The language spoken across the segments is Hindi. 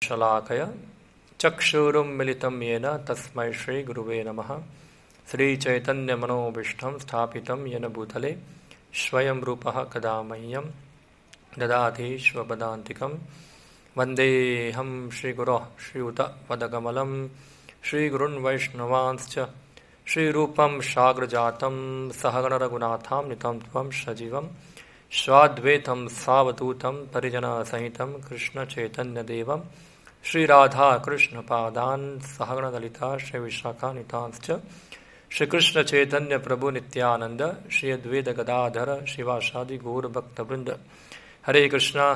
शलाकय चक्षुरुन्मिलितं येन तस्मै श्रीगुरुवे नमः। श्रीचैतन्यमनोभीष्टं स्थापितं येन भूतले स्वयं रूपः कदा मह्यं ददाति स्वपदान्तिकं। वन्देऽहं श्रीगुरोः श्रीयुतपदकमलं श्रीगुरून् वैष्णवांश्च श्रीरूपं साग्रजातं सहगणरघुनाथान्वितं त्वं सजीवं स्वाद्वैतं सावधूतं परिजनसहितं कृष्णचैतन्यदेवं श्रीराधाकृष्णपादान् सहगणललिता श्रीविशाखान्वितांश्च श्रीकृष्णचैतन्यप्रभुनित्यानन्द श्री अद्वैत गदाधर शिवासादि गौरभक्तवृन्द। हरे कृष्णा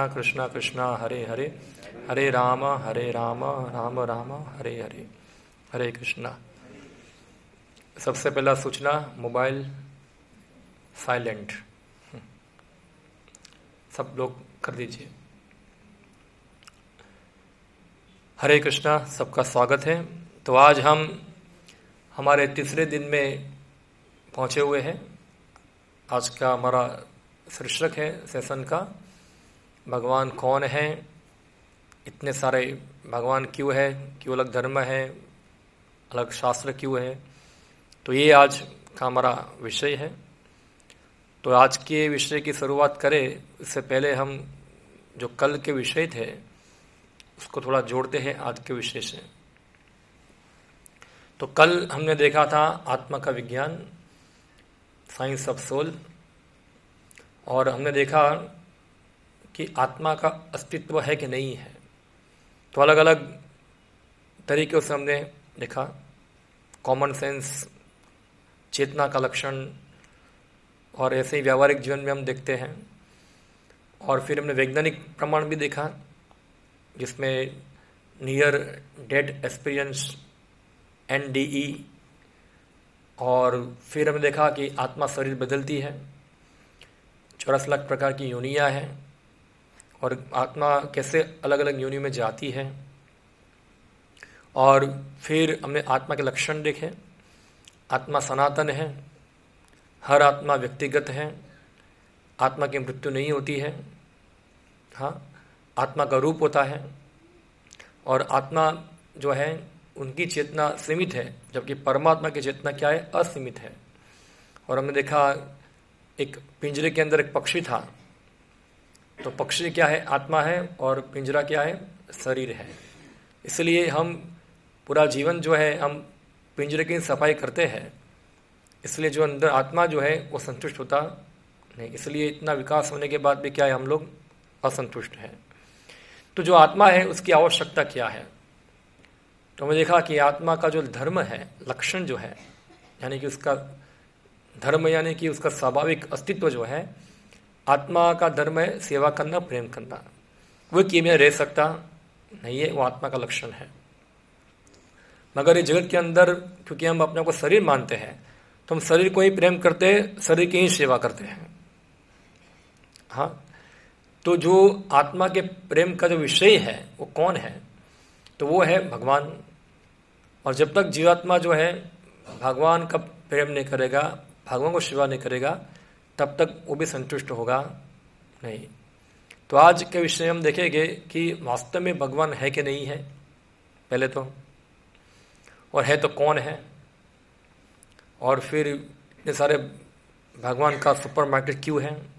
कृष्णा कृष्णा हरे हरे, हरे राम राम राम हरे हरे। हरे कृष्णा। सबसे पहला सूचना, मोबाइल साइलेंट सब लोग कर दीजिए। हरे कृष्णा, सबका स्वागत है। तो आज हम हमारे तीसरे दिन में पहुंचे हुए हैं। आज का हमारा शीर्षक है सेशन का, भगवान कौन है, इतने सारे भगवान क्यों है, क्यों अलग धर्म है, अलग शास्त्र क्यों है। तो ये आज का हमारा विषय है। तो आज के विषय की शुरुआत करें इससे पहले हम जो कल के विषय थे उसको थोड़ा जोड़ते हैं आज के विषय से। तो कल हमने देखा था आत्मा का विज्ञान, साइंस ऑफ सोल, और हमने देखा कि आत्मा का अस्तित्व है कि नहीं है। तो अलग अलग तरीक़ों से हमने देखा, कॉमन सेंस, चेतना का लक्षण, और ऐसे ही व्यावहारिक जीवन में हम देखते हैं। और फिर हमने वैज्ञानिक प्रमाण भी देखा जिसमें नियर डेथ एक्सपीरियंस NDE, और फिर हमने देखा कि आत्मा शरीर बदलती है, 84 लाख प्रकार की योनियाँ हैं, और आत्मा कैसे अलग अलग योनि में जाती है। और फिर हमने आत्मा के लक्षण देखे। आत्मा सनातन है, हर आत्मा व्यक्तिगत है, आत्मा की मृत्यु नहीं होती है। हाँ, आत्मा का रूप होता है, और आत्मा जो है उनकी चेतना सीमित है, जबकि परमात्मा की चेतना क्या है, असीमित है। और हमने देखा एक पिंजरे के अंदर एक पक्षी था, तो पक्षी क्या है, आत्मा है, और पिंजरा क्या है, शरीर है। इसलिए हम पूरा जीवन जो है हम पिंजरे की सफाई करते हैं, इसलिए जो अंदर आत्मा जो है वो संतुष्ट होता नहीं। इसलिए इतना विकास होने के बाद भी क्या है, हम लोग असंतुष्ट हैं। तो जो आत्मा है उसकी आवश्यकता क्या है। तो हमें देखा कि आत्मा का जो धर्म है, लक्षण जो है, यानी कि उसका धर्म यानी कि उसका स्वाभाविक अस्तित्व जो है, आत्मा का धर्म है सेवा करना, प्रेम करना। वो किए बिना रह सकता नहीं है, वो आत्मा का लक्षण है। मगर ये जगत के अंदर क्योंकि हम अपने को शरीर मानते हैं, तो हम शरीर को ही प्रेम करते हैं, शरीर की ही सेवा करते हैं। हाँ, तो जो आत्मा के प्रेम का जो विषय है वो कौन है, तो वो है भगवान। और जब तक जीवात्मा जो है भगवान का प्रेम नहीं करेगा, भगवान को सेवा नहीं करेगा, तब तक वो भी संतुष्ट होगा नहीं। तो आज के विषय हम देखेंगे कि वास्तव में भगवान है कि नहीं है पहले तो, और है तो कौन है, और फिर इतने सारे भगवान का सुपरमार्केट क्यों है,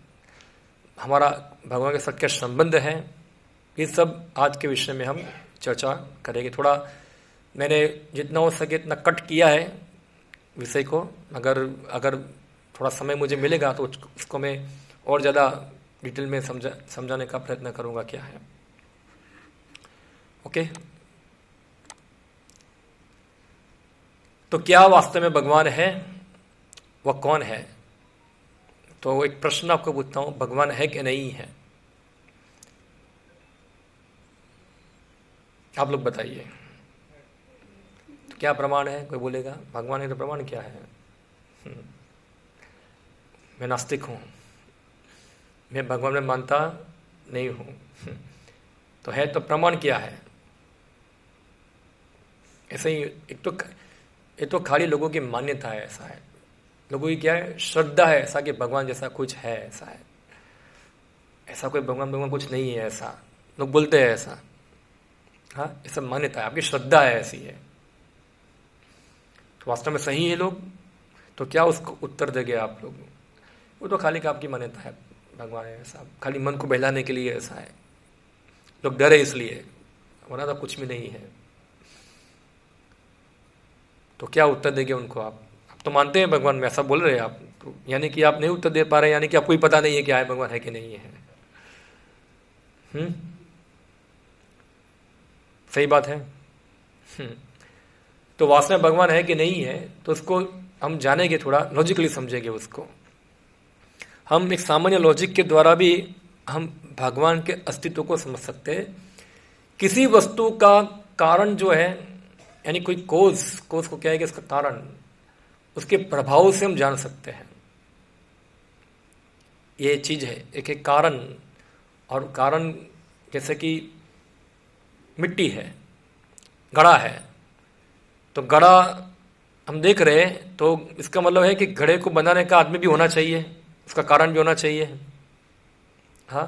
हमारा भगवान के साथ क्या संबंध है। ये सब आज के विषय में हम चर्चा करेंगे। थोड़ा मैंने जितना हो सके इतना कट किया है विषय को, अगर थोड़ा समय मुझे मिलेगा तो उसको मैं और ज़्यादा डिटेल में समझाने का प्रयत्न करूँगा क्या है। ओके, तो क्या वास्तव में भगवान है, वह कौन है। तो एक प्रश्न आपको पूछता हूँ, भगवान है कि नहीं है, आप लोग बताइए। तो क्या प्रमाण है, कोई बोलेगा भगवान है तो प्रमाण क्या है। मैं नास्तिक हूँ, मैं भगवान में मानता नहीं हूँ, तो है तो प्रमाण क्या है। ऐसे ही ये तो खाली लोगों की मान्यता है, ऐसा है। लोगों की क्या है, श्रद्धा है ऐसा कि भगवान जैसा कुछ है, ऐसा है। ऐसा कोई भगवान कुछ नहीं है, ऐसा लोग बोलते हैं ऐसा। हाँ, ये सब मान्यता है, आपकी श्रद्धा है, ऐसी है। तो वास्तव में सही है लोग, तो क्या उसको उत्तर देंगे आप लोग? वो तो खाली का आपकी मान्यता है, भगवान है ऐसा, खाली मन को बहलाने के लिए ऐसा है, लोग डरे इसलिए, वरना तो कुछ भी नहीं है। तो क्या उत्तर देंगे उनको आप तो मानते हैं भगवान में, ऐसा बोल रहे हैं आप, तो यानी कि आप नहीं उत्तर दे पा रहे, यानी कि आपको ही पता नहीं है क्या है, भगवान है कि नहीं है। सही बात है। तो वास्तव में भगवान है कि नहीं है, तो उसको हम जानेंगे, थोड़ा लॉजिकली समझेंगे उसको। हम एक सामान्य लॉजिक के द्वारा भी हम भगवान के अस्तित्व को समझ सकते हैं। किसी वस्तु का कारण जो है, यानी कोई कोज को क्या है कि इसका कारण, उसके प्रभाव से हम जान सकते हैं। ये चीज है एक एक कारण, और कारण जैसे कि मिट्टी है, घड़ा है, तो घड़ा हम देख रहे हैं, तो इसका मतलब है कि घड़े को बनाने का आदमी भी होना चाहिए, उसका कारण भी होना चाहिए। हाँ,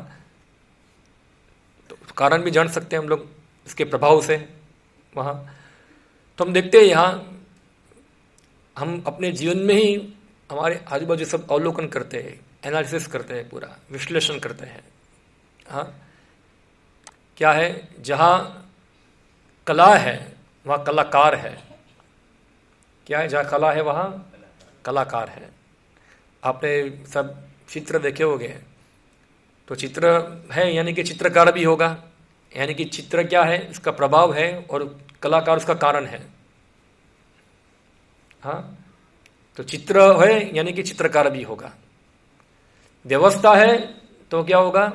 तो कारण भी जान सकते हैं हम लोग इसके प्रभाव से वहाँ। तो हम देखते हैं यहाँ, हम अपने जीवन में ही हमारे आजू बाजू सब अवलोकन करते हैं, एनालिसिस करते हैं, पूरा विश्लेषण करते हैं। हाँ, क्या है, जहाँ कला है वहाँ कलाकार है। क्या है, जहाँ कला है वहाँ कलाकार है। आपने सब चित्र देखे होंगे, तो चित्र है यानी कि चित्रकार भी होगा, यानी कि चित्र क्या है, इसका प्रभाव है, और कलाकार उसका कारण है। हाँ, तो चित्र है यानी कि चित्रकार भी होगा। व्यवस्था है तो क्या होगा,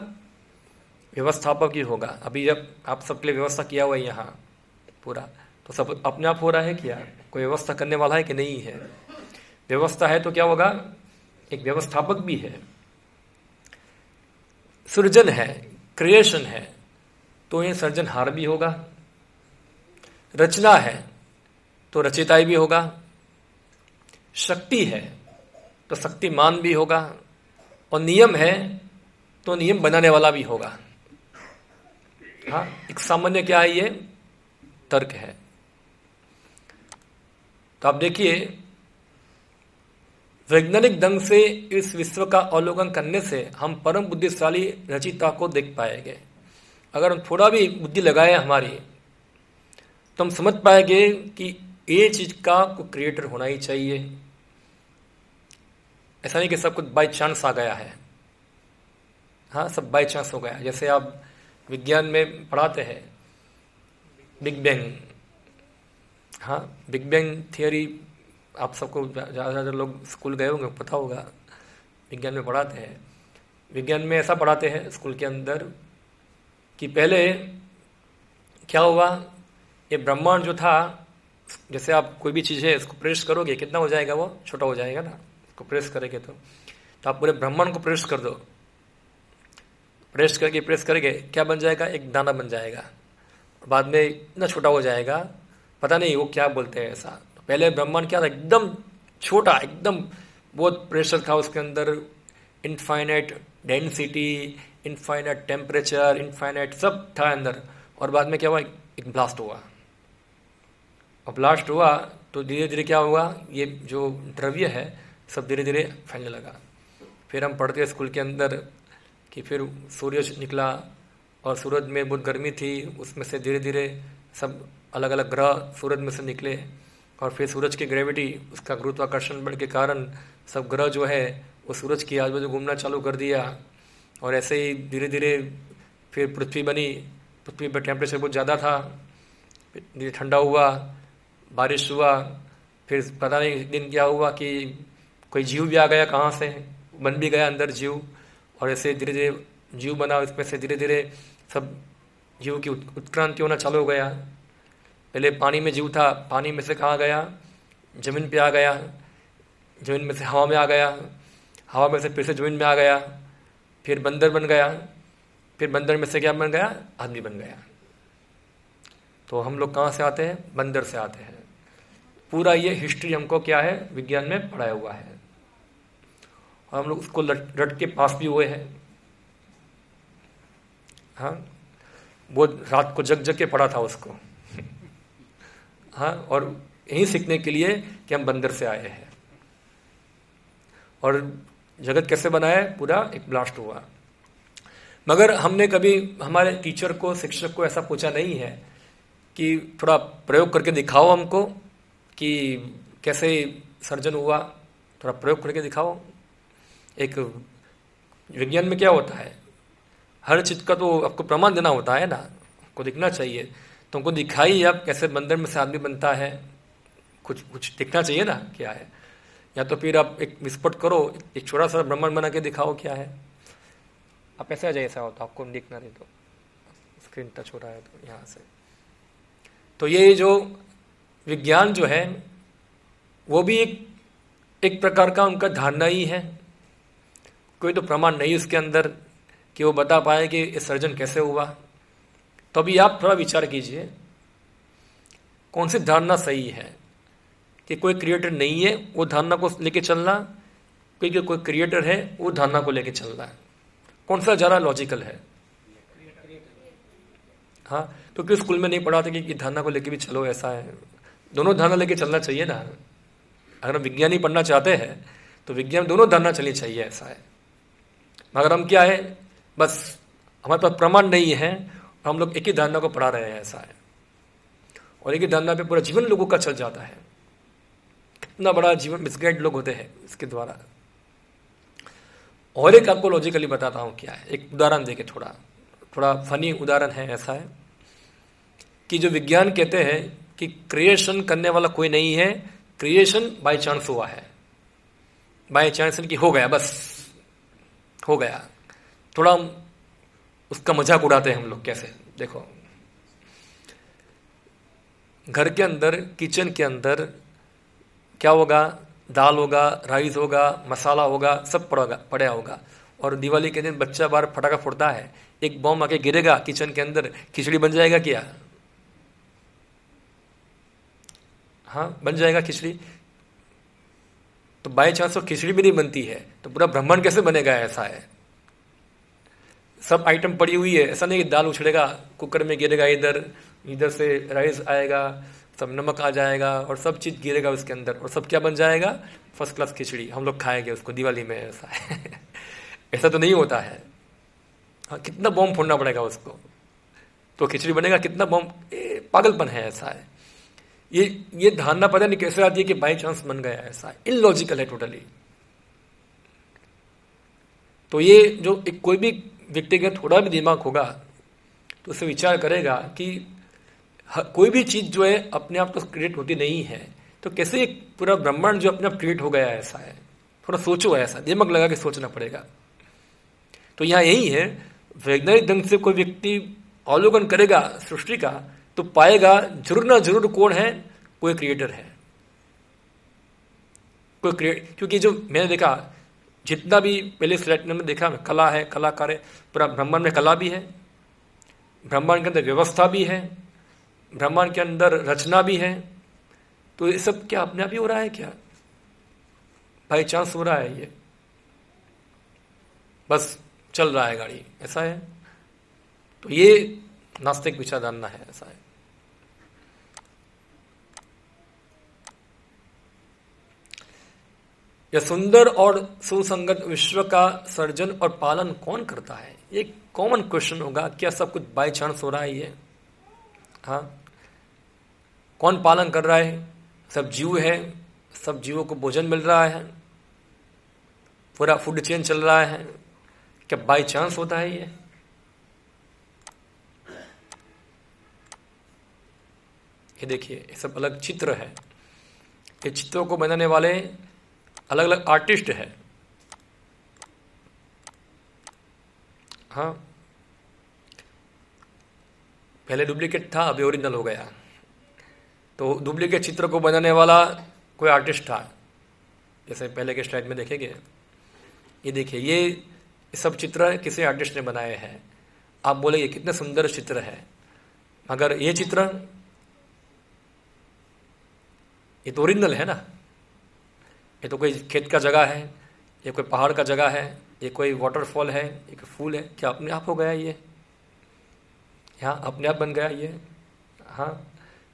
व्यवस्थापक ही होगा। अभी जब आप सबके लिए व्यवस्था किया हुआ है यहाँ पूरा, तो सब अपने आप हो रहा है क्या, कोई व्यवस्था करने वाला है कि नहीं है? व्यवस्था है तो क्या होगा, एक व्यवस्थापक भी है। सृजन है, क्रिएशन है, तो ये सृजनहार भी होगा। रचना है तो रचयिता भी होगा। शक्ति है तो शक्तिमान भी होगा, और नियम है तो नियम बनाने वाला भी होगा। हाँ, एक सामान्य क्या है, ये तर्क है। तो आप देखिए, वैज्ञानिक ढंग से इस विश्व का अवलोकन करने से हम परम बुद्धिशाली रचयिता को देख पाएंगे। अगर हम थोड़ा भी बुद्धि लगाए हमारी, तो हम समझ पाएंगे कि ये चीज का कोई क्रिएटर होना ही चाहिए। ऐसा नहीं कि सब कुछ बाई चांस आ गया है। हाँ, सब बाई चांस हो गया। जैसे आप विज्ञान में पढ़ाते हैं बिग बैंग। हाँ, बिग बैंग थियरी आप सबको ज़्यादा लोग स्कूल गए होंगे, पता होगा, विज्ञान में पढ़ाते हैं। विज्ञान में ऐसा पढ़ाते हैं स्कूल के अंदर कि पहले क्या हुआ, ये ब्रह्मांड जो था, जैसे आप कोई भी चीज़ है इसको प्रेस करोगे, कितना हो जाएगा, वो छोटा हो जाएगा ना, इसको प्रेस करेंगे तो आप पूरे ब्रह्मांड को प्रेस कर दो, प्रेस करके क्या बन जाएगा, एक दाना बन जाएगा, बाद में इतना छोटा हो जाएगा, पता नहीं वो क्या बोलते हैं ऐसा। पहले ब्रह्मांड क्या था, एकदम छोटा, एकदम बहुत प्रेशर था उसके अंदर, infinite density, infinite temperature, infinite सब था अंदर। और बाद में क्या हुआ, एक ब्लास्ट हुआ, और ब्लास्ट हुआ तो धीरे धीरे क्या हुआ, ये जो द्रव्य है सब धीरे धीरे फैलने लगा। फिर हम पढ़ते हैं स्कूल के अंदर कि फिर सूरज निकला, और सूरज में बहुत गर्मी थी, उसमें से धीरे धीरे सब अलग अलग ग्रह सूरज में से निकले, और फिर सूरज की ग्रेविटी, उसका गुरुत्वाकर्षण बल के कारण सब ग्रह जो है वो सूरज की आजू बाजू घूमना चालू कर दिया। और ऐसे ही धीरे धीरे फिर पृथ्वी बनी। पृथ्वी पर टेम्परेचर बहुत ज़्यादा था, धीरे ठंडा हुआ, बारिश हुआ। फिर पता नहीं एक दिन क्या हुआ कि कोई जीव भी आ गया, कहाँ से बन भी गया अंदर जीव, और ऐसे धीरे धीरे जीव बना, इसमें से धीरे धीरे सब जीव की उत्क्रांति होना चालू हो गया। पहले पानी में जीव था, पानी में से कहाँ गया, जमीन पे आ गया, जमीन में से हवा में आ गया, हवा में से फिर से जमीन में आ गया, फिर बंदर बन गया, फिर बंदर में से क्या बन गया, आदमी बन गया। तो हम लोग कहाँ से आते हैं, बंदर से आते हैं। पूरा ये हिस्ट्री हमको क्या है, विज्ञान में पढ़ाया हुआ है, और हम लोग उसको रट के पास भी हुए हैं। हाँ, वो रात को जग जग के पड़ा था उसको। हाँ, और यही सीखने के लिए कि हम बंदर से आए हैं। और जगत कैसे बना है, पूरा एक ब्लास्ट हुआ। मगर हमने कभी हमारे टीचर को, शिक्षक को ऐसा पूछा नहीं है कि थोड़ा प्रयोग करके दिखाओ हमको कि कैसे सर्जन हुआ, थोड़ा प्रयोग करके दिखाओ। एक विज्ञान में क्या होता है, हर चीज का तो आपको प्रमाण देना होता है ना, आपको दिखना चाहिए। तो हमको दिखाई आप कैसे बंदर में से आदमी बनता है, कुछ कुछ दिखना चाहिए ना क्या है। या तो फिर आप एक विस्फोट करो, एक छोटा सा ब्रह्मांड बना के दिखाओ क्या है। आप ऐसा जैसा होता आपको दिखना नहीं, तो स्क्रीन टच हो रहा है तो यहाँ से। तो ये जो विज्ञान जो है वो भी एक प्रकार का उनका धारणा ही है। कोई तो प्रमाण नहीं उसके अंदर कि वो बता पाए कि ये सर्जन कैसे हुआ। तो अभी आप थोड़ा विचार कीजिए कौन सी धारणा सही है, कि कोई क्रिएटर नहीं है वो धारणा को लेके चलना, क्योंकि कोई क्रिएटर है वो धारणा को लेके चलना है, कौन सा ज़्यादा लॉजिकल है। हाँ, क्योंकि स्कूल में नहीं पढ़ाते कि धारणा को लेके भी चलो, ऐसा है। दोनों धारणा लेके चलना चाहिए ना। अगर हम विज्ञान ही पढ़ना चाहते हैं तो विज्ञान दोनों धारणा चलनी चाहिए, ऐसा है। मगर हम क्या है, बस हमारे पास प्रमाण नहीं है और हम लोग एक ही धारणा को पढ़ा रहे हैं, ऐसा है। और एक ही धारणा पे पूरा जीवन लोगों का चल जाता है। कितना बड़ा जीवन मिसगाइड लोग होते हैं इसके द्वारा। और एक आपको लॉजिकली बताता हूँ क्या है, एक उदाहरण देके, थोड़ा थोड़ा फनी उदाहरण है। ऐसा है कि जो विज्ञान कहते हैं कि क्रिएशन करने वाला कोई नहीं है, क्रिएशन बाय चांस हुआ है। बाय चांस की हो गया, बस हो गया। थोड़ा उसका मजाक उड़ाते हैं हम लोग। कैसे, देखो, घर के अंदर, किचन के अंदर क्या होगा, दाल होगा, राइस होगा, मसाला होगा, सब पड़ा होगा। और दिवाली के दिन बच्चा बाहर फटाका फोड़ता है, एक बॉम्ब आके गिरेगा किचन के अंदर, खिचड़ी बन जाएगा क्या? हाँ, बन जाएगा खिचड़ी। तो बाय चांस तो खिचड़ी भी नहीं बनती है तो पूरा ब्रह्मांड कैसे बनेगा? ऐसा है, सब आइटम पड़ी हुई है। ऐसा नहीं कि दाल उछड़ेगा, कुकर में गिरेगा, इधर से राइस आएगा, सब नमक आ जाएगा और सब चीज़ गिरेगा उसके अंदर, और सब क्या बन जाएगा? फर्स्ट क्लास खिचड़ी, हम लोग खाएंगे उसको दिवाली में। ऐसा है। ऐसा तो नहीं होता है। हाँ, कितना बॉम्ब फोड़ना पड़ेगा उसको तो खिचड़ी बनेगा? कितना बॉम्ब, पागलपन है। ऐसा है। ये धारणा पता नहीं कैसे आती है कि बाई चांस बन गया। ऐसा है, इलॉजिकल है टोटली। तो ये जो कोई भी व्यक्ति का थोड़ा भी दिमाग होगा तो उसे विचार करेगा कि कोई भी चीज जो है अपने आप तो क्रिएट होती नहीं है, तो कैसे एक पूरा ब्रह्मांड जो अपने आप क्रिएट हो गया है। ऐसा है, थोड़ा सोचो, ऐसा दिमाग लगा के सोचना पड़ेगा। तो यहाँ यही है, वैज्ञानिक ढंग से कोई व्यक्ति अवलोकन करेगा सृष्टि का तो पाएगा जरूर ना जरूर कौन है, कोई क्रिएटर है, कोई क्योंकि जो मैंने देखा, जितना भी पहले स्लाइड में देखा, कला है, कलाकार है, पूरा ब्रह्मांड में कला भी है, ब्रह्मांड के अंदर व्यवस्था भी है, ब्रह्मांड के अंदर रचना भी है। तो ये सब क्या अपने आप ही हो रहा है क्या? बाई चांस हो रहा है? ये बस चल रहा है गाड़ी, ऐसा है। तो ये नास्तिक विचारधारा है, ऐसा है। यह सुंदर और सुसंगत विश्व का सर्जन और पालन कौन करता है? ये कॉमन क्वेश्चन होगा। क्या सब कुछ बाय चांस हो रहा है ये? हाँ, कौन पालन कर रहा है? सब जीव है, सब जीवों को भोजन मिल रहा है, पूरा फूड चेन चल रहा है। क्या बाय चांस होता है ये? ये देखिए, ये सब अलग चित्र है। ये चित्रों को बनाने वाले अलग अलग आर्टिस्ट है। हाँ, पहले डुप्लीकेट था, अभी ओरिजिनल हो गया। तो डुप्लीकेट चित्र को बनाने वाला कोई आर्टिस्ट था, जैसे पहले के स्लाइड में देखेंगे। ये देखिए, ये सब चित्र किसी आर्टिस्ट ने बनाए हैं। आप बोलेंगे कितने सुंदर चित्र है, मगर ये चित्र, ये तो ओरिजिनल है ना। ये तो कोई खेत का जगह है, ये कोई पहाड़ का जगह है, ये कोई वाटरफॉल है, ये कोई फूल है, क्या अपने आप हो गया ये? यहाँ अपने आप बन गया ये। हाँ,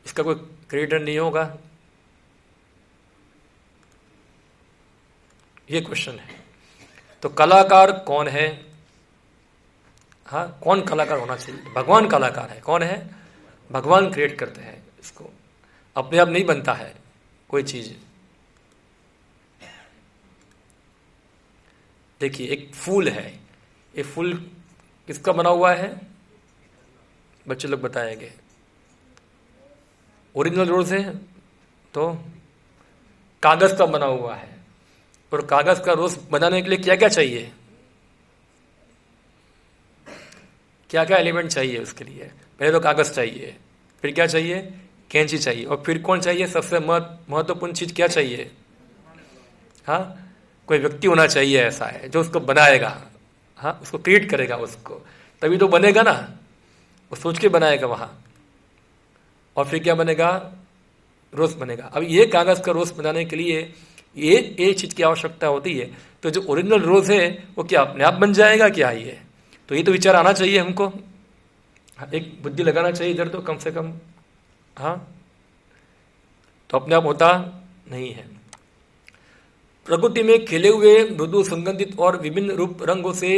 इसका कोई क्रिएटर नहीं होगा, ये क्वेश्चन है। तो कलाकार कौन है? हाँ, कौन कलाकार होना चाहिए? भगवान कलाकार है। कौन है? भगवान क्रिएट करते हैं इसको, अपने आप नहीं बनता है कोई चीज। देखिए, एक फूल है, ये फूल किसका बना हुआ है? बच्चे लोग बताएंगे। ओरिजिनल रोज है तो कागज का बना हुआ है, और कागज का रोज बनाने के लिए क्या क्या चाहिए? क्या क्या एलिमेंट चाहिए उसके लिए? पहले तो कागज चाहिए, फिर क्या चाहिए? कैंची चाहिए, और फिर कौन चाहिए? सबसे महत्वपूर्ण चीज क्या चाहिए? हाँ, कोई व्यक्ति होना चाहिए ऐसा है जो उसको बनाएगा। हाँ, उसको क्रिएट करेगा उसको, तभी तो बनेगा ना। वो सोच के बनाएगा वहां, और फिर क्या बनेगा? रोज बनेगा। अब ये कागज का रोज बनाने के लिए ये चीज की आवश्यकता होती है। तो जो ओरिजिनल रोज है वो क्या अपने आप बन जाएगा क्या? ये तो विचार आना चाहिए हमको, एक बुद्धि लगाना चाहिए इधर तो कम से कम। हाँ, तो अपने आप होता नहीं है। प्रकृति में खिले हुए मृदु सुगंधित और विभिन्न रूप रंगों से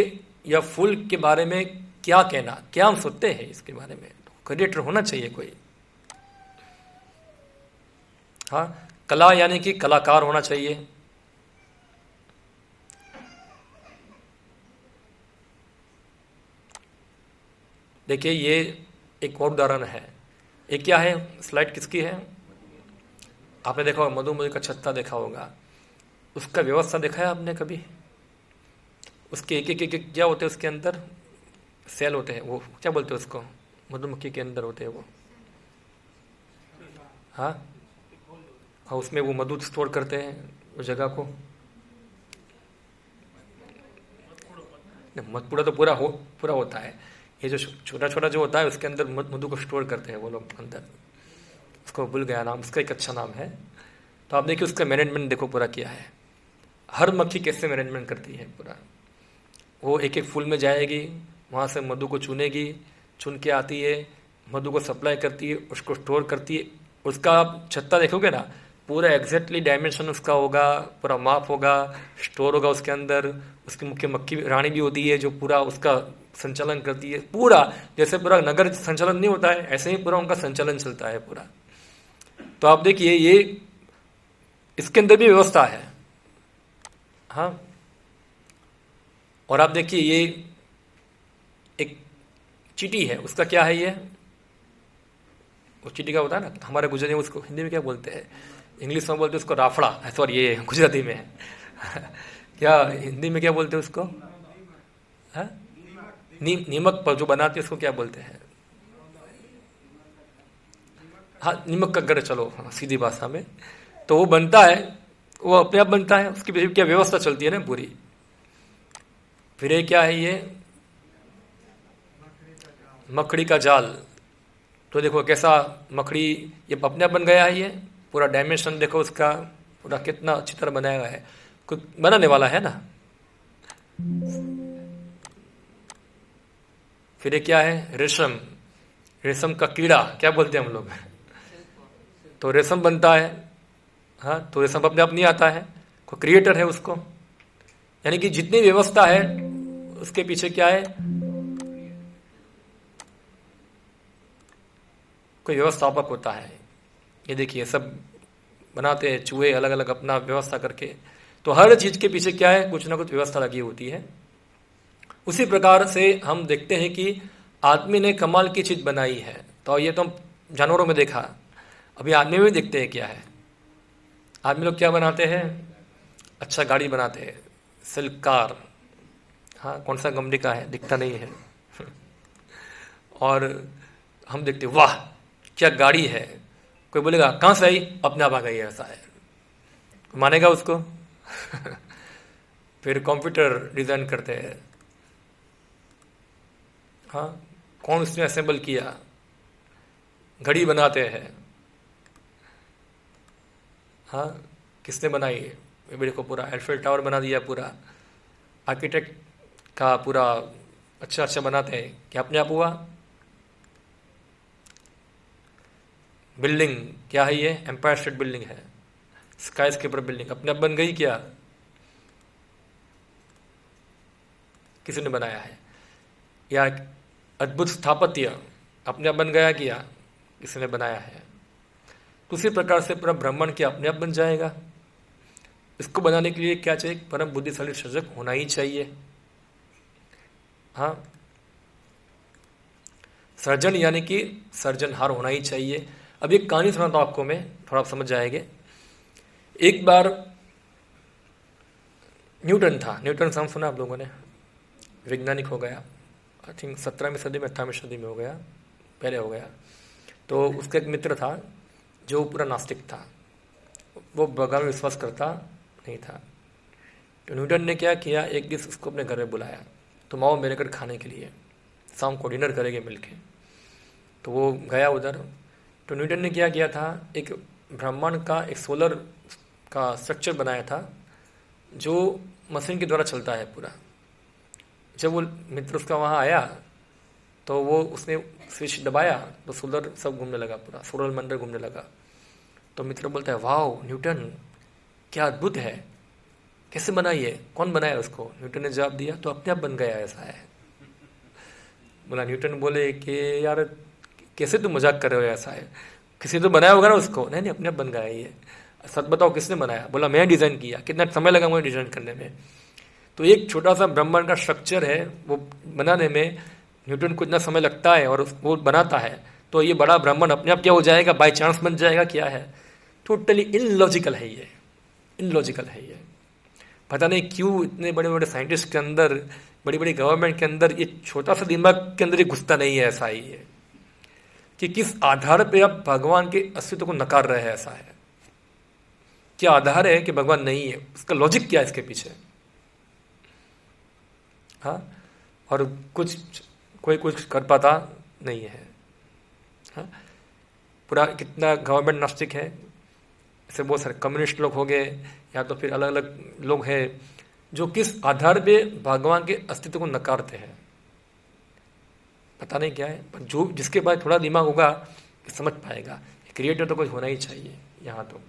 या फूल के बारे में क्या कहना? क्या हम सोचते हैं इसके बारे में? तो क्रिएटर होना चाहिए कोई। हाँ, कला यानी कि कलाकार होना चाहिए। देखिए, ये एक और उदाहरण है। ये क्या है? स्लाइड किसकी है? आपने देखा होगा, मधुमक्खी का छत्ता देखा होगा, उसका व्यवस्था देखा है आपने कभी? उसके एक एक एक क्या होते हैं उसके अंदर? सेल होते हैं, वो क्या बोलते हैं उसको? मधुमक्खी के अंदर होते हैं वो। हाँ हाँ, उसमें वो मधु स्टोर करते हैं उस जगह को। मधुपुरा तो पूरा होता है। ये जो छोटा छोटा जो होता है उसके अंदर मधु को स्टोर करते हैं वो लोग अंदर। उसको भूल गया नाम, उसका एक अच्छा नाम है। तो आप देखिए उसका मैनेजमेंट देखो पूरा किया है। हर मक्खी कैसे मैनेजमेंट करती है पूरा। वो एक एक फूल में जाएगी, वहाँ से मधु को चुनेगी, चुन के आती है, मधु को सप्लाई करती है, उसको स्टोर करती है। उसका आप छत्ता देखोगे ना, पूरा एग्जैक्टली डायमेंशन उसका होगा, पूरा माप होगा, स्टोर होगा उसके अंदर। उसकी मुख्य मक्खी रानी भी होती है जो पूरा उसका संचालन करती है। पूरा जैसे पूरा नगर संचालन नहीं होता है, ऐसे ही पूरा उनका संचालन चलता है पूरा। तो आप देखिए, ये इसके अंदर भी व्यवस्था है। हाँ, और आप देखिए ये एक चींटी है, उसका क्या है ये? वो चींटी का होता है ना, हमारे गुजराती में उसको हिंदी में क्या बोलते हैं? इंग्लिश में बोलते हैं उसको राफड़ा, सॉरी ये गुजराती में है। क्या हिंदी में क्या बोलते हैं उसको? हाँ? नीमक पर जो बनाते हैं उसको क्या बोलते हैं? हाँ, नीमक का गढ़, चलो हाँ, सीधी भाषा में। तो वो बनता है, वो अपने आप बनता है, उसकी पीछे क्या व्यवस्था चलती है ना पूरी। फिर ये क्या है? ये मकड़ी का जाल। तो देखो कैसा मकड़ी ये अपने आप बन गया है। ये पूरा डायमेंशन देखो उसका, पूरा कितना अच्छी तरह बनाया हुआ है। कोई बनाने वाला है ना। फिर ये क्या है? रेशम, रेशम का कीड़ा क्या बोलते हैं हम लोग। तो रेशम बनता है। हाँ, तो रेशम अपने आप नहीं आता है, कोई क्रिएटर है उसको। यानी कि जितनी व्यवस्था है उसके पीछे क्या है? कोई व्यवस्थापक होता है। ये देखिए सब बनाते हैं चूहे अलग अलग अपना व्यवस्था करके। तो हर चीज के पीछे क्या है? कुछ ना कुछ व्यवस्था लगी होती है। उसी प्रकार से हम देखते हैं कि आदमी ने कमाल की चीज बनाई है। तो ये तो हम जानवरों में देखा, अभी आदमी में देखते हैं क्या है। आदमी लोग क्या बनाते हैं? अच्छा गाड़ी बनाते हैं, सिल्क कार। हाँ, कौन सा कंपनी का है दिखता नहीं है। और हम देखते वाह क्या गाड़ी है। कोई बोलेगा कहाँ से आई? अपने आप आ गई, ऐसा है, मानेगा उसको? फिर कंप्यूटर डिजाइन करते हैं। हाँ, कौन उसने असेंबल किया? घड़ी बनाते हैं। हाँ, किसने बनाई? मेरे को पूरा एल्फेल टावर बना दिया पूरा। आर्किटेक्ट का पूरा अच्छा अच्छा बनाते हैं, क्या अपने आप हुआ? बिल्डिंग क्या है, ये एम्पायर स्टेट बिल्डिंग है, स्काई स्केपर बिल्डिंग अपने आप बन गई क्या? किसी ने बनाया है? या अद्भुत स्थापत्य अपने आप बन गया क्या? किसी ने बनाया है? तो उसी प्रकार से पूरा ब्रह्मांड क्या अपने आप बन जाएगा? इसको बनाने के लिए क्या चाहिए? परम बुद्धिशाली सर्जक होना ही चाहिए। हाँ, सर्जन यानी कि सर्जनहार होना ही चाहिए। अब एक कहानी सुनाता हूं आपको मैं, थोड़ा आप समझ जाएंगे। एक बार न्यूटन था, न्यूटन नाम सुना आप लोगों ने? वैज्ञानिक हो गया, आई थिंक 17वीं सदी में 18वीं सदी में हो गया, पहले हो गया। तो उसका एक मित्र था जो पूरा नास्तिक था, वो भगवान में विश्वास करता नहीं था। तो न्यूटन ने क्या किया, एक दिन उसको अपने घर में बुलाया, तुम आओ मेरे घर खाने के लिए, शाम को डिनर करेंगे मिलके। तो वो गया उधर। तो न्यूटन ने क्या किया था, एक ब्रह्मांड का एक सोलर का स्ट्रक्चर बनाया था जो मशीन के द्वारा चलता है पूरा। जब वो मित्र उसका वहाँ आया तो वो उसने स्विच दबाया तो सोलर सब घूमने लगा, पूरा सोलर मंडल घूमने लगा। तो मित्र बोलता है, वाह न्यूटन क्या अद्भुत है, कैसे बनाइए, कौन बनाया उसको? न्यूटन ने जवाब दिया, तो अपने आप बन गया, ऐसा है। बोला, न्यूटन बोले कि यार कैसे तुम मजाक कर रहे हो, ऐसा है, किसी तो बनाया होगा ना उसको। नहीं अपने आप बन गया ये। सच बताओ किसने बनाया? बोला, मैं डिज़ाइन किया। कितना समय लगा मुझे डिज़ाइन करने में? तो एक छोटा सा ब्रह्मांड का स्ट्रक्चर है, वो बनाने में न्यूटन को इतना समय लगता है और वो बनाता है, तो ये बड़ा ब्रह्मांड अपने आप क्या हो जाएगा, बाय चांस बन जाएगा? क्या है, टोटली इनलॉजिकल है ये, इनलॉजिकल है ये। पता नहीं क्यों इतने बड़े बड़े साइंटिस्ट के अंदर, बड़ी बड़ी गवर्नमेंट के अंदर ये छोटा सा दिमाग के अंदर ये घुसता नहीं है। ऐसा ही है कि किस आधार पे आप भगवान के अस्तित्व को नकार रहे हैं, ऐसा है। क्या आधार है कि भगवान नहीं है? उसका लॉजिक क्या है इसके पीछे? हाँ, और कोई कुछ कर पाता नहीं है। हाँ, पूरा कितना गवर्नमेंट नास्तिक है, ऐसे बहुत सारे कम्युनिस्ट लोग हो गए, या तो फिर अलग अलग लोग हैं जो किस आधार पे भगवान के अस्तित्व को नकारते हैं, पता नहीं क्या है। पर जो जिसके पास थोड़ा दिमाग होगा समझ पाएगा, क्रिएटर तो कुछ होना ही चाहिए यहाँ तो।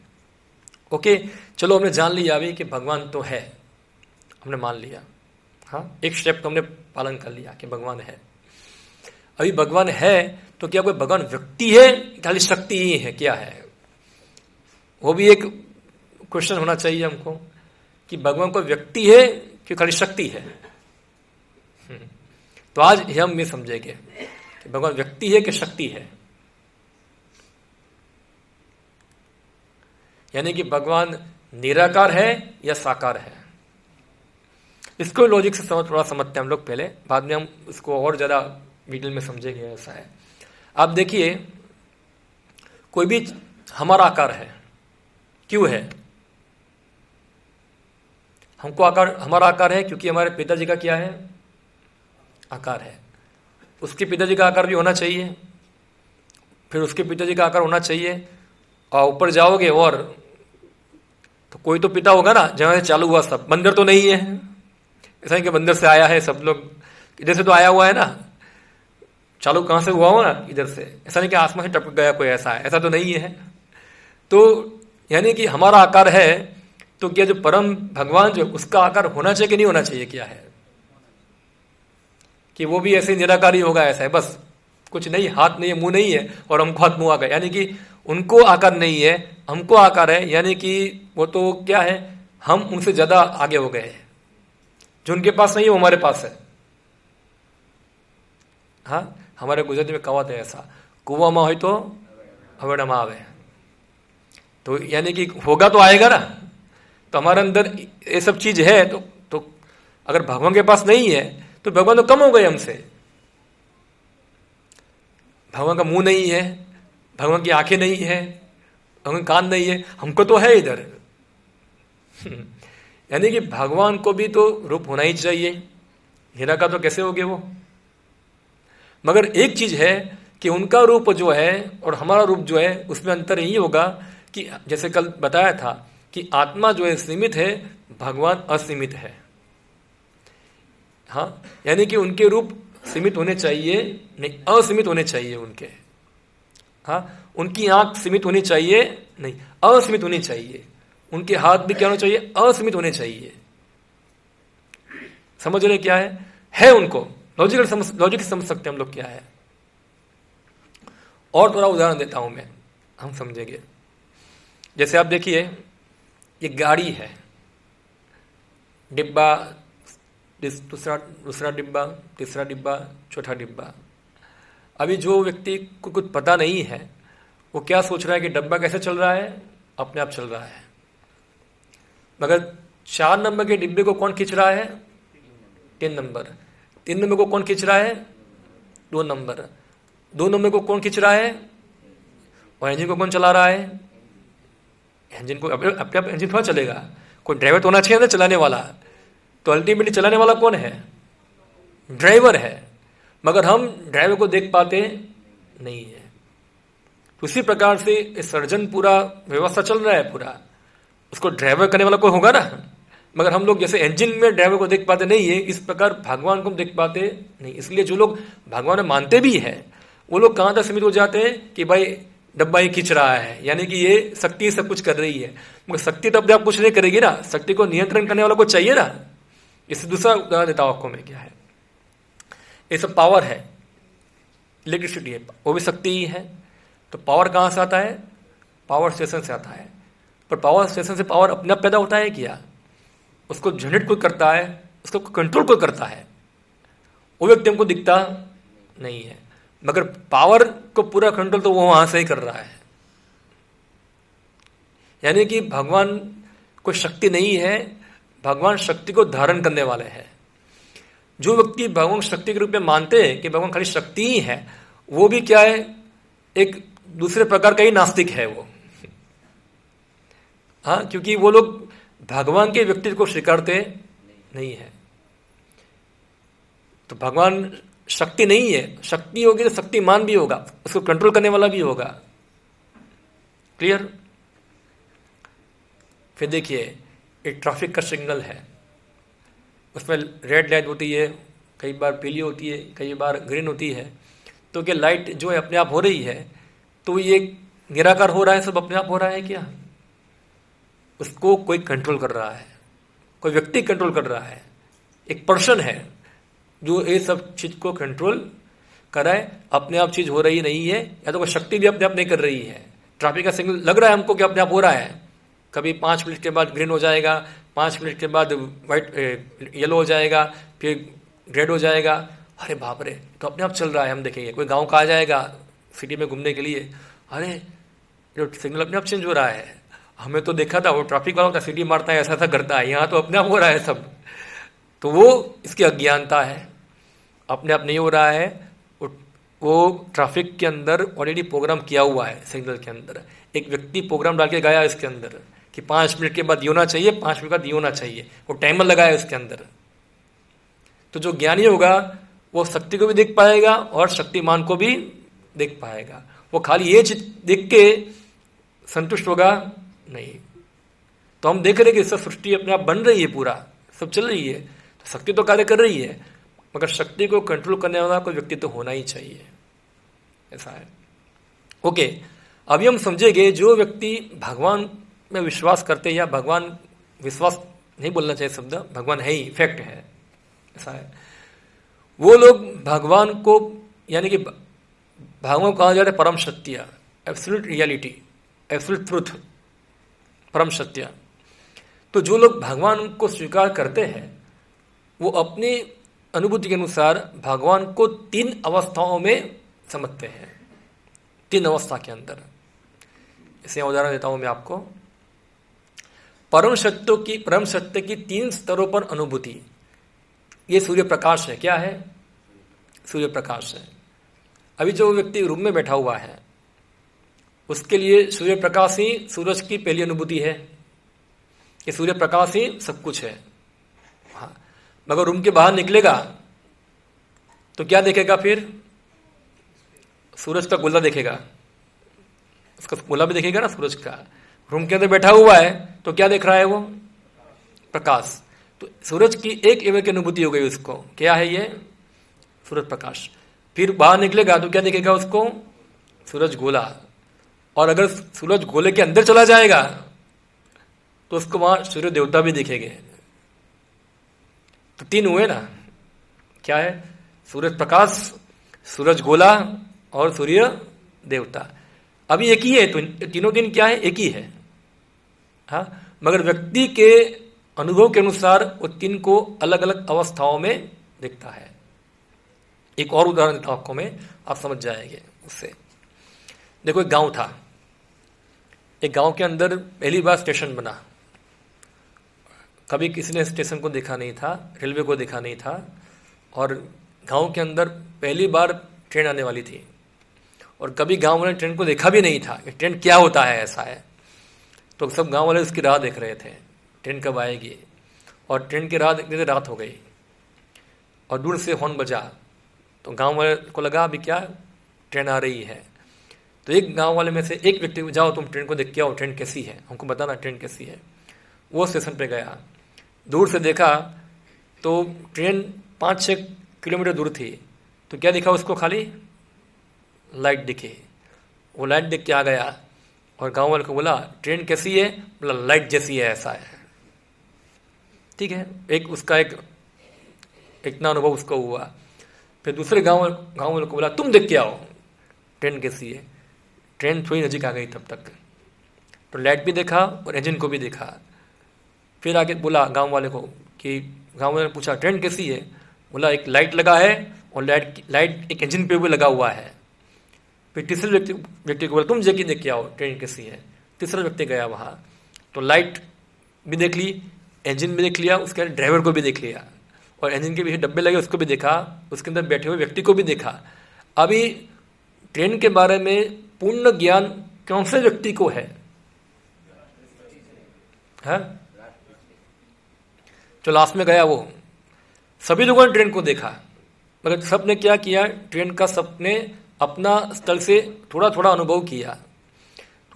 ओके, चलो हमने जान लिया अभी कि भगवान तो है, हमने मान लिया। हाँ, एक स्टेप तो हमने पालन कर लिया कि भगवान है। अभी भगवान है तो क्या कोई भगवान व्यक्ति है, खाली शक्ति ही है, क्या है? वो भी एक क्वेश्चन होना चाहिए हमको कि भगवान कोई व्यक्ति है कि खाली शक्ति है। तो आज हम ये समझेंगे कि भगवान व्यक्ति है कि शक्ति है, यानी कि भगवान निराकार है या साकार है। इसको लॉजिक से थोड़ा समझते हैं हम लोग पहले, बाद में हम इसको और ज्यादा डिटेल में समझेंगे। ऐसा है, आप देखिए कोई भी हमारा आकार है, क्यों है? हमको आकार, हमारा आकार है क्योंकि हमारे पिताजी का क्या है, आकार है। उसके पिताजी का आकार भी होना चाहिए, फिर उसके पिताजी का आकार होना चाहिए, और ऊपर जाओगे और तो कोई तो पिता होगा ना जहां से चालू हुआ सब। बंदर तो नहीं है, ऐसा नहीं कि बंदर से आया है सब लोग, इधर से तो आया हुआ है ना, चालू कहां से हुआ हो ना, इधर से। ऐसा नहीं कि आसमान से टपक गया कोई, ऐसा है, ऐसा तो नहीं है। तो यानी कि हमारा आकार है, तो क्या जो परम भगवान जो उसका आकार होना चाहिए कि नहीं होना चाहिए? क्या है कि वो भी ऐसे निराकारी होगा, ऐसा है, बस कुछ नहीं, हाथ नहीं है, मुंह नहीं है, और हमको हाथ मुंह आ गए, यानी कि उनको आकार नहीं है, हमको आकार है, यानी कि वो तो क्या है, हम उनसे ज्यादा आगे हो गए। जो उनके पास नहीं है वो हमारे पास है। हाँ, हमारे गुजराती में कहावत है ऐसा, कुआं में हो तो हवेड़ा में आवे। तो यानी कि होगा तो आएगा ना, तो हमारे अंदर ये सब चीज है। तो अगर भगवान के पास नहीं है तो भगवान तो कम हो गए हमसे। भगवान का मुंह नहीं है, भगवान की आंखें नहीं है, भगवान कान नहीं है, हमको तो है इधर। यानी कि भगवान को भी तो रूप होना ही चाहिए, हीरा का तो कैसे हो गया वो। मगर एक चीज है कि उनका रूप जो है और हमारा रूप जो है उसमें अंतर यही होगा कि जैसे कल बताया था कि आत्मा जो है सीमित है, भगवान असीमित है। हाँ, यानी कि उनके रूप सीमित होने चाहिए, नहीं असीमित होने चाहिए उनके। हाँ, उनकी आंख सीमित होनी चाहिए नहीं, असीमित होनी चाहिए। उनके हाथ भी क्या होना चाहिए? असीमित होने चाहिए। समझ रहे क्या है उनको लॉजिक समझ सकते हैं हम लोग क्या है। और थोड़ा उदाहरण देता हूं मैं, हम समझेंगे। जैसे आप देखिए, ये गाड़ी है, डिब्बा, दूसरा डिब्बा, तीसरा डिब्बा, चौथा डिब्बा। अभी जो व्यक्ति को कुछ पता नहीं है, वो क्या सोच रहा है कि डब्बा कैसे चल रहा है? अपने आप चल रहा है। मगर 4 नंबर के डिब्बे को कौन खींच रहा है? 3 नंबर। 3 नंबर को कौन खींच रहा है? 2 नंबर। 2 नंबर को कौन खींच रहा है? और इंजन को कौन चला रहा है? इंजन को अपने आप इंजन थोड़ा चलेगा, कोई ड्राइवर तो होना चाहिए ना चलाने वाला। तो अल्टीमेटली चलाने वाला कौन है? ड्राइवर है। मगर हम ड्राइवर को देख पाते नहीं है। उसी प्रकार से सर्जन पूरा व्यवस्था चल रहा है पूरा, उसको ड्राइवर करने वाला कोई होगा ना। मगर हम लोग जैसे इंजन में ड्राइवर को देख पाते नहीं है, इस प्रकार भगवान को हम देख पाते नहीं। इसलिए जो लोग भगवान में मानते भी है, वो लोग कहां तक सीमित हो जाते हैं कि भाई डब्बा ही खींच रहा है, यानी कि ये शक्ति सब कुछ कर रही है। मगर शक्ति तो अपने आप कुछ नहीं करेगी ना, शक्ति को नियंत्रण करने वाला को चाहिए ना। इससे दूसरा उदाहरण देता हूं आपको मैं, क्या है ये सब पावर है, इलेक्ट्रिसिटी है, वो भी शक्ति ही है। तो पावर कहां से आता है? पावर स्टेशन से आता है। पर पावर स्टेशन से पावर अपने आप पैदा होता है क्या? उसको जनरेट कोई करता है, उसको कंट्रोल कोई करता है, वो व्यक्ति हमको दिखता नहीं है। मगर पावर को पूरा कंट्रोल तो वो वहां से ही कर रहा है। यानी कि भगवान कोई शक्ति नहीं है, भगवान शक्ति को धारण करने वाले हैं। जो व्यक्ति भगवान शक्ति के रूप में मानते हैं कि भगवान खाली शक्ति ही है, वो भी क्या है? एक दूसरे प्रकार का ही नास्तिक है वो। हाँ, क्योंकि वो लोग भगवान के व्यक्तित्व को स्वीकारते नहीं है। तो भगवान शक्ति नहीं है, शक्ति होगी तो शक्तिमान भी होगा, उसको कंट्रोल करने वाला भी होगा। क्लियर? फिर देखिए, एक ट्रैफिक का सिग्नल है, उसमें रेड लाइट होती है, कई बार पीली होती है, कई बार ग्रीन होती है। तो क्या लाइट जो है अपने आप हो रही है, तो ये निराकार हो रहा है, सब अपने आप हो रहा है क्या? उसको कोई कंट्रोल कर रहा है, कोई व्यक्ति कंट्रोल कर रहा है, एक पर्सन है जो ये सब चीज को कंट्रोल कर रहा है। अपने आप चीज हो रही नहीं है, या तो कोई शक्ति भी अपने आप नहीं कर रही है। ट्रैफिक का सिग्नल लग रहा है हमको कि अपने आप हो रहा है, कभी 5 मिनट के बाद ग्रीन हो जाएगा, 5 मिनट के बाद वाइट येलो हो जाएगा, फिर रेड हो जाएगा। अरे बाप रे, तो अपने आप चल रहा है। हम देखेंगे कोई गांव का आ जाएगा सिटी में घूमने के लिए, अरे जो सिग्नल अपने आप चेंज हो रहा है। हमें तो देखा था वो ट्रैफिक वाला होता है, सिटी मारता है, ऐसा ऐसा करता है, यहाँ तो अपने आप हो रहा है सब। तो वो इसकी अज्ञानता है, अपने आप नहीं हो रहा है। वो ट्रैफिक के अंदर ऑलरेडी प्रोग्राम किया हुआ है। सिग्नल के अंदर एक व्यक्ति प्रोग्राम डाल के गया इसके अंदर कि 5 मिनट के बाद ये होना चाहिए, 5 मिनट बाद ये होना चाहिए, वो टाइमर लगाया इसके अंदर। तो जो ज्ञानी होगा वो शक्ति को भी देख पाएगा और शक्तिमान को भी देख पाएगा। वो खाली ये चीज देख के संतुष्ट होगा नहीं। तो हम देख रहे हैं कि सब सृष्टि अपने आप बन रही है, पूरा सब चल रही है, तो शक्ति तो कार्य कर रही है, मगर शक्ति को कंट्रोल करने वाला कोई व्यक्ति तो होना ही चाहिए। ऐसा है। ओके, अभी हम समझेंगे जो व्यक्ति भगवान में विश्वास करते हैं, या भगवान विश्वास नहीं बोलना चाहिए शब्द, भगवान है ही, फैक्ट है, ऐसा है। वो लोग भगवान को, यानी कि भगवान को कहा जाता है परम सत्य, एब्सोल्यूट रियलिटी, एब्सोल्यूट ट्रुथ, परम सत्य। तो जो लोग भगवान को स्वीकार करते हैं, वो अपनी अनुभूति के अनुसार भगवान को 3 अवस्थाओं में समझते हैं, 3 अवस्था के अंदर। इसे उदाहरण देता हूं मैं आपको। परम सत्य की 3 स्तरों पर अनुभूति। ये सूर्य प्रकाश है। क्या है? सूर्य प्रकाश है। अभी जो व्यक्ति रूम में बैठा हुआ है, उसके लिए सूर्य प्रकाश ही सूरज की पहली अनुभूति है कि सूर्य प्रकाश ही सब कुछ है। हाँ, मगर रूम के बाहर निकलेगा तो क्या देखेगा? फिर सूरज का गोला देखेगा, उसका गोला भी देखेगा ना सूरज का। रूम के अंदर बैठा हुआ है तो क्या देख रहा है? वो प्रकाश। तो सूरज की एक एवं की अनुभूति हो गई उसको। क्या है ये? सूरज प्रकाश। फिर बाहर निकलेगा तो क्या देखेगा उसको? सूरज गोला, और अगर सूरज गोले के अंदर चला जाएगा तो उसको वहां सूर्य देवता भी दिखेंगे। तो तीन हुए ना, क्या है? सूरज प्रकाश, सूरज गोला और सूर्य देवता। अभी एक ही है, तो तीनों दिन क्या है? एक ही है। हाँ, मगर व्यक्ति के अनुभव के अनुसार वो तीन को अलग अलग अवस्थाओं में दिखता है। एक और उदाहरण देता हूं आपको मैं, आप समझ जाएंगे उससे। देखो, एक गांव था, एक गांव के अंदर पहली बार स्टेशन बना। कभी किसी ने स्टेशन को देखा नहीं था, रेलवे को देखा नहीं था, और गांव के अंदर पहली बार ट्रेन आने वाली थी, और कभी गांव वाले ट्रेन को देखा भी नहीं था कि ट्रेन क्या होता है, ऐसा है। तो सब गांव वाले उसकी राह देख रहे थे, ट्रेन कब आएगी। और ट्रेन की राह देखते रात हो गई, और दूर से हॉर्न बजा, तो गांव वाले को लगा अभी क्या, ट्रेन आ रही है। तो एक गांव वाले में से एक व्यक्ति को, जाओ तुम ट्रेन को देख के आओ, ट्रेन कैसी है, हमको बताना ट्रेन कैसी है। वो स्टेशन पे गया, दूर से देखा तो ट्रेन 5-6 किलोमीटर दूर थी। तो क्या दिखा उसको? खाली लाइट दिखी। वो लाइट देख के आ गया और गांव वाले को बोला ट्रेन कैसी है? बोला लाइट जैसी है, ऐसा है। ठीक है, एक उसका एक इतना अनुभव उसको हुआ। फिर दूसरे गांव वाले को बोला तुम देख के आओ ट्रेन कैसी है। ट्रेन थोड़ी नजीक आ गई तब तक, तो लाइट भी देखा और इंजन को भी देखा। फिर आगे बोला गांव वाले को कि, गांव वाले ने पूछा ट्रेन कैसी है? बोला एक लाइट लगा है और लाइट एक इंजन पे भी लगा हुआ है। फिर तीसरे व्यक्ति को बोला तुम जाके देख के आओ ट्रेन कैसी है। तीसरा व्यक्ति गया वहाँ, तो लाइट भी देख ली, इंजन भी देख लिया, उसके ड्राइवर को भी देख लिया, और इंजन के पीछे डब्बे लगे उसको भी देखा, उसके अंदर बैठे हुए व्यक्ति को भी देखा। अभी ट्रेन के बारे में पूर्ण ज्ञान कौन से व्यक्ति को है? जो लास्ट में गया वो। सभी लोगों ने ट्रेन को देखा, मगर सबने क्या किया? ट्रेन का सबने अपना स्थल से थोड़ा थोड़ा अनुभव किया।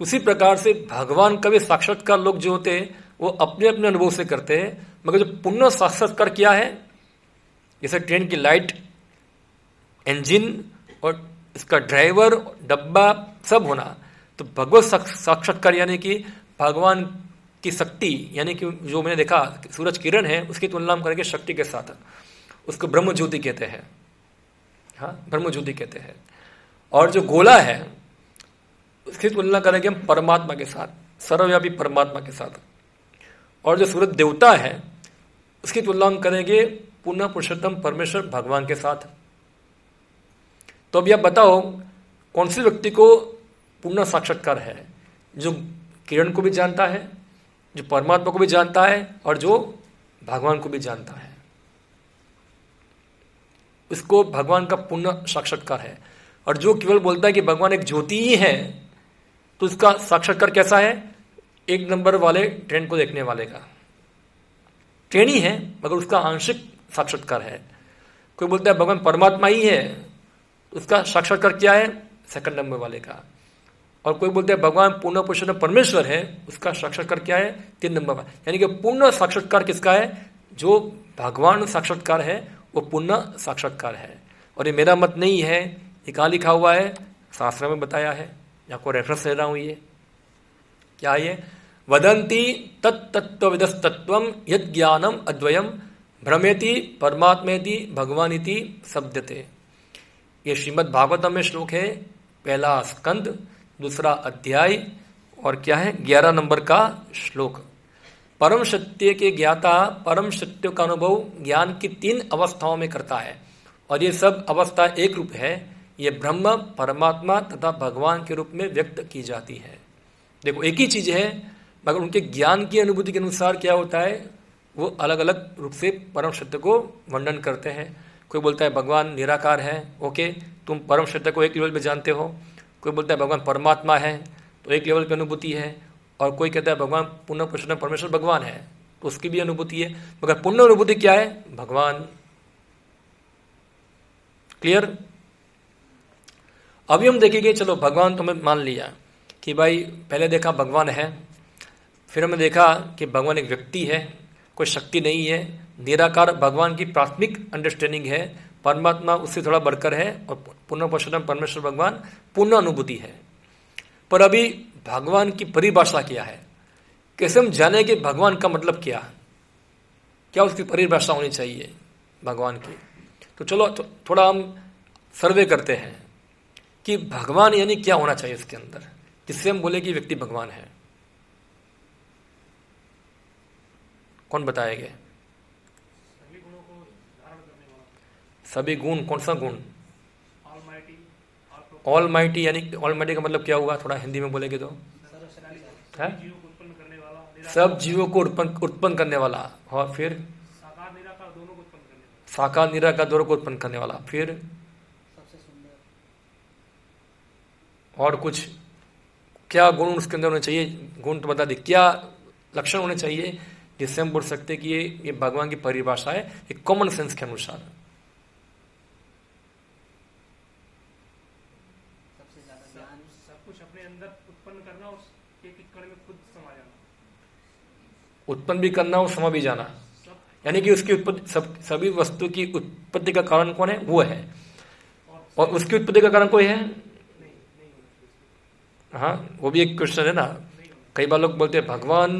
तो उसी प्रकार से भगवान का भी साक्षात्कार लोग जो होते हैं वो अपने अपने अनुभव से करते हैं, मगर जो पुण्य साक्षात्कार क्या है, जैसे ट्रेन की लाइट, इंजन और इसका ड्राइवर, डब्बा सब होना, तो भगवत साक्षात्कार यानी कि भगवान की शक्ति, यानी कि जो मैंने देखा सूरज किरण है उसकी तुलना हम करेंगे शक्ति के साथ, उसको ब्रह्म ज्योति कहते हैं। हाँ, ब्रह्म ज्योति कहते हैं। और जो गोला है उसकी तुलना करेंगे हम परमात्मा के साथ, सर्वव्यापी परमात्मा के साथ। और जो सूरज देवता है उसकी तुलना हम करेंगे पुण्य पुरुषोत्तम परमेश्वर भगवान के साथ। तो अब यह बताओ कौन से व्यक्ति को पूर्ण साक्षात्कार है? जो किरण को भी जानता है, जो परमात्मा को भी जानता है, और जो भगवान को भी जानता है, इसको भगवान का पूर्ण साक्षात्कार है। और जो केवल बोलता है कि भगवान एक ज्योति ही है, तो उसका साक्षात्कार कैसा है? एक नंबर वाले ट्रेन को देखने वाले का। ट्रेन ही है मगर उसका आंशिक साक्षात्कार है। कोई बोलता है भगवान परमात्मा ही है, उसका साक्षात्कार क्या है? सेकंड नंबर वाले का। और कोई बोलते हैं भगवान पूर्ण पुरुषोत्तम परमेश्वर है, उसका साक्षात्कार क्या है? 3 नंबर वाला। यानी कि पूर्ण साक्षात्कार किसका है? जो भगवान साक्षात्कार है वो पूर्ण साक्षात्कार है। और ये मेरा मत नहीं है, ये कहाँ लिखा हुआ है? शास्त्र में बताया है। आपको रेफरेंस दे रहा हूं। ये क्या है? वदंती तत्तत्वविदस्तत्वम यद ज्ञानम अद्वयम भ्रमेति परमात्मेति भगवानिति शब्दते। ये श्रीमद् भागवतम में श्लोक है, पहला स्कंद, दूसरा अध्याय, और क्या है? 11 नंबर का श्लोक। परम सत्य के ज्ञाता परम सत्य का अनुभव ज्ञान की 3 अवस्थाओं में करता है, और ये सब अवस्था एक रूप है। ये ब्रह्म, परमात्मा तथा भगवान के रूप में व्यक्त की जाती है। देखो, एक ही चीज है मगर उनके ज्ञान की अनुभूति के अनुसार क्या होता है, वो अलग अलग रूप से परम सत्य को वर्णन करते हैं। कोई बोलता है भगवान निराकार है, ओके, तुम परम सत्य को एक लेवल पे जानते हो। कोई बोलता है भगवान परमात्मा है, तो एक लेवल पे अनुभूति है। और कोई कहता है भगवान पूर्ण पुरुषोत्तम परमेश्वर भगवान है, तो उसकी भी अनुभूति है। मगर पूर्ण अनुभूति क्या है? भगवान। क्लियर? अभी हम देखेंगे, चलो भगवान तो हमें मान लिया कि भाई पहले देखा भगवान है, फिर हमने देखा कि भगवान एक व्यक्ति है, कोई शक्ति नहीं है, निराकार भगवान की प्राथमिक अंडरस्टैंडिंग है। परमात्मा उससे थोड़ा बढ़कर है और पूर्ण पुरुषोत्तम परमेश्वर भगवान पूर्ण अनुभूति है। पर अभी भगवान की परिभाषा क्या है, कैसे हम जाने कि भगवान का मतलब क्या है, क्या उसकी परिभाषा होनी चाहिए भगवान की। तो चलो थोड़ा हम सर्वे करते हैं कि भगवान यानी क्या होना चाहिए इसके अंदर, जिससे हम बोले कि व्यक्ति भगवान है। कौन बताएंगे? सभी गुण, कौन सा गुण? ऑल माइटी, यानी ऑल माइटी का मतलब क्या हुआ, थोड़ा हिंदी में बोलेंगे तो है सब जीवों को उत्पन्न करने वाला, और फिर साकार निराकार दोनों को उत्पन्न करने वाला, फिर और कुछ क्या गुण उसके अंदर होने चाहिए? गुण तो बता दी, क्या लक्षण होने चाहिए जिससे हम बोल सकते कि ये भगवान की परिभाषा है एक कॉमन सेंस के अनुसार। उत्पन्न भी करना और समा भी जाना, यानी कि उसकी उत्पत्ति, सभी वस्तु की उत्पत्ति का कारण कौन है? वो है, और उसकी उत्पत्ति का कारण कोई है? हाँ, वो भी एक क्वेश्चन है ना। कई बार लोग बोलते हैं भगवान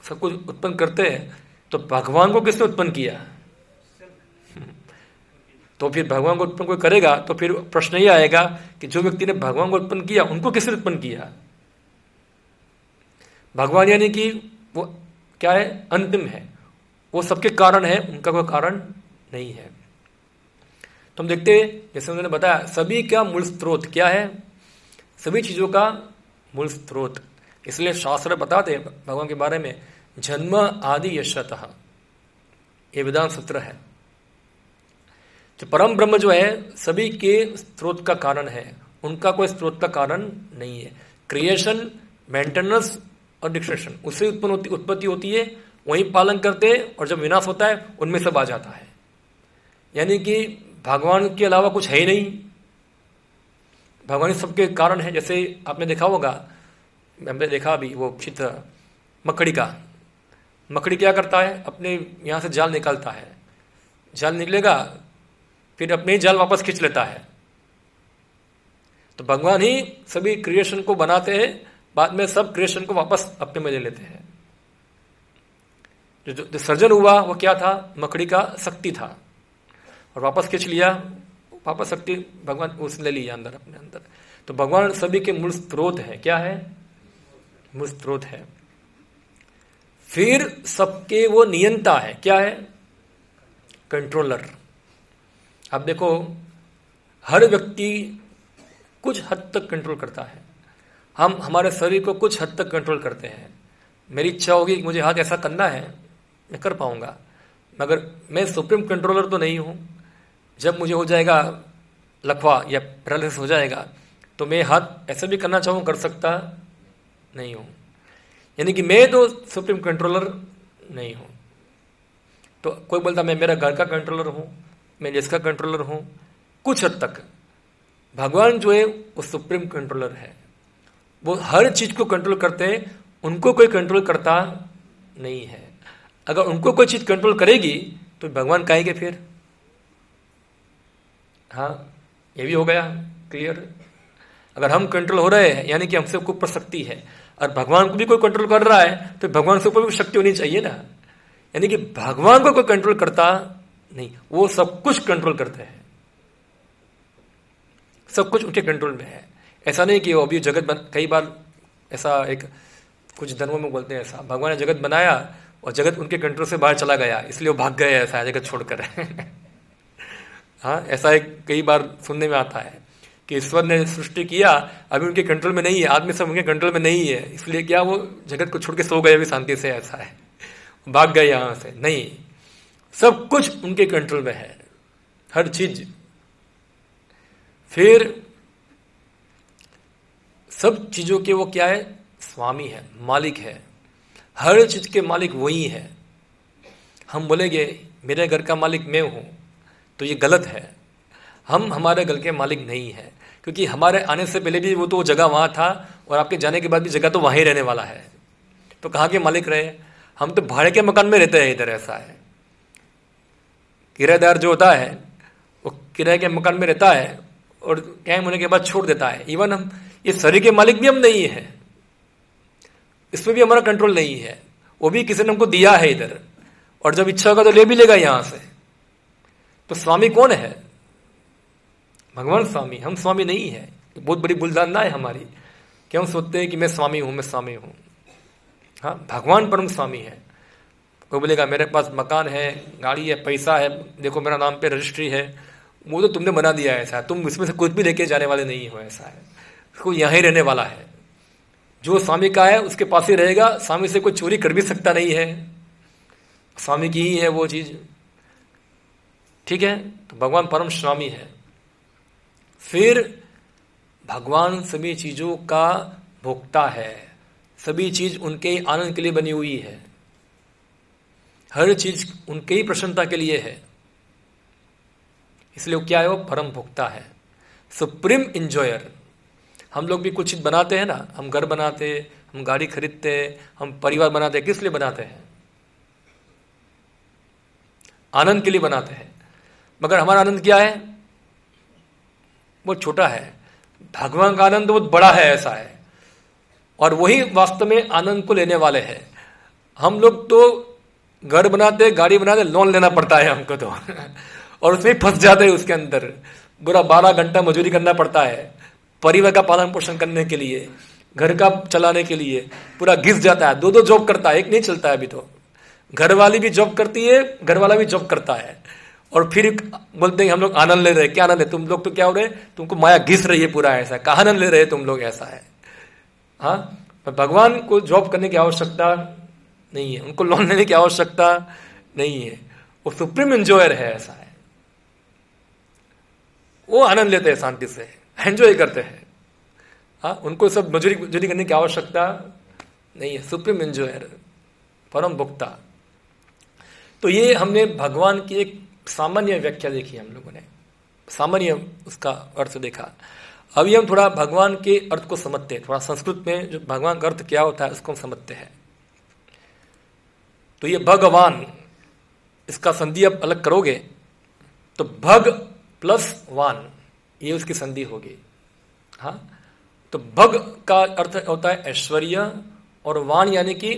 सब कुछ उत्पन्न करते हैं, तो भगवान को किसने उत्पन्न किया? तो फिर भगवान को उत्पन्न कोई करेगा तो फिर प्रश्न ये आएगा कि जो व्यक्ति ने भगवान को उत्पन्न किया उनको किसने उत्पन्न किया? भगवान यानी कि वो क्या है? अंतिम है, वो सबके कारण है, उनका कोई कारण नहीं है। तो हम देखते हैं, जैसे उन्होंने बताया, सभी का मूल स्रोत क्या है? सभी चीजों का मूल स्रोत। इसलिए शास्त्र बताते हैं भगवान के बारे में, जन्म आदि यशतः, ये वेदांत सूत्र है। जो परम ब्रह्म जो है सभी के स्रोत का कारण है, उनका कोई स्रोत का कारण नहीं है। क्रिएशन, मेंटेनेंस और डिस्ट्रक्शन उससे उत्पत्ति होती है, वहीं पालन करते हैं, और जब विनाश होता है उनमें सब आ जाता है। यानी कि भगवान के अलावा कुछ है ही नहीं, भगवान ही सबके कारण है। जैसे आपने देखा होगा, हमने देखा अभी वो चित्र मकड़ी का, मकड़ी क्या करता है? अपने यहाँ से जाल निकालता है, जाल निकलेगा फिर अपने ही जाल वापस खींच लेता है। तो भगवान ही सभी क्रिएशन को बनाते हैं, बाद में सब क्रिएशन को वापस अपने में ले लेते हैं। जो सर्जन हुआ वो क्या था? मकड़ी का शक्ति था, और वापस खींच लिया, वापस शक्ति भगवान उसने ले लिया अंदर, अपने अंदर। तो भगवान सभी के मूल स्रोत है। क्या है? मूल स्रोत है। फिर सबके वो नियंता है। क्या है? कंट्रोलर। अब देखो, हर व्यक्ति कुछ हद तक कंट्रोल करता है। हम हमारे शरीर को कुछ हद तक कंट्रोल करते हैं। मेरी इच्छा होगी कि मुझे हाथ ऐसा करना है, मैं कर पाऊंगा, मगर मैं सुप्रीम कंट्रोलर तो नहीं हूं। जब मुझे हो जाएगा लकवा या पैरालिसिस हो जाएगा, तो मैं हाथ ऐसा भी करना चाहूँ, कर सकता नहीं हूँ। यानी कि मैं तो सुप्रीम कंट्रोलर नहीं हूँ। तो कोई बोलता मैं मेरा घर का कंट्रोलर हूँ, मैं जिसका कंट्रोलर हूँ। कुछ हद तक भगवान जो है वो सुप्रीम कंट्रोलर है, वो हर चीज को कंट्रोल करते हैं, उनको कोई कंट्रोल करता नहीं है। अगर उनको कोई चीज कंट्रोल करेगी तो भगवान कहेंगे फिर। हाँ, ये भी हो गया क्लियर। अगर हम कंट्रोल हो रहे हैं यानी कि हमसे ऊपर शक्ति है, और भगवान को भी कोई कंट्रोल कर रहा है, तो भगवान से ऊपर भी शक्ति होनी चाहिए ना। यानी कि भगवान को कोई कंट्रोल करता नहीं, वो सब कुछ कंट्रोल करते हैं, सब कुछ उनके कंट्रोल में है। ऐसा नहीं कि वो अभी जगत कई बार ऐसा एक कुछ धर्मों में बोलते हैं ऐसा, भगवान ने जगत बनाया और जगत उनके कंट्रोल से बाहर चला गया, इसलिए वो भाग गए ऐसा जगत छोड़कर। हाँ, ऐसा एक कई बार सुनने में आता है कि ईश्वर ने सृष्टि किया, अभी उनके कंट्रोल में नहीं है, आदमी सब उनके कंट्रोल में नहीं है, इसलिए क्या वो जगत को छोड़ के सो गए अभी शांति से, ऐसा है, भाग गए यहां से। नहीं, सब कुछ उनके कंट्रोल में है, हर चीज। फिर सब चीजों के वो क्या है? स्वामी है, मालिक है, हर चीज के मालिक वही है। हम बोलेंगे मेरे घर का मालिक मैं हूं, तो ये गलत है। हम हमारे घर के मालिक नहीं है, क्योंकि हमारे आने से पहले भी वो तो जगह वहां था, और आपके जाने के बाद भी जगह तो वहीं रहने वाला है। तो कहाँ के मालिक रहे? हम तो भाड़े के मकान में रहते हैं इधर। ऐसा है, किराएदार जो होता है वो किराए के मकान में रहता है और टाइम होने के बाद छोड़ देता है। इवन हम ये शरीर के मालिक भी हम नहीं है, इसमें भी हमारा कंट्रोल नहीं है, वो भी किसी ने हमको दिया है इधर, और जब इच्छा होगा तो ले भी लेगा यहां से। तो स्वामी कौन है? भगवान स्वामी, हम स्वामी नहीं है। बहुत बड़ी भूलधारणा है हमारी कि हम सोचते हैं कि मैं स्वामी हूं, मैं स्वामी हूं। हाँ, भगवान परम स्वामी है। कोई बोलेगा मेरे पास मकान है, गाड़ी है, पैसा है, देखो मेरा नाम पे रजिस्ट्री है, वो तो तुमने बना दिया है ऐसा, तुम इसमें से कुछ भी लेके जाने वाले नहीं हो, ऐसा है, उसको यहीं रहने वाला है। जो स्वामी का है उसके पास ही रहेगा, स्वामी से कोई चोरी कर भी सकता नहीं है, स्वामी की ही है वो चीज। ठीक है, तो भगवान परम स्वामी है। फिर भगवान सभी चीजों का भोक्ता है, सभी चीज उनके आनंद के लिए बनी हुई है, हर चीज उनके ही प्रसन्नता के लिए है, इसलिए वो क्या है? वो परम भोक्ता है, सुप्रीम इंजॉयर। हम लोग भी कुछ चीज बनाते हैं ना, हम घर बनाते, हम गाड़ी खरीदते, हम परिवार बनाते, किस लिए बनाते हैं? आनंद के लिए बनाते हैं। मगर हमारा आनंद क्या है? बहुत छोटा है। भगवान का आनंद बहुत बड़ा है, ऐसा है, और वही वास्तव में आनंद को लेने वाले हैं। हम लोग तो घर बनाते, गाड़ी बनाते, लोन लेना पड़ता है हमको तो और उसमें फंस जाते हैं, उसके अंदर पूरा 12 घंटा मजदूरी करना पड़ता है परिवार का पालन पोषण करने के लिए, घर का चलाने के लिए, पूरा घिस जाता है। 2 जॉब करता है, एक नहीं चलता है अभी तो। घर वाली भी जॉब करती है, घर वाला भी जॉब करता है, और फिर बोलते हैं हम लोग आनंद ले रहे हैं। क्या आनंद है? तुम लोग तो क्या हो रहे, तुमको माया घिस रही है पूरा, ऐसा कहा आनंद ले रहे हैं तुम लोग, ऐसा है। हाँ, भगवान को जॉब करने की आवश्यकता नहीं है, उनको लोन लेने की आवश्यकता नहीं है, वो सुप्रीम एंजॉयर है, ऐसा है। वो आनंद लेते हैं, शांति से एंजॉय करते हैं। हाँ, उनको सब मजूरी करने की आवश्यकता नहीं है, सुप्रीम एंजॉयर, परम भोक्ता। तो ये हमने भगवान की एक सामान्य व्याख्या देखी, हम लोगों ने सामान्य उसका अर्थ देखा। अभी हम थोड़ा भगवान के अर्थ को समझते हैं, थोड़ा संस्कृत में जो भगवान का अर्थ क्या होता है उसको हम समझते हैं। तो ये भगवान, इसका संधि आप अलग करोगे तो भग प्लस वान, ये उसकी संधि होगी। हाँ, तो भग का अर्थ होता है ऐश्वर्य, और वान यानी कि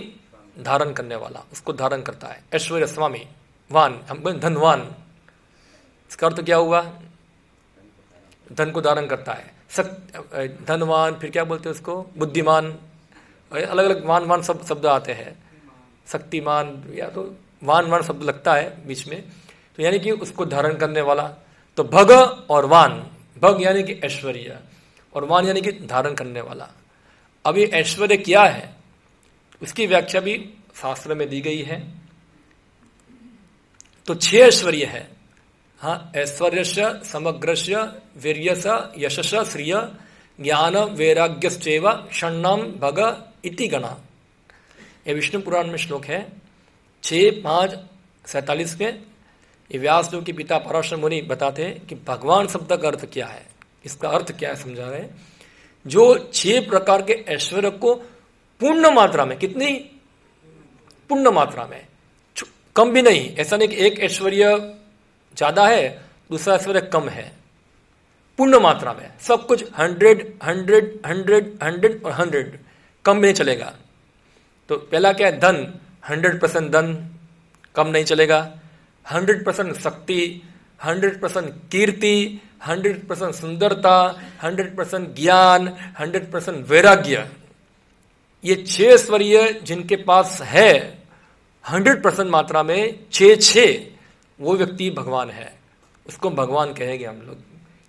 धारण करने वाला, उसको धारण करता है, ऐश्वर्य स्वामी। वान हम धनवान, इसका अर्थ क्या हुआ? धन को धारण करता है, धनवान। फिर क्या बोलते हैं उसको? बुद्धिमान। अलग अलग वान सब शब्द आते हैं, शक्तिमान, या तो वान शब्द लगता है बीच में, तो यानी कि उसको धारण करने वाला। तो भग और वान, भग यानी कि ऐश्वर्य, और वान यानी कि धारण करने वाला। अब ये ऐश्वर्य क्या है, उसकी व्याख्या भी शास्त्र में दी गई है। तो 6 ऐश्वर्य है। हाँ, ऐश्वर्यस्य समग्रस्य वीर्यस्य यशस्य श्रिय ज्ञान वैराग्यश्चैव षण्णाम भग इति गणा। ये विष्णु पुराण में श्लोक है 6:5-47 में। ये व्यास देव के पिता पराशर मुनि बताते हैं कि भगवान शब्द का अर्थ क्या है, इसका अर्थ क्या है, समझा रहे हैं। जो 6 प्रकार के ऐश्वर्य को पूर्ण मात्रा में, कितनी पूर्ण मात्रा में, कम भी नहीं, ऐसा नहीं कि एक ऐश्वर्य ज्यादा है दूसरा ऐश्वर्य कम है, पूर्ण मात्रा में सब कुछ 100 100 100 100 और 100, कम भी नहीं चलेगा। तो पहला क्या है? धन, 100% धन, कम नहीं चलेगा। 100% शक्ति, 100% कीर्ति, 100% सुंदरता, 100% ज्ञान, 100% वैराग्य। ये 6 ऐश्वर्य जिनके पास है 100% मात्रा में, 6 वो व्यक्ति भगवान है, उसको भगवान कहेंगे हम लोग,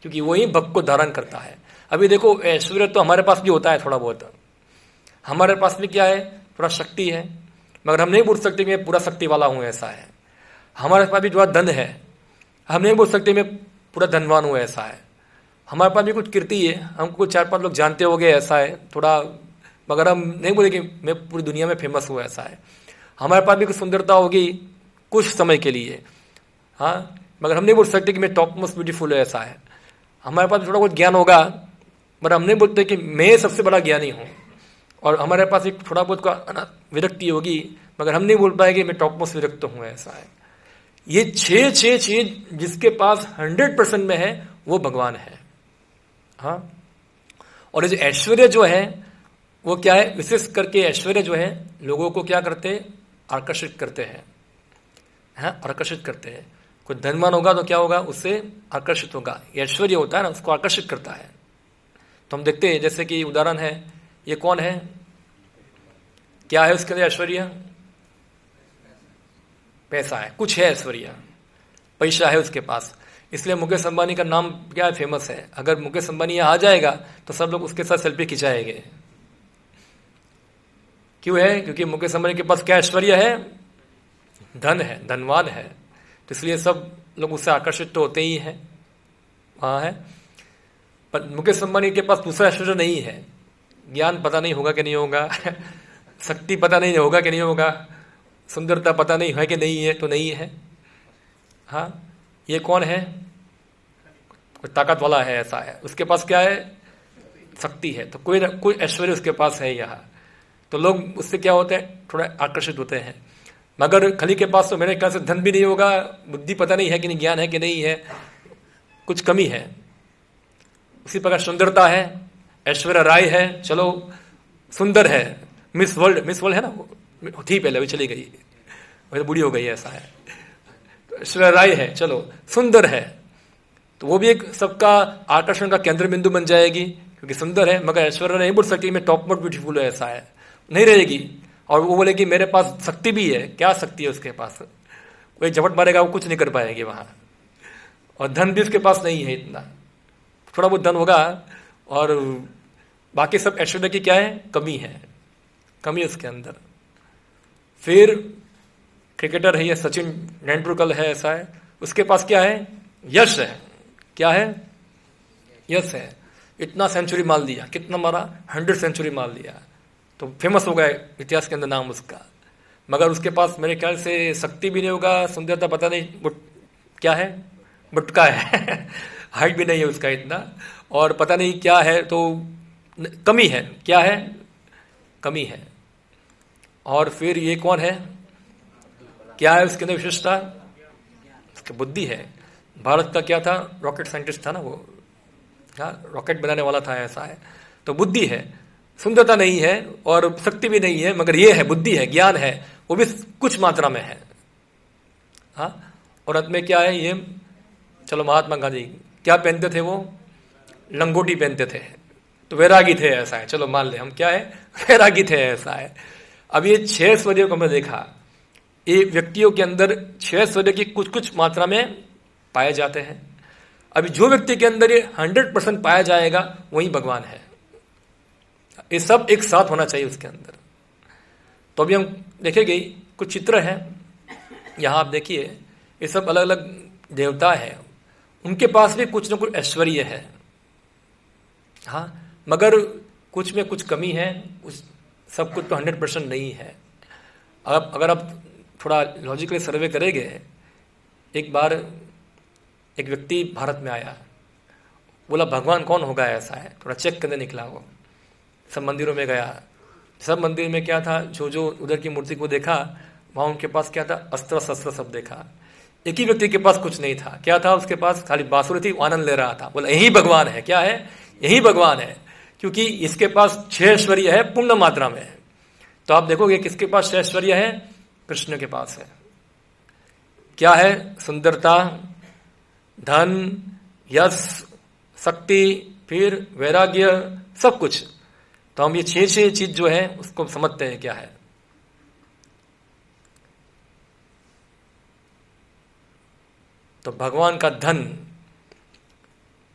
क्योंकि वही भक्त को धारण करता है। अभी देखो, ऐश्वर्य तो हमारे पास भी होता है थोड़ा बहुत, हमारे पास भी क्या है? थोड़ा शक्ति है, मगर हम नहीं बोल सकते कि मैं पूरा शक्ति वाला हूं, ऐसा है। हमारे पास भी थोड़ा धन है, हम नहीं बोल सकते मैं पूरा धनवान हूं, ऐसा है। हमारे पास भी कुछ कीर्ति है, हमको कुछ 4-5 लोग जानते होंगे, ऐसा है थोड़ा, मगर हम नहीं बोले कि मैं पूरी दुनिया में फेमस हूँ, ऐसा है। हमारे पास भी कुछ सुंदरता होगी कुछ समय के लिए, हाँ, मगर हम नहीं बोल सकते कि मैं टॉप मोस्ट ब्यूटीफुल है, ऐसा है। हमारे पास थोड़ा बहुत ज्ञान होगा, मगर हम नहीं बोलते कि मैं सबसे बड़ा ज्ञानी हूँ। और हमारे पास एक थोड़ा बहुत का विरक्ति होगी, मगर हम नहीं बोल पाएंगे मैं टॉप मोस्ट विरक्त हूँ, ऐसा है। ये छह चीज जिसके पास 100% में है वो भगवान है। हाँ, और ये जो ऐश्वर्य जो है वो क्या है, विशेष करके ऐश्वर्य जो है लोगों को क्या करते हैं, आकर्षित करते हैं। हाँ, आकर्षित करते हैं। कोई धनवान होगा तो क्या होगा, उससे आकर्षित होगा। ये ऐश्वर्य होता है ना, उसको आकर्षित करता है। तो हम देखते हैं, जैसे कि उदाहरण है, ये कौन है, क्या है उसके अंदर ऐश्वर्य, पैसा है, कुछ है ऐश्वर्य, पैसा है उसके पास। इसलिए मुकेश अंबानी का नाम क्या है, फेमस है। अगर मुकेश अंबानी यहाँ आ जाएगा तो सब लोग उसके साथ सेल्फी खिंचाएंगे। क्यों है, क्योंकि मुकेश अंबानी के पास क्या ऐश्वर्य है, धन है, धनवान है। तो इसलिए सब लोग उससे आकर्षित तो होते ही हैं, वहाँ है। पर मुकेश अंबानी के पास दूसरा ऐश्वर्य नहीं है। ज्ञान पता नहीं होगा कि नहीं होगा, शक्ति पता नहीं होगा कि नहीं होगा, सुंदरता पता नहीं है कि नहीं है, तो नहीं है। हाँ, ये कौन है, कोई ताकत वाला है, ऐसा है। उसके पास क्या है, शक्ति है। तो कोई कोई ऐश्वर्य उसके पास है यहाँ। तो लोग उससे क्या होते हैं, थोड़ा आकर्षित होते हैं। मगर खली के पास तो मेरे ख्याल से धन भी नहीं होगा, बुद्धि पता नहीं है कि नहीं, ज्ञान है कि नहीं है, कुछ कमी है। उसी प्रकार सुंदरता है, ऐश्वर्या राय है, चलो सुंदर है, मिस वर्ल्ड है ना, वो थी पहले, अभी चली गई, वही बूढ़ी हो गई है, ऐसा है। तो ऐश्वर्या राय है, चलो सुंदर है, तो वो भी एक सबका आकर्षण का केंद्र बिंदु बन जाएगी, क्योंकि सुंदर है। मगर ऐश्वर्या नहीं बोल सकती मैं टॉप मोस्ट ब्यूटीफुल है, ऐसा है, नहीं रहेगी। और वो बोलेगी मेरे पास शक्ति भी है, क्या शक्ति है उसके पास, कोई झपट मारेगा वो कुछ नहीं कर पाएगी वहां। और धन भी उसके पास नहीं है इतना, थोड़ा बहुत धन होगा, और बाकी सब ऐश्वर्य की क्या है, कमी है, कमी उसके अंदर। फिर क्रिकेटर है ये सचिन तेंदुलकर है, ऐसा है, उसके पास क्या है, यश है। क्या है, यश है। इतना सेंचुरी मार दिया, कितना मारा, 100 सेंचुरी मार दिया, तो फेमस हो गया इतिहास के अंदर नाम उसका। मगर उसके पास मेरे ख्याल से शक्ति भी नहीं होगा, सुंदरता पता नहीं क्या है, बुटका है हाइट भी नहीं है उसका इतना, और पता नहीं क्या है, तो कमी है, क्या है, कमी है। और फिर ये कौन है, क्या है उसके अंदर विशेषता, उसकी बुद्धि है। भारत का क्या था, रॉकेट साइंटिस्ट था ना वो, हाँ, रॉकेट बनाने वाला था, ऐसा है। तो बुद्धि है, सुंदरता नहीं है और शक्ति भी नहीं है, मगर ये है, बुद्धि है, ज्ञान है, वो भी कुछ मात्रा में है। हाँ, और अंत में क्या है ये, चलो महात्मा गांधी क्या पहनते थे, वो लंगोटी पहनते थे, तो वैरागी थे, ऐसा है। चलो मान ले हम क्या है, वैरागी थे, ऐसा है। अब ये 6 ऐश्वर्यों को हमने देखा, ये व्यक्तियों के अंदर 6 ऐश्वर्य की कुछ कुछ मात्रा में पाए जाते हैं। अभी जो व्यक्ति के अंदर ये 100% पाया जाएगा वही भगवान है। ये सब एक साथ होना चाहिए उसके अंदर। तो अभी हम देखेंगे कुछ चित्र हैं यहाँ, आप देखिए, ये सब अलग अलग देवता है, उनके पास भी कुछ न कुछ ऐश्वर्य है। हाँ, मगर कुछ में कुछ कमी है, कुछ सब कुछ तो 100% नहीं है। अब अगर आप थोड़ा लॉजिकली सर्वे करेंगे, एक बार एक व्यक्ति भारत में आया, बोला भगवान कौन होगा, ऐसा है, थोड़ा चेक करने निकला। वो सब मंदिरों में गया, सब मंदिर में क्या था, जो जो उधर की मूर्ति को देखा, वहाँ उनके पास क्या था, अस्त्र शस्त्र सब देखा। एक ही व्यक्ति के पास कुछ नहीं था, क्या था उसके पास, खाली बांसुरी थी, आनंद ले रहा था। बोला यही भगवान है, क्या है, यही भगवान है, क्योंकि इसके पास 6 ऐश्वर्य है पूर्ण मात्रा में। तो आप देखोगे किसके पास 6 ऐश्वर्य है, कृष्ण के पास है। क्या है, सुंदरता, धन, यश, शक्ति, फिर वैराग्य, सब कुछ। तो हम ये 6 चीज जो है उसको समझते हैं क्या है। तो भगवान का धन,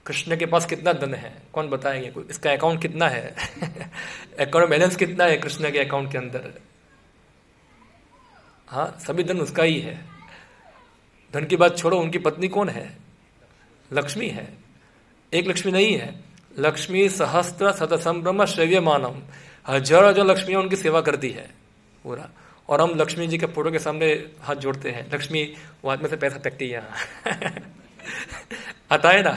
कृष्ण के पास कितना धन है, कौन बताएंगे, कोई इसका अकाउंट कितना है अकाउंट बैलेंस कितना है कृष्ण के अकाउंट के अंदर। हाँ, सभी धन उसका ही है। धन की बात छोड़ो, उनकी पत्नी कौन है, लक्ष्मी है। एक लक्ष्मी नहीं है, लक्ष्मी सहस्त्र शतसंभ्रम श्रव्य मानम, हजारों हजार लक्ष्मियां उनकी सेवा करती है पूरा। और हम लक्ष्मी जी के फोटो के सामने हाथ जोड़ते हैं, लक्ष्मी वो हाथ में से पैसा फेंकती है यहाँ आता है ना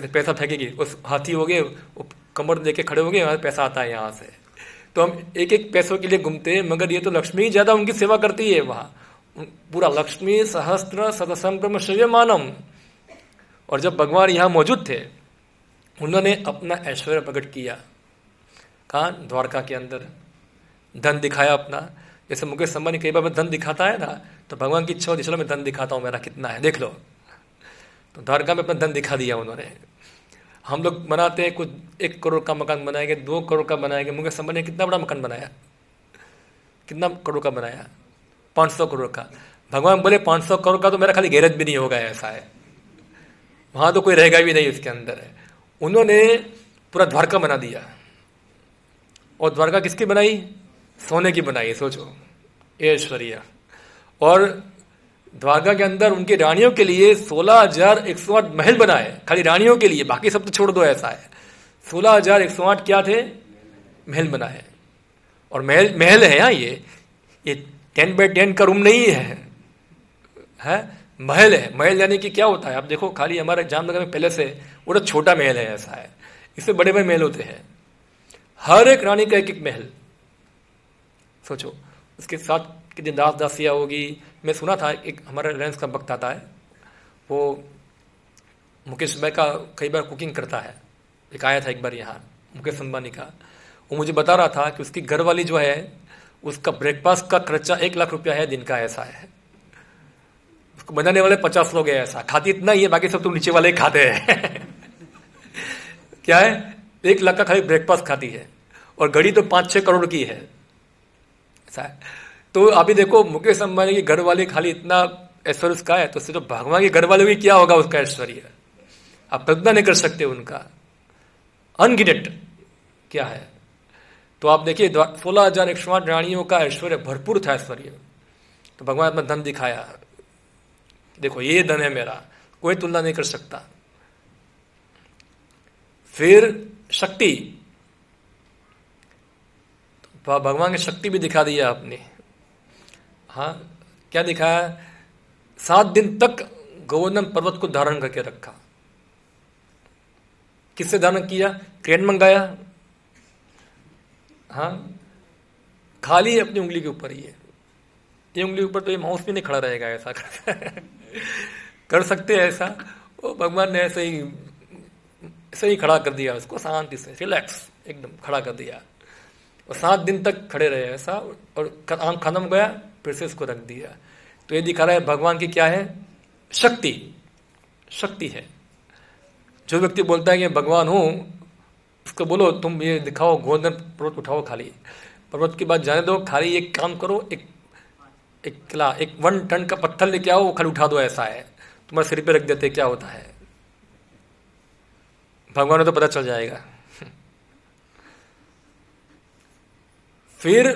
पैसा फेंकेगी, उस हाथी हो गए, वो कमर देके खड़े हो गए, वहां पैसा आता है यहाँ से। तो हम एक एक पैसों के लिए घूमते हैं, मगर ये तो लक्ष्मी ज्यादा उनकी सेवा करती है वहाँ। पूरा लक्ष्मी सहस्त्र सतसंभ्रम श्रेयमानम। और जब भगवान यहाँ मौजूद थे, उन्होंने अपना ऐश्वर्य प्रकट किया। कहाँ? द्वारका के अंदर धन दिखाया अपना। जैसे मुकेश अंबानी कई बार धन दिखाता है ना, तो भगवान की इच्छा होती, चलो मैं धन दिखाता हूँ, मेरा कितना है देख लो। तो द्वारका में अपना धन दिखा दिया उन्होंने। हम लोग बनाते हैं कुछ 1 करोड़ का मकान बनाएंगे, 2 करोड़ का बनाएंगे। मुकेश अंबानी ने कितना बड़ा मकान बनाया, कितना करोड़ का बनाया? 500 करोड़ का। भगवान बोले 500 करोड़ का तो मेरा खाली गैरेज भी नहीं होगा, ऐसा है, वहां तो कोई रहेगा भी नहीं उसके अंदर है। उन्होंने पूरा द्वारका बना दिया। और द्वारका किसकी बनाई? सोने की बनाई। सोचो, ऐश्वर्य। और द्वारका के अंदर उनकी रानियों के लिए 16,108 महल बनाए, खाली रानियों के लिए, बाकी सब तो छोड़ दो, ऐसा है। 16,108 क्या थे? महल बनाए। और महल महल है यहाँ, ये 10 बाय 10 का रूम नहीं है, महल है। महल यानी कि क्या होता है? आप देखो, खाली हमारे जामनगर में पैलेस है, वो तो छोटा महल है, ऐसा है। इससे बड़े बड़े महल होते हैं, हर एक रानी का 1-1 महल। सोचो, उसके साथ कितनी दास दासियाँ होगी। मैं सुना था, एक हमारा रिलायंस का वक्त आता है, वो मुकेश भाई का कई बार कुकिंग करता है। एक आया था एक बार यहाँ, मुकेश अंबानी का। वो मुझे बता रहा था कि उसकी घरवाली जो है, उसका ब्रेकफास्ट का खर्चा 1 लाख रुपया है दिन का, ऐसा है। उसको बनाने वाले 50 लोग हैं, ऐसा। खाती इतना ही है, बाकी सब तो नीचे वाले ही खाते हैं। क्या है? 1 लाख का खाली ब्रेकफास्ट खाती है, और घड़ी तो 5-6 करोड़ की है, ऐसा है। तो अभी देखो, मुकेश अंबानी की घर वाले खाली इतना ऐश्वर्य उसका है, तो उससे तो भगवान के घर वाले की क्या होगा उसका ऐश्वर्य? आप कल्पना नहीं कर सकते उनका, अनगिनत क्या है। तो आप देखिए, 16,108 रानियों का ऐश्वर्य भरपूर था, ऐश्वर्य। तो भगवान अपना धन दिखाया, देखो ये धन है मेरा, कोई तुलना नहीं कर सकता। फिर शक्ति, तो भगवान की शक्ति भी दिखा दिया आपने। हाँ, क्या दिखाया? 7 दिन तक गोवर्धन पर्वत को धारण करके रखा। किससे धारण किया? क्रेन मंगाया। हाँ, खाली अपनी उंगली के ऊपर ही है, ये उंगली ऊपर तो ये माउस भी नहीं खड़ा रहेगा, ऐसा कर सकते हैं ऐसा। वो भगवान ने ऐसे ही खड़ा कर दिया उसको, शांति से, रिलैक्स एकदम खड़ा कर दिया। और 7 दिन तक खड़े रहे ऐसा, और आम खत्म गया, फिर से इसको रख दिया। तो ये दिखा रहा है भगवान की क्या है? शक्ति। शक्ति है। जो व्यक्ति बोलता है कि भगवान हूं, उसको बोलो तुम ये दिखाओ, गोवर्धन पर्वत उठाओ, खाली पर्वत की बात जाने दो, खाली एक काम करो, एक 1 टन का पत्थर लेके आओ, वो खाली उठा दो, ऐसा है। तुम्हारे सिर पे रख देते, क्या होता है? भगवान को तो पता चल जाएगा। फिर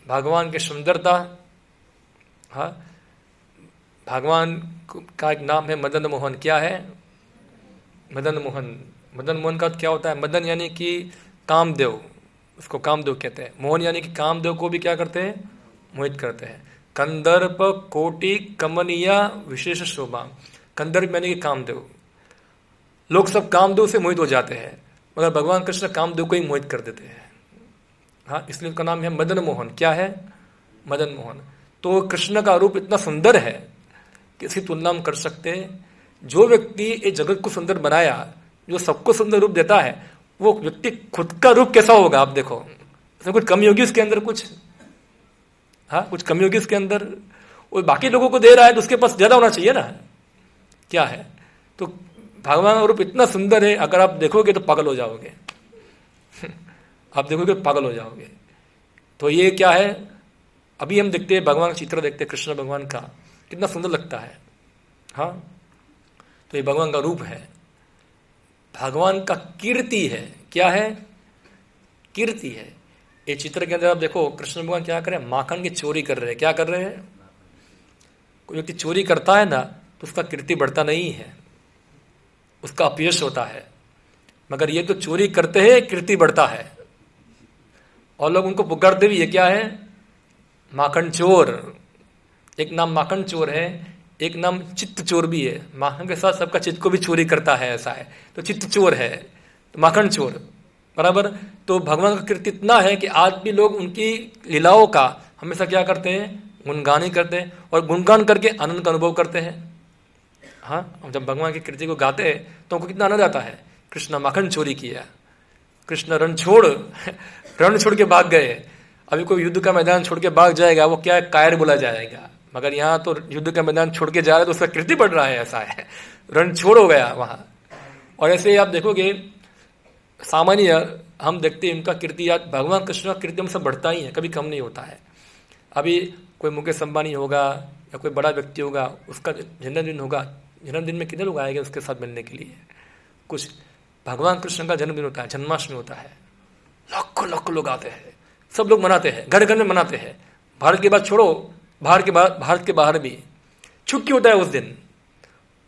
भगवान की सुंदरता। हाँ, भगवान का एक नाम है मदन मोहन। क्या है? मदन मोहन। मदन मोहन का क्या होता है? मदन यानी कि कामदेव, उसको कामदेव कहते हैं। मोहन यानी कि कामदेव को भी क्या करते हैं? मोहित करते हैं। कंदर्प कोटि कमनीया विशेष शोभा। कंदर्प यानी कि कामदेव। लोग सब कामदेव से मोहित हो जाते हैं, मगर भगवान कृष्ण कामदेव को ही मोहित कर देते हैं। हाँ, इसलिए उसका नाम है मदन मोहन। क्या है? मदन मोहन। तो कृष्ण का रूप इतना सुंदर है कि इसकी तुलना हम कर सकते हैं। जो व्यक्ति इस जगत को सुंदर बनाया, जो सबको सुंदर रूप देता है, वो व्यक्ति खुद का रूप कैसा होगा? आप देखो, इसमें कुछ कमी होगी उसके अंदर, कुछ हाँ कुछ कमी होगी उसके अंदर। वो बाकी लोगों को दे रहा है तो उसके पास ज्यादा होना चाहिए ना, क्या है? तो भगवान का रूप इतना सुंदर है, अगर आप देखोगे तो पागल हो जाओगे। आप देखोगे पागल हो जाओगे। तो ये क्या है? अभी हम देखते हैं भगवान का चित्र, देखते हैं कृष्ण भगवान का, कितना सुंदर लगता है। हाँ, तो ये भगवान का रूप है, भगवान का कीर्ति है। क्या है? कीर्ति है। ये चित्र के अंदर आप देखो, कृष्ण भगवान क्या कर रहे हैं? माखन की चोरी कर रहे हैं। क्या कर रहे हैं? कोई व्यक्ति चोरी करता है ना, तो उसका कीर्ति बढ़ता नहीं है, उसका अपयश होता है। मगर ये तो चोरी करते हैं, कीर्ति बढ़ता है, और लोग उनको पुकारते भी है। क्या है? माखन चोर। एक नाम माखन चोर है, एक नाम चित्त चोर भी है। माखन के साथ सबका चित्त को भी चोरी करता है, ऐसा है। तो चित्त चोर है, तो माखन चोर, बराबर। तो भगवान का कीर्ति इतना है कि आज भी लोग उनकी लीलाओं का हमेशा क्या करते हैं? गुणगान ही करते हैं और गुणगान करके आनंद का अनुभव करते हैं। हाँ, जब भगवान की कृति को गाते हैं तो उनको कितना आनंद आता है। कृष्ण माखन चोरी किया, कृष्ण रण छोड़ के भाग गए। अभी कोई युद्ध का मैदान छोड़ के भाग जाएगा, वो क्या है, कायर बोला जाएगा। मगर यहाँ तो युद्ध का मैदान छोड़ के जा रहा है तो उसका कृति बढ़ रहा है, ऐसा है, रण छोड़ हो गया वहां। और ऐसे ही आप देखोगे सामान्य हम देखते हैं उनका कीर्ति, या भगवान कृष्ण का कीर्ति हमसे बढ़ता ही है, कभी कम नहीं होता है। अभी कोई मुकेश अंबानी होगा या कोई बड़ा व्यक्ति होगा, उसका जन्मदिन होगा, जन्मदिन में कितने लोग आएंगे उसके साथ मिलने के लिए। कुछ भगवान कृष्ण का जन्मदिन होता है, जन्माष्टमी होता है, लाखों लाखों लोग आते हैं, सब लोग मनाते हैं, घर घर में मनाते हैं। भारत की बात छोड़ो, भारत के बाहर भी छुट्टी होता है उस दिन,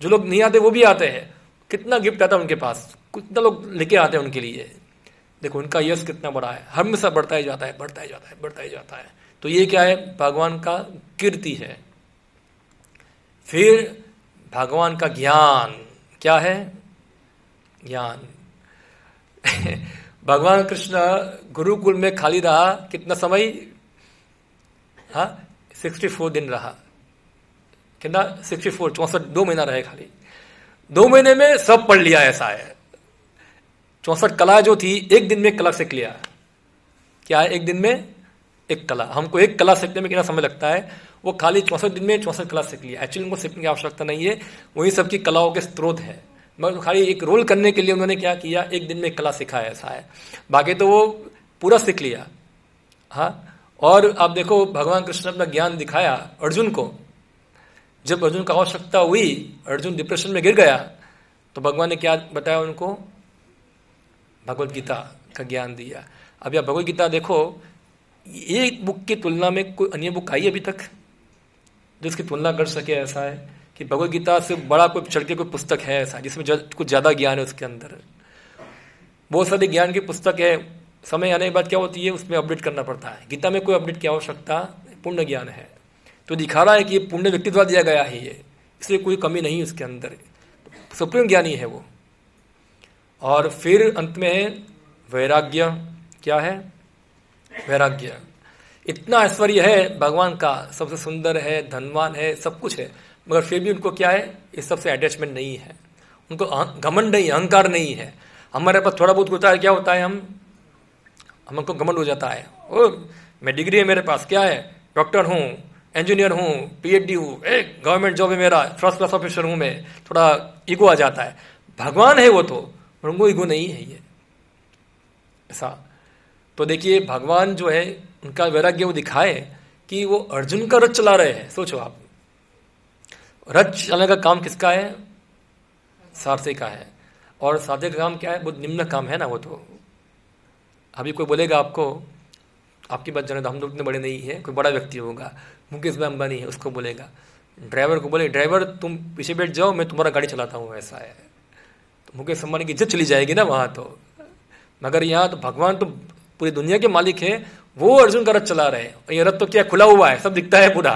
जो लोग नहीं आते वो भी आते हैं। कितना गिफ्ट आता है उनके पास, कितना लोग लेके आते हैं उनके लिए। देखो उनका यश कितना बड़ा है, हमेशा बढ़ता ही जाता है, बढ़ता ही जाता है, बढ़ता ही जाता है। तो ये क्या है, भगवान का कीर्ति है। फिर भगवान का ज्ञान क्या है, ज्ञान भगवान कृष्ण गुरुकुल में खाली रहा कितना समय, हाँ 64 दिन रहा, कितना 64, 64, 2 महीना रहे खाली। 2 महीने में सब पढ़ लिया, ऐसा है। 64 कला जो थी एक दिन में एक कला सीख लिया। क्या है, एक दिन में एक कला। हमको एक कला सीखने में कितना समय लगता है, वो खाली 64 दिन में 64 कला सीख लिया। एक्चुअली उनको सीखने की आवश्यकता नहीं है, वही सबकी कलाओं के स्रोत है, मगर खाली एक रोल करने के लिए उन्होंने क्या किया, एक दिन में एक कला सीखा है, ऐसा है। बाकी तो वो पूरा सीख लिया। हाँ, और आप देखो भगवान कृष्ण ने अपना ज्ञान दिखाया अर्जुन को। जब अर्जुन को आवश्यकता हुई, अर्जुन डिप्रेशन में गिर गया, तो भगवान ने क्या बताया उनको, भगवत गीता का ज्ञान दिया। अब आप भगवत गीता देखो, एक बुक की तुलना में कोई अन्य बुक आई अभी तक जो इसकी तुलना कर सके, ऐसा है कि भगवत गीता से बड़ा कोई चढ़ के कोई पुस्तक है ऐसा जिसमें कुछ ज़्यादा ज्ञान है उसके अंदर। बहुत सारी ज्ञान की पुस्तक है, समय आने के बाद क्या होती है, उसमें अपडेट करना पड़ता है। गीता में कोई अपडेट की आवश्यकता, पूर्ण ज्ञान है, तो दिखा रहा है कि ये पूर्ण व्यक्ति द्वारा दिया गया है, ये इसलिए कोई कमी नहीं उसके अंदर, सुप्रीम ज्ञानी है वो। और फिर अंत में वैराग्य, क्या है, वैराग्य। इतना ऐश्वर्य है भगवान का, सबसे सुंदर है, धनवान है, सब कुछ है, मगर फिर भी उनको क्या है, इस सबसे अटैचमेंट नहीं है, उनको घमंड नहीं, अहंकार नहीं है। हमारे पास थोड़ा बहुत होता है, क्या होता है, हमको घमंड हो जाता है, ओ मैं डिग्री है मेरे पास, क्या है, डॉक्टर हूँ, इंजीनियर हूँ, PhD हूँ, एक गवर्नमेंट जॉब है मेरा, फर्स्ट क्लास ऑफिसर हूँ मैं, थोड़ा ईगो आ जाता है। भगवान है वो तो, उनको ईगो नहीं है ये, ऐसा। तो देखिए भगवान जो है उनका वैराग्य वो दिखाए कि वो अर्जुन का रथ चला रहे हैं। सोचो आप, रथ चलाने का काम किसका है, सारथी का है। और सारथी का काम क्या है, बहुत निम्न काम है ना वो तो। अभी कोई बोलेगा आपको, आपकी बात जाने तो हम लोग इतने बड़े नहीं है, कोई बड़ा व्यक्ति होगा, मुकेश भाई अंबानी है, उसको बोलेगा, ड्राइवर को बोले, ड्राइवर तुम पीछे बैठ जाओ, मैं तुम्हारा गाड़ी चलाता हूँ, ऐसा है। तो मुकेश अंबानी की इज्जत चली जाएगी ना वहाँ तो। मगर यहाँ तो भगवान तो पूरी दुनिया के मालिक है, वो अर्जुन का रथ चला रहे हैं। ये रथ तो क्या खुला हुआ है, सब दिखता है पूरा,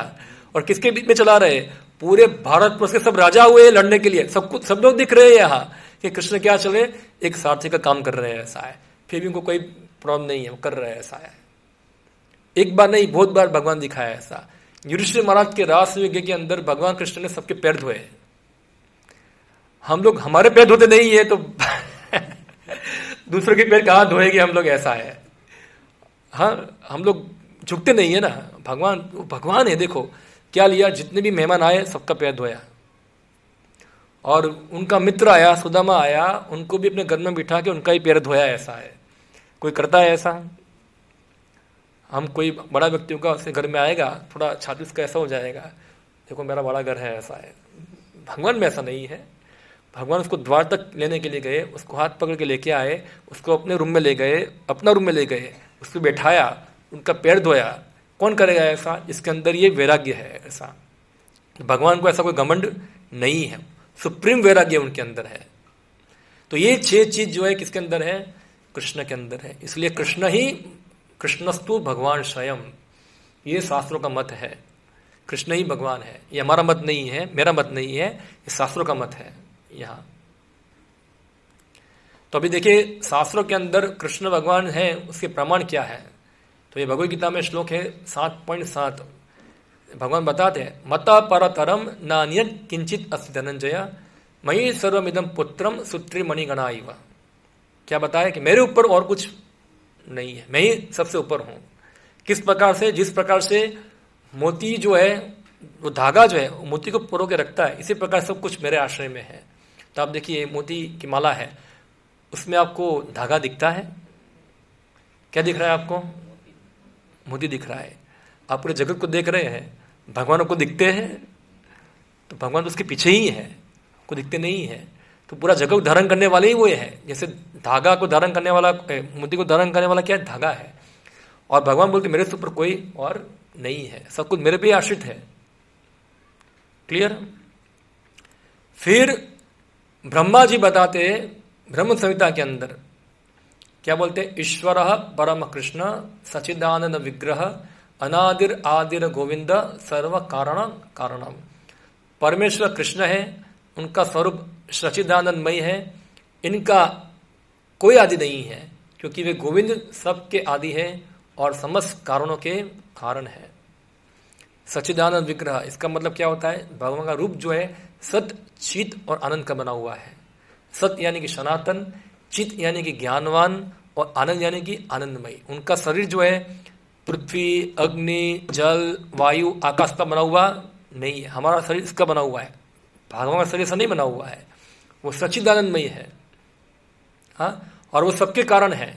और किसके बीच में चला रहे हैं, पूरे भारत वर्ष के सब राजा हुए लड़ने के लिए, सब कुछ, सब लोग दिख रहे हैं यहाँ कि कृष्ण क्या चले, एक सारथी का काम कर रहे हैं, ऐसा है। फिर भी उनको कोई प्रॉब्लम नहीं है, वो कर रहे हैं, ऐसा है। एक बार नहीं, बहुत बार भगवान दिखाया ऐसा। युधिष्ठिर महाराज के रास यज्ञ के अंदर भगवान कृष्ण ने सबके पैर धोए। हम लोग, हमारे पैर धोते नहीं है तो दूसरों के पैर कहाँ धोएंगे हम लोग, ऐसा है। हाँ, हम लोग झुकते नहीं है ना, भगवान है। देखो क्या लिया, जितने भी मेहमान आए सबका पैर धोया, और उनका मित्र आया, सुदामा आया, उनको भी अपने घर में बिठा के उनका ही पैर धोया, ऐसा है। कोई करता है ऐसा? हम कोई बड़ा व्यक्ति होगा, उसके घर में आएगा, थोड़ा छाती उसका ऐसा हो जाएगा, देखो मेरा बड़ा घर है, ऐसा है। भगवान में ऐसा नहीं है। भगवान उसको द्वार तक लेने के लिए गए, उसको हाथ पकड़ के लेके आए, उसको अपने रूम में ले गए, अपना रूम में ले गए, उसको बैठाया, उनका पैर धोया। कौन करेगा ऐसा? इसके अंदर ये वैराग्य है, ऐसा। भगवान को ऐसा कोई घमंड नहीं है, सुप्रीम वैराग्य उनके अंदर है। तो ये 6 चीज जो है किसके अंदर है? कृष्ण के अंदर है। इसलिए कृष्ण ही, कृष्णस्तु भगवान स्वयं, ये शास्त्रों का मत है। कृष्ण ही भगवान है, ये हमारा मत नहीं है, मेरा मत नहीं है, ये शास्त्रों का मत है यहाँ। तो अभी देखिए शास्त्रों के अंदर कृष्ण भगवान है, उसके प्रमाण क्या है? तो ये भगवद गीता में श्लोक है 7.7, भगवान बताते हैं मत परतरम नान्यत किंचित अस्ति धनंजय मयि सर्वमिदं पुत्रम सूत्री मणिगणा इव। क्या बताया कि मेरे ऊपर और कुछ नहीं है, मैं ही सबसे ऊपर हूं। किस प्रकार से? जिस प्रकार से मोती जो है, वो धागा जो है वो मोती को पुरो के रखता है, इसी प्रकार सब कुछ मेरे आश्रय में है। तो आप देखिए मोती की माला है, उसमें आपको धागा दिखता है, क्या दिख रहा है आपको? मोती दिख रहा है। आप पूरे जगत को देख रहे हैं, भगवान को दिखते हैं, तो भगवान तो उसके पीछे ही है, को दिखते नहीं है। तो पूरा जगत को धारण करने वाले ही वो है। जैसे धागा को धारण करने वाला, मोती को धारण करने वाला क्या है? धागा है। और भगवान बोलते मेरे से ऊपर कोई और नहीं है, सब कुछ मेरे पे ही आश्रित है। क्लियर? फिर ब्रह्मा जी बताते ब्रह्म संहिता के अंदर क्या बोलते हैं? ईश्वर परम कृष्ण सचिदानंद विग्रह अनादिर आदिर गोविंद सर्व कारण कारणम। परमेश्वर कृष्ण है, उनका स्वरूप सचिदानंदमय है, इनका कोई आदि नहीं है, क्योंकि वे गोविंद सबके आदि है और समस्त कारणों के कारण है। सच्चिदानंद विग्रह, इसका मतलब क्या होता है? भगवान का रूप जो है सत, चित और आनंद का बना हुआ है। सत यानी कि सनातन, चित यानी कि ज्ञानवान और आनंद यानी कि आनंदमय। उनका शरीर जो है पृथ्वी, अग्नि, जल, वायु, आकाश का बना हुआ नहीं है। हमारा शरीर इसका बना हुआ है, भगवान का शरीर से नहीं बना हुआ है, वो सच्चिदानंदमय है। हाँ, और वो सबके कारण है।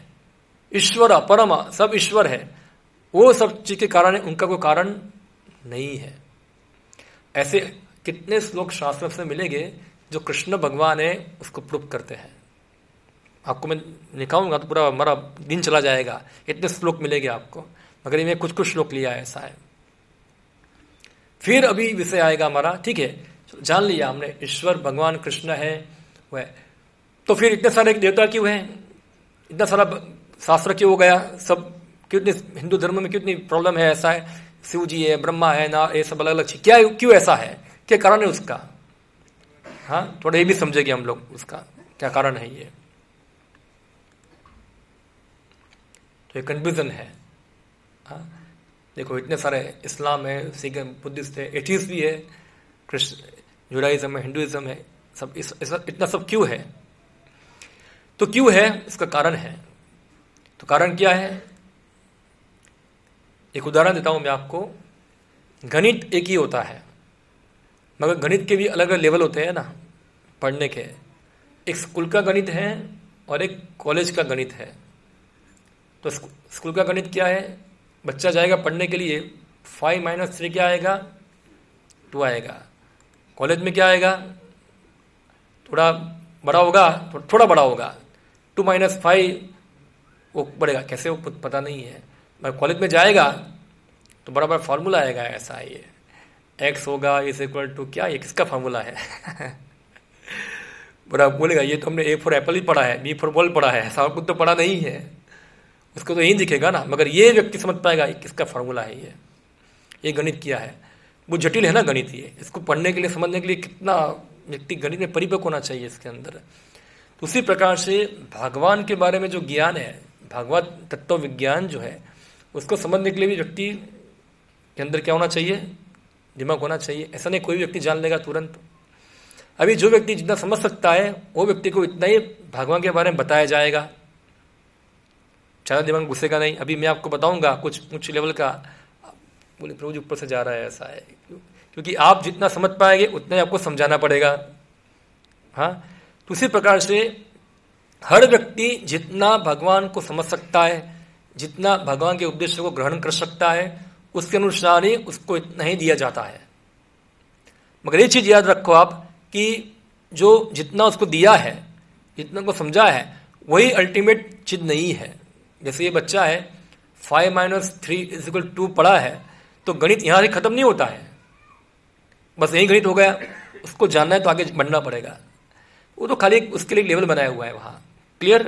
ईश्वर परम, सब ईश्वर है, वो सब चीज के कारण है, उनका कोई कारण नहीं है। ऐसे कितने श्लोक शास्त्र से मिलेंगे जो कृष्ण भगवान है उसको प्रूव करते हैं। आपको मैं निकालूंगा तो पूरा हमारा दिन चला जाएगा, इतने श्लोक मिलेंगे आपको, मगर ये मैं कुछ कुछ श्लोक लिया है, ऐसा है। फिर अभी विषय आएगा हमारा, ठीक है, जान लिया हमने ईश्वर भगवान कृष्ण है वह। तो फिर इतने सारे देवता क्यों हैं? इतना सारा शास्त्र क्यों हो गया? सब कितने हिंदू धर्म में कितनी प्रॉब्लम है? ऐसा है, शिव जी है, ब्रह्मा है ना, ये सब अलग अलग चीज, क्या क्यों ऐसा है? क्या कारण है उसका? हाँ, थोड़ा ये भी समझेंगे हम लोग, उसका क्या कारण है ये। तो ये कंफ्यूजन है। हाँ, देखो इतने सारे इस्लाम है, सिख है, बुद्धिस्ट है, एथीस्ट भी है, कृष्ण जुडाइज्म है, हिंदुइज्म है, सब इतना सब क्यों है? तो क्यों है, इसका कारण है। तो कारण क्या है? एक उदाहरण देता हूं मैं आपको। गणित एक ही होता है, मगर गणित के भी अलग अलग लेवल होते हैं ना पढ़ने के। एक स्कूल का गणित है और एक कॉलेज का गणित है। तो स्कूल का गणित क्या है? बच्चा जाएगा पढ़ने के लिए, 5 - 3 क्या आएगा? 2 आएगा। कॉलेज में क्या आएगा? थोड़ा बड़ा होगा, थोड़ा बड़ा होगा, 2 - 5 वो बढ़ेगा, कैसे वो पता नहीं है। मगर कॉलेज में जाएगा तो बड़ा बड़ा फार्मूला आएगा, ऐसा है ये, x होगा इज इक्वल टू क्या, ये किसका फार्मूला है? बड़ा बोलेगा ये तो हमने A फॉर एप्पल ही पढ़ा है, B फॉर बॉल पढ़ा है, ऐसा कुछ तो पढ़ा नहीं है, उसको तो यही दिखेगा ना। मगर ये व्यक्ति समझ पाएगा ये किसका फार्मूला है, ये गणित किया है। वो जटिल है ना गणित, ये इसको पढ़ने के लिए, समझने के लिए कितना व्यक्ति गणित में परिपक्व होना चाहिए इसके अंदर। तो उसी प्रकार से भगवान के बारे में जो ज्ञान है, भगवत तत्व विज्ञान जो है, उसको समझने के लिए भी व्यक्ति के अंदर क्या होना चाहिए? दिमाग होना चाहिए। ऐसा नहीं कोई व्यक्ति जान लेगा तुरंत। अभी जो व्यक्ति जितना समझ सकता है वो व्यक्ति को इतना ही भगवान के बारे में बताया जाएगा, ज़्यादा दिमाग घुसेगा नहीं। अभी मैं आपको बताऊंगा कुछ उच्च लेवल का, बोले प्रभु जी ऊपर से जा रहा है, ऐसा है, क्योंकि आप जितना समझ पाएंगे उतना ही आपको समझाना पड़ेगा। हाँ, तो उसी प्रकार से हर व्यक्ति जितना भगवान को समझ सकता है, जितना भगवान के उपदेश को ग्रहण कर सकता है, उसके अनुसार ही उसको इतना ही दिया जाता है। मगर ये चीज याद रखो आप कि जो जितना उसको दिया है, जितना को समझा है, वही अल्टीमेट चीज नहीं है। जैसे ये बच्चा है 5 - 3 = 2 पढ़ा है, तो गणित यहां से खत्म नहीं होता है, बस यही गणित हो गया। उसको जानना है तो आगे बढ़ना पड़ेगा। वो तो खाली उसके लिए लेवल बनाया हुआ है वहां। क्लियर?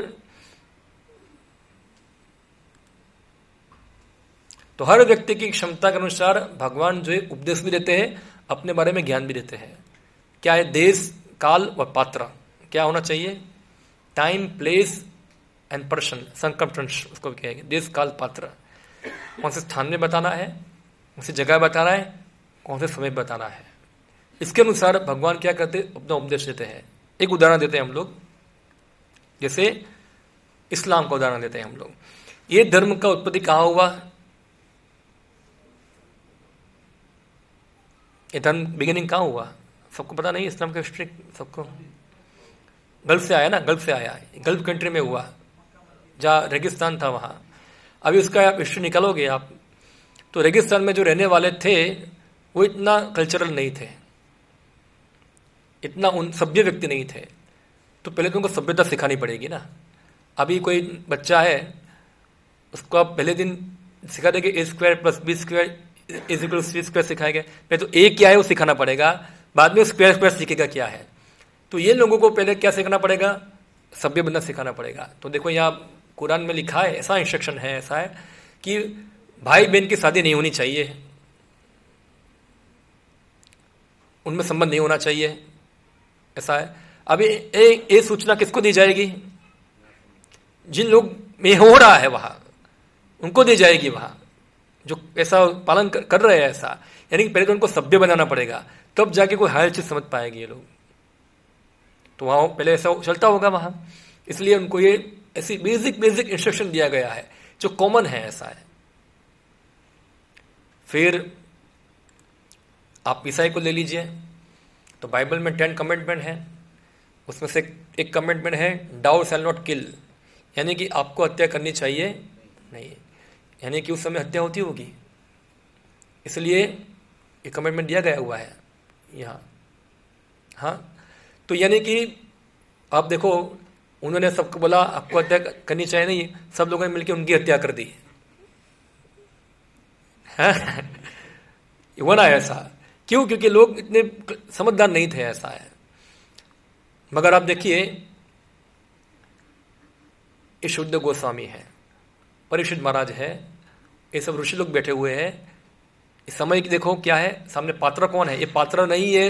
तो हर व्यक्ति की क्षमता के अनुसार भगवान जो है उपदेश भी देते हैं, अपने बारे में ज्ञान भी देते हैं। क्या है? देश, काल व पात्र क्या होना चाहिए? Time, place and person, circumstance उसको कहेंगे। देश, काल, पात्र, कौन से स्थान में बताना है, कौन सी जगह बताना है, कौन से समय बताना है। इसके अनुसार भगवान क्या करते, अपना उपदेश देते हैं। एक उदाहरण देते हैं हम लोग, जैसे इस्लाम का उदाहरण देते हैं हम लोग। ये धर्म का उत्पत्ति कहाँ हुआ? ये धर्म बिगिनिंग कहाँ हुआ? सबको पता नहीं इस्लाम का हिस्ट्री? सबको गल्फ से आया ना, गल्फ से आया, गल्फ कंट्री में हुआ, जहाँ रेगिस्तान था वहाँ। अभी उसका आप हिस्ट्री निकालोगे आप, तो रेगिस्तान में जो रहने वाले थे वो इतना कल्चरल नहीं थे, इतना उन सभ्य व्यक्ति नहीं थे। तो पहले तो उनको सभ्यता सिखानी पड़ेगी ना। अभी कोई बच्चा है, उसको आप पहले दिन सिखा देंगे A square plus B square is equal C square सिखाएंगे, पहले तो ए क्या है वो सिखाना पड़ेगा, बाद में स्क्वायर स्क्वायर सीखेगा क्या है। तो ये लोगों को पहले क्या सीखना पड़ेगा? सभ्य बनना सिखाना पड़ेगा। तो देखो यहाँ कुरान में लिखा है, ऐसा इंस्ट्रक्शन है, ऐसा है कि भाई बहन की शादी नहीं होनी चाहिए, उनमें संबंध नहीं होना चाहिए, ऐसा है। अभी ये सूचना किसको दी जाएगी? जिन लोग में हो रहा है वहां, उनको दी जाएगी, वहां जो ऐसा पालन कर रहे हैं ऐसा। यानी कि पहले तो उनको सभ्य बनाना पड़ेगा, तब जाके कोई हायर चीज समझ पाएगी ये लोग। तो वहां पहले ऐसा चलता होगा वहां, इसलिए उनको ये ऐसी बेसिक इंस्ट्रक्शन दिया गया है जो कॉमन है, ऐसा है। फिर आप ईसाई को ले लीजिए, तो बाइबल में 10 कमेंटमेंट है, उसमें से एक कमेंटमेंट है डाउ शैल नॉट किल, यानी कि आपको हत्या करनी चाहिए नहीं, यानी कि उस समय हत्या होती होगी, इसलिए ये कमेंटमेंट दिया गया हुआ है यहाँ। हाँ, तो यानी कि आप देखो, उन्होंने सबको बोला आपको हत्या करनी चाहिए नहीं, सब लोगों ने मिलकर उनकी हत्या कर दी बना ऐसा। क्यों? क्योंकि लोग इतने समझदार नहीं थे, ऐसा है। मगर आप देखिए, ये शुद्ध गोस्वामी है, परीक्षित महाराज है, ये सब ऋषि लोग बैठे हुए हैं। इस समय की देखो क्या है, सामने पात्र कौन है? ये पात्र नहीं है,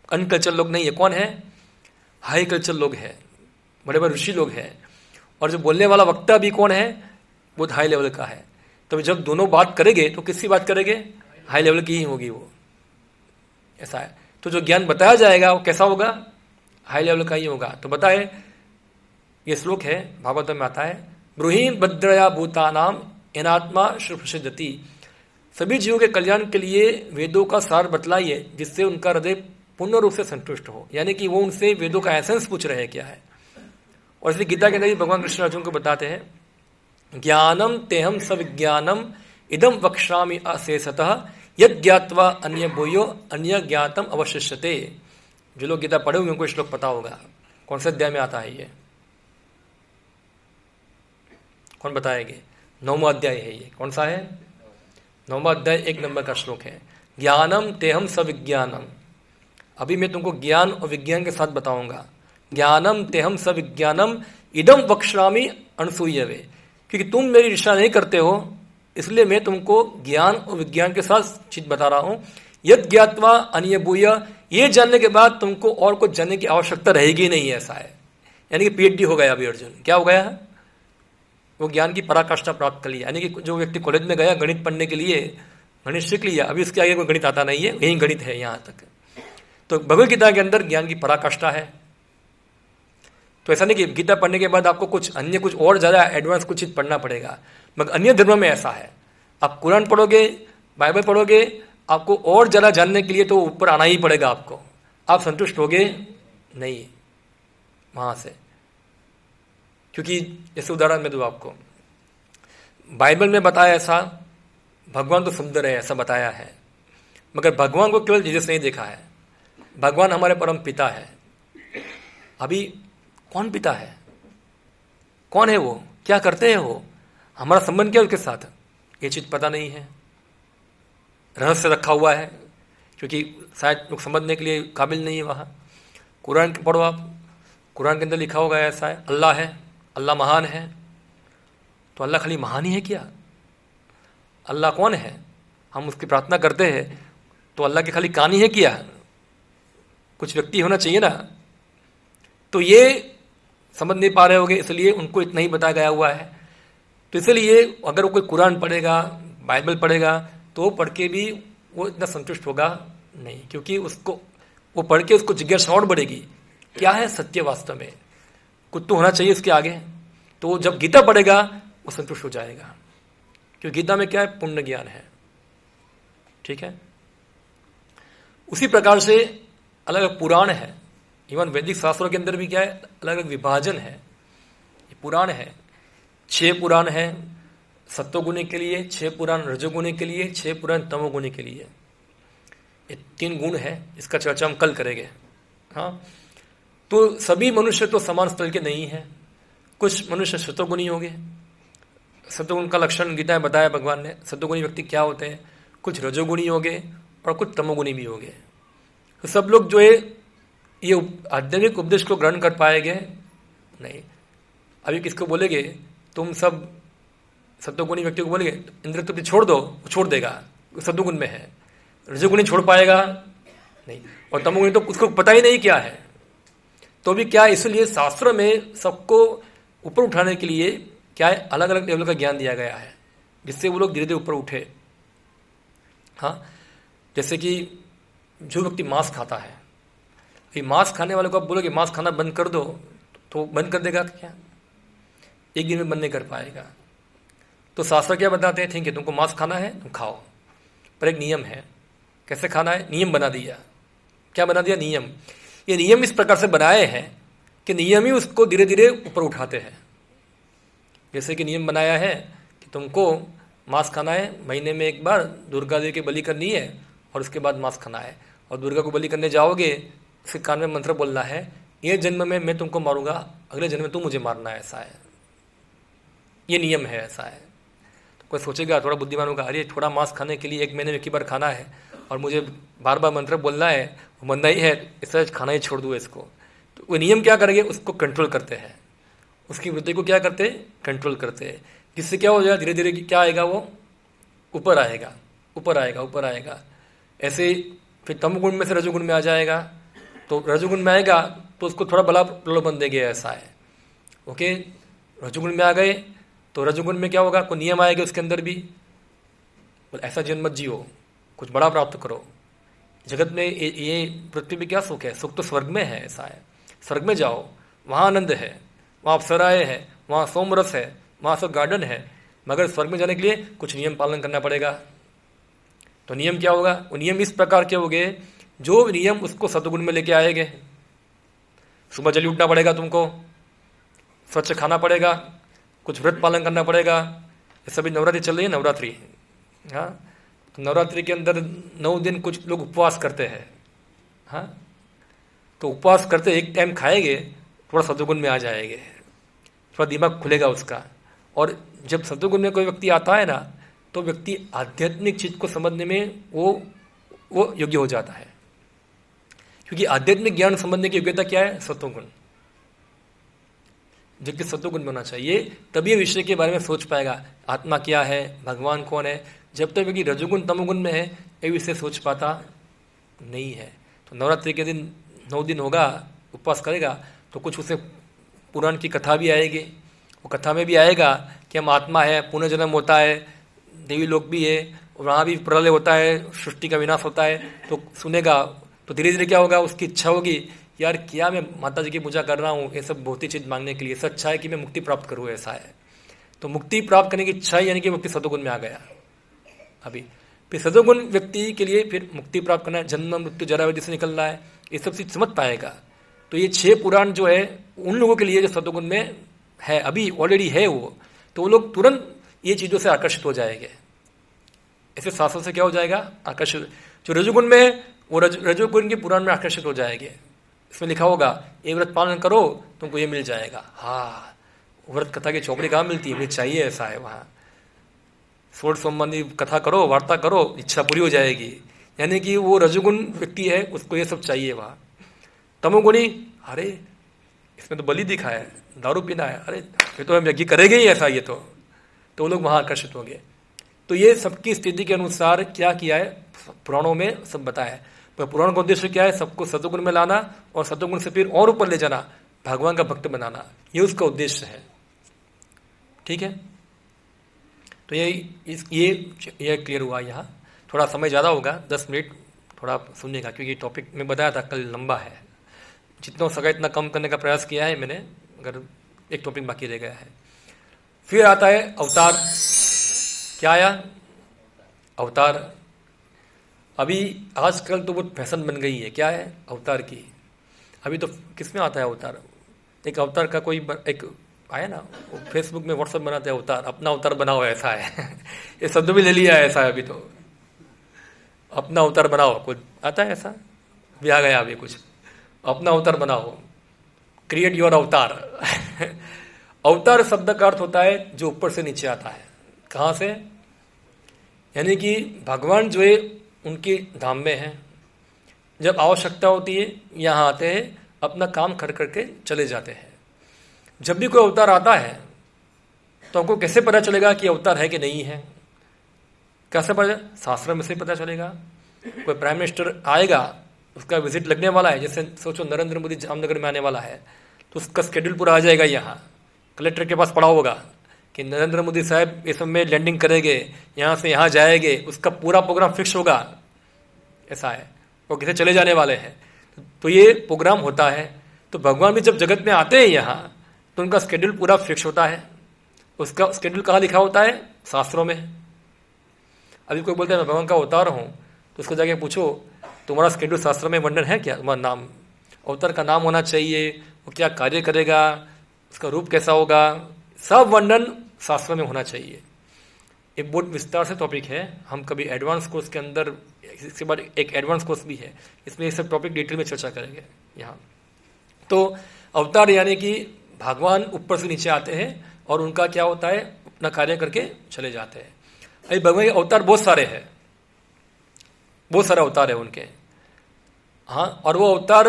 अनकल्चर लोग नहीं है, कौन है? हाई कल्चर लोग हैं, बड़े बड़े ऋषि लोग हैं। और जो बोलने वाला वक्ता भी कौन है? बहुत हाई लेवल का है। तो जब दोनों बात करेंगे तो किसकी बात करेंगे? हाई लेवल की ही होगी वो, ऐसा है। तो जो ज्ञान बताया जाएगा वो कैसा होगा? हाई लेवल का ही होगा। तो बताए, ये श्लोक है भागवत में आता है, ब्रूहि भद्रया भूतानाम एनात्मा श्रुप्रसिद्धति, सभी जीवों के कल्याण के लिए वेदों का सार बतलाइए जिससे उनका हृदय पूर्ण रूप से संतुष्ट हो। यानी कि वो उनसे वेदों का एसेंस पूछ रहे हैं क्या है। और इसलिए गीता के अंदर भगवान कृष्ण अर्जुन को बताते हैं, ज्ञानम तेहम सविज्ञानम इदम वक्ष्यामि अशेषतः यद ज्ञात्वा अन्य भूयो अन्य ज्ञातम अवशिष्यते। जो लोग गीता पढ़े हुए उनको श्लोक पता होगा, कौन से अध्याय में आता है ये? कौन बताएंगे? 9वां अध्याय है ये। कौन सा है? 9वां अध्याय 1 नंबर का श्लोक है, ज्ञानम तेहम सविज्ञानम। अभी मैं तुमको ज्ञान और विज्ञान के साथ बताऊंगा। ज्ञानम तेहम सविज्ञानम इदम वक्ष्यामि अनसूयवे, क्योंकि तुम मेरी निष्ठा नहीं करते हो, इसलिए मैं तुमको ज्ञान और विज्ञान के साथ चीज बता रहा हूं। यद ज्ञात्वा अन्य भूय, ये जानने के बाद तुमको और कुछ जानने की आवश्यकता रहेगी नहीं, ऐसा है। यानी कि PhD हो गया अभी अर्जुन। क्या हो गया? वो ज्ञान की पराकाष्ठा प्राप्त कर लिया। यानी कि जो व्यक्ति कॉलेज में गया गणित पढ़ने के लिए, गणित सीख लिया, अभी उसके आगे कोई गणित आता नहीं है, यही गणित है यहाँ तक। तो भगवद गीता के अंदर ज्ञान की पराकाष्ठा है। तो ऐसा नहीं कि गीता पढ़ने के बाद आपको कुछ अन्य कुछ और ज़्यादा एडवांस कुछ चीज़ पढ़ना पड़ेगा, मगर अन्य धर्मों में ऐसा है। आप कुरान पढ़ोगे, बाइबल पढ़ोगे, आपको और ज़्यादा जानने के लिए तो ऊपर आना ही पड़ेगा आपको। आप संतुष्ट होगे नहीं वहाँ से, क्योंकि जैसे उदाहरण में दूँ आपको, बाइबल में बताया ऐसा, भगवान तो सुंदर है ऐसा बताया है, मगर भगवान को केवल जीसस नहीं देखा है। भगवान हमारे परम पिता है। अभी कौन पिता है? कौन है वो? क्या करते हैं वो? हमारा संबंध क्या उसके साथ? ये चीज पता नहीं है, रहस्य रखा हुआ है, क्योंकि शायद लोग समझने के लिए काबिल नहीं है वहाँ। कुरान पढ़ो आप, कुरान के अंदर लिखा होगा ऐसा है, अल्लाह है, अल्लाह महान है। तो अल्लाह खाली महान ही है क्या? अल्लाह कौन है? हम उसकी प्रार्थना करते हैं तो अल्लाह की खाली कान ही है क्या? कुछ व्यक्ति होना चाहिए ना। तो ये समझ नहीं पा रहे होगे, इसलिए उनको इतना ही बताया गया हुआ है। तो इसलिए अगर वो कोई कुरान पढ़ेगा, बाइबल पढ़ेगा, तो पढ़ के भी वो इतना संतुष्ट होगा नहीं, क्योंकि उसको वो पढ़ के उसको जिज्ञासा और बढ़ेगी, क्या है सत्य वास्तव में, कुछ तो होना चाहिए उसके आगे। तो जब गीता पढ़ेगा वो संतुष्ट हो जाएगा, क्योंकि गीता में क्या है, पुण्य ज्ञान है। ठीक है, उसी प्रकार से अलग अलग पुराण है, इवन वैदिक शास्त्रों के अंदर भी क्या है, अलग अलग विभाजन है। ये पुराण है, 6 पुराण है सत्वगुणी के लिए, 6 पुराण रजोगुणी के लिए, 6 पुराण तमोगुणी के लिए। ये 3 गुण है, इसका चर्चा हम कल करेंगे। हाँ, तो सभी मनुष्य तो समान स्तर के नहीं है, कुछ मनुष्य सत्वगुणी होंगे। सत्वगुण का लक्षण गीता में बताया भगवान ने, सत्वगुणी व्यक्ति क्या होते हैं, कुछ रजोगुणी होंगे और कुछ तमोगुणी भी होंगे। तो सब लोग जो है ये आध्यात्मिक उपदेश को ग्रहण कर पाएंगे नहीं। अभी किसको बोलेंगे तुम सब सत्वगुणी व्यक्ति को बोलेंगे इंद्र तुम छोड़ दो, वो छोड़ देगा, सत्वगुण में है। रजोगुणी छोड़ पाएगा नहीं, और तमोगुणी तो उसको पता ही नहीं क्या है। तो भी क्या, इसलिए शास्त्र में सबको ऊपर उठाने के लिए क्या है, अलग अलग लेवल का ज्ञान दिया गया है, जिससे वो लोग धीरे धीरे ऊपर उठे। हाँ, जैसे कि जो व्यक्ति मांस खाता है, ये मांस खाने वाले को आप बोलोगे मांस खाना बंद कर दो, तो बंद कर देगा क्या, एक दिन में बंद नहीं कर पाएगा। तो शास्त्र क्या बताते हैं, ठीक है तुमको मांस खाना है तुम खाओ, पर एक नियम है, कैसे खाना है, नियम बना दिया। क्या बना दिया, नियम। ये नियम इस प्रकार से बनाए हैं कि नियम ही उसको धीरे धीरे ऊपर उठाते हैं। जैसे कि नियम बनाया है कि तुमको मांस खाना है, महीने में एक बार दुर्गा देवी की बलि करनी है और उसके बाद मांस खाना है, और दुर्गा को बलि करने जाओगे उसके कान में मंत्र बोलना है, ये जन्म में मैं तुमको मारूंगा, अगले जन्म में तुम मुझे मारना है, ऐसा है, ये नियम है, ऐसा है। तो कोई सोचेगा, थोड़ा बुद्धिमान होगा, अरे थोड़ा मांस खाने के लिए 1 महीने में एक ही बार खाना है और मुझे बार बार मंत्र बोलना है, वो बनना ही है, इससे खाना ही छोड़ दूँ इसको। तो वो नियम क्या करेंगे, उसको कंट्रोल करते हैं, उसकी वृत्ति को क्या करते हैं, कंट्रोल करते हैं। जिससे क्या हो जाएगा, धीरे धीरे क्या आएगा, वो ऊपर आएगा, ऊपर आएगा, ऊपर आएगा। ऐसे फिर तमगुण में से रजोगुण में आ जाएगा, तो रजोगुण में आएगा तो उसको थोड़ा बड़ा प्रलोभन देंगे, ऐसा है। ओके, रजोगुण में आ गए तो रजोगुण में क्या होगा, कोई नियम आएगा उसके अंदर भी, बोले ऐसा जीवन मत जियो, कुछ बड़ा प्राप्त करो। जगत में ये पृथ्वी में क्या सुख है, सुख तो स्वर्ग में है, ऐसा है। स्वर्ग में जाओ, वहाँ आनंद है, वहाँ अप्सराएं है, वहाँ सोमरस है, वहाँ सब गार्डन है, मगर स्वर्ग में जाने के लिए कुछ नियम पालन करना पड़ेगा। तो नियम क्या होगा, वो नियम इस प्रकार के होंगे जो नियम उसको सतगुण में लेके आएंगे। सुबह जल्दी उठना पड़ेगा तुमको, स्वच्छ खाना पड़ेगा, कुछ व्रत पालन करना पड़ेगा। ये सभी नवरात्रि चल रही है, नवरात्रि। हाँ, तो नवरात्रि के अंदर 9 दिन कुछ लोग उपवास करते हैं। हाँ, तो उपवास करते एक टाइम खाएंगे, थोड़ा सतगुण में आ जाएंगे, थोड़ा दिमाग खुलेगा उसका। और जब सतगुण में कोई व्यक्ति आता है ना, तो व्यक्ति आध्यात्मिक चीज को समझने में वो योग्य हो जाता है, क्योंकि आध्यात्मिक ज्ञान समझने की योग्यता क्या है, सत्वगुण। जबकि सत्वगुण में होना चाहिए, तभी विषय के बारे में सोच पाएगा, आत्मा क्या है, भगवान कौन है। जब तक व्यक्ति रजोगुण तमोगुण में है, ये विषय सोच पाता नहीं है। तो नवरात्रि के दिन 9 दिन होगा, उपवास करेगा, तो कुछ उसे पुराण की कथा भी आएगी। वो कथा में भी आएगा कि हम आत्मा है, पुनर्जन्म होता है, देवी लोक भी है, और वहाँ भी प्रलय होता है, सृष्टि का विनाश होता है। तो सुनेगा तो धीरे धीरे क्या होगा, उसकी इच्छा होगी, यार क्या मैं माता जी की पूजा कर रहा हूँ ये सब बहुत ही चीज़ मांगने के लिए, इससे अच्छा है कि मैं मुक्ति प्राप्त करूँ, ऐसा है। तो मुक्ति प्राप्त करने की इच्छा यानी कि व्यक्ति सतोगुण में आ गया। अभी फिर सतोगुण व्यक्ति के लिए फिर मुक्ति प्राप्त करना है, जन्म मृत्यु जरा व्याधि से निकलना है, ये सब चीज समझ पाएगा। तो ये 6 पुराण जो है उन लोगों के लिए जो सतोगुण में है, अभी ऑलरेडी है वो, तो वो लोग तुरंत ये चीज़ों से आकर्षित हो जाएंगे। ऐसे शास्त्रों से क्या हो जाएगा, आकर्षित। जो रजोगुण में है वो रजोगुण के पुराण में आकर्षित हो जाएंगे। इसमें लिखा होगा ये व्रत पालन करो तुमको ये मिल जाएगा। हाँ, व्रत कथा की चौपड़ी कहाँ मिलती है, मुझे चाहिए, ऐसा है। वहाँ 16 संबंधी कथा करो, वार्ता करो, इच्छा पूरी हो जाएगी। यानी कि वो रजोगुण व्यक्ति है, उसको ये सब चाहिए। वहाँ तमोगुणी, अरे इसमें तो बलि दिखा है, दारू पीना है, अरे ये तो हम यज्ञ करेंगे ही ऐसा, ये तो वो लोग वहाँ आकर्षित होंगे। तो ये सबकी स्थिति के अनुसार क्या किया है, पुराणों में सब बताया है। पर पुराण का उद्देश्य क्या है, सबको सतोगुण में लाना और सतोगुण से फिर और ऊपर ले जाना, भगवान का भक्त बनाना, ये उसका उद्देश्य है। ठीक है, तो ये क्लियर हुआ यहाँ। थोड़ा समय ज़्यादा होगा, 10 मिनट थोड़ा सुनिएगा, क्योंकि टॉपिक में बताया था कल लंबा है। जितना हो सका इतना कम करने का प्रयास किया है मैंने, अगर एक टॉपिक बाकी रह गया है। फिर आता है अवतार। क्या आया? अवतार। अभी आजकल तो बहुत फैशन बन गई है, क्या है? अवतार की। अभी तो किस में आता है अवतार? एक अवतार का कोई एक आया ना, वो फेसबुक में व्हाट्सएप बनाते हैं अवतार, अपना अवतार बनाओ, ऐसा है ये शब्द भी ले लिया है, ऐसा है अभी तो, अपना अवतार बनाओ, कुछ आता है ऐसा भी आ गया अभी कुछ, अपना अवतार बनाओ, क्रिएट योर अवतार अवतार शब्द का अर्थ होता है जो ऊपर से नीचे आता है। कहाँ से? यानी कि भगवान जो है उनके धाम में है, जब आवश्यकता होती है यहाँ आते हैं, अपना काम कर करके चले जाते हैं। जब भी कोई अवतार आता है तो हमको कैसे पता चलेगा कि अवतार है कि नहीं है? कैसे पता? शास्त्र में से पता चलेगा। कोई प्राइम मिनिस्टर आएगा, उसका विजिट लगने वाला है, जैसे सोचो नरेंद्र मोदी जामनगर में आने वाला है, तो उसका स्केड्यूल पूरा आ जाएगा, यहाँ कलेक्टर के पास पड़ा होगा कि नरेंद्र मोदी साहब इस समय लैंडिंग करेंगे, यहाँ से यहाँ जाएंगे, उसका पूरा प्रोग्राम फिक्स होगा, ऐसा है, वो किसे चले जाने वाले हैं, तो ये प्रोग्राम होता है। तो भगवान भी जब जगत में आते हैं यहाँ, तो उनका स्केड्यूल पूरा फिक्स होता है। उसका स्केड्यूल कहाँ लिखा होता है? शास्त्रों में। अभी कोई बोलता है मैं भगवान का अवतार हूँ, तो उसको जाके पूछो तुम्हारा स्केड्यूल शास्त्र में वर्णन है क्या? तुम्हारा नाम, अवतार का नाम होना चाहिए, वो क्या कार्य करेगा, उसका रूप कैसा होगा, सब वर्णन शास्त्र में होना चाहिए। एक बहुत विस्तार से टॉपिक है, हम कभी एडवांस कोर्स के अंदर, इसके बाद एक एडवांस कोर्स भी है, इसमें ये सब टॉपिक डिटेल में चर्चा करेंगे यहाँ। तो अवतार यानी कि भगवान ऊपर से नीचे आते हैं और उनका क्या होता है, अपना कार्य करके चले जाते हैं। अभी भगवान के अवतार बहुत सारे हैं, बहुत सारे अवतार है उनके, हाँ, और वो अवतार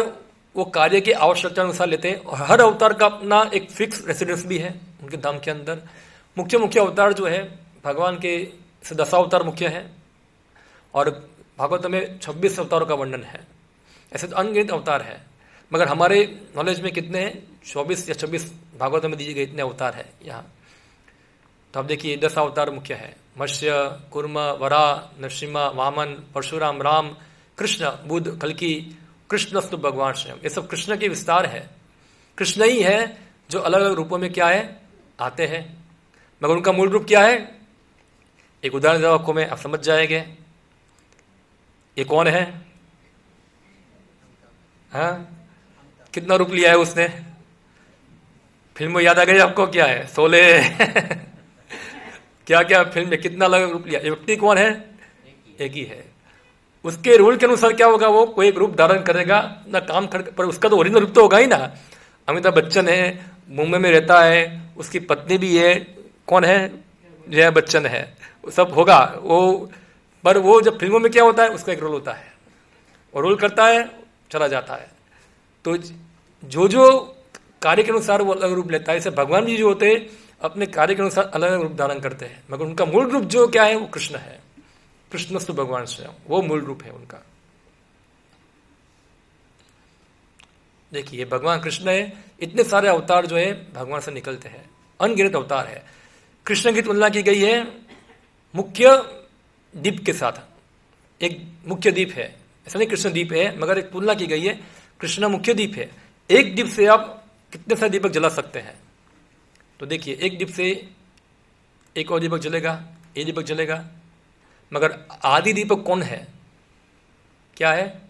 वो कार्य के आवश्यकता अनुसार लेते हैं, और हर अवतार का अपना एक फिक्स रेसिडेंस भी है उनके धाम के अंदर। मुख्य मुख्य अवतार जो है भगवान के 10 अवतार मुख्य है, और भागवत में 26 अवतारों का वर्णन है। ऐसे तो अनगिनत अवतार है, मगर हमारे नॉलेज में कितने हैं? 24 या 26 भागवत में दिए गए इतने अवतार है यहाँ। तो आप देखिए 10 अवतार मुख्य है, मत्स्य, कूर्म, वराह, नरसिम्हा, वामन, परशुराम, राम, कृष्ण, बुद्ध, कल्कि, कृष्णस्तु भगवान स्वयं। ये सब कृष्ण के विस्तार है, कृष्ण ही है जो अलग अलग रूपों में क्या है आते हैं, मगर उनका मूल रूप क्या है? एक उदाहरण देता आपको मैं, आप समझ जाएंगे। ये कौन है? हाँ, कितना रूप लिया है उसने? फिल्म में याद आ गई आपको? क्या है? शोले क्या क्या फिल्म में कितना अलग रूप लिया। ये व्यक्ति कौन है? एक ही है। उसके रूल के अनुसार क्या होगा, वो कोई एक रूप धारण करेगा ना, काम कर, पर उसका तो ओरिजिनल रूप तो होगा ही ना। अमिताभ बच्चन है, मुंबई में रहता है, उसकी पत्नी भी है, कौन है? जया बच्चन है, सब होगा वो, पर वो जब फिल्मों में क्या होता है, उसका एक रोल होता है, और रोल करता है, चला जाता है। तो जो जो कार्य के अनुसार वो अलग रूप लेता है। जैसे भगवान जी जो होते हैं अपने कार्य के अनुसार अलग अलग रूप धारण करते हैं, मगर उनका मूल रूप जो क्या है वो कृष्ण है, कृष्णस्तु भगवान स्वयं, वो मूल रूप है उनका। देखिए भगवान कृष्ण है, इतने सारे अवतार जो है भगवान से निकलते हैं, अनगिनत अवतार है। कृष्ण की तुलना की गई है मुख्य दीप के साथ। एक मुख्य दीप है, ऐसा नहीं कृष्ण दीप है, मगर एक तुलना की गई है, कृष्ण मुख्य दीप है। एक दीप से आप कितने सारे दीपक जला सकते हैं? तो देखिए एक दीप से एक और दीपक जलेगा, ये दीपक जलेगा, मगर आदि दीपक कौन है? क्या है?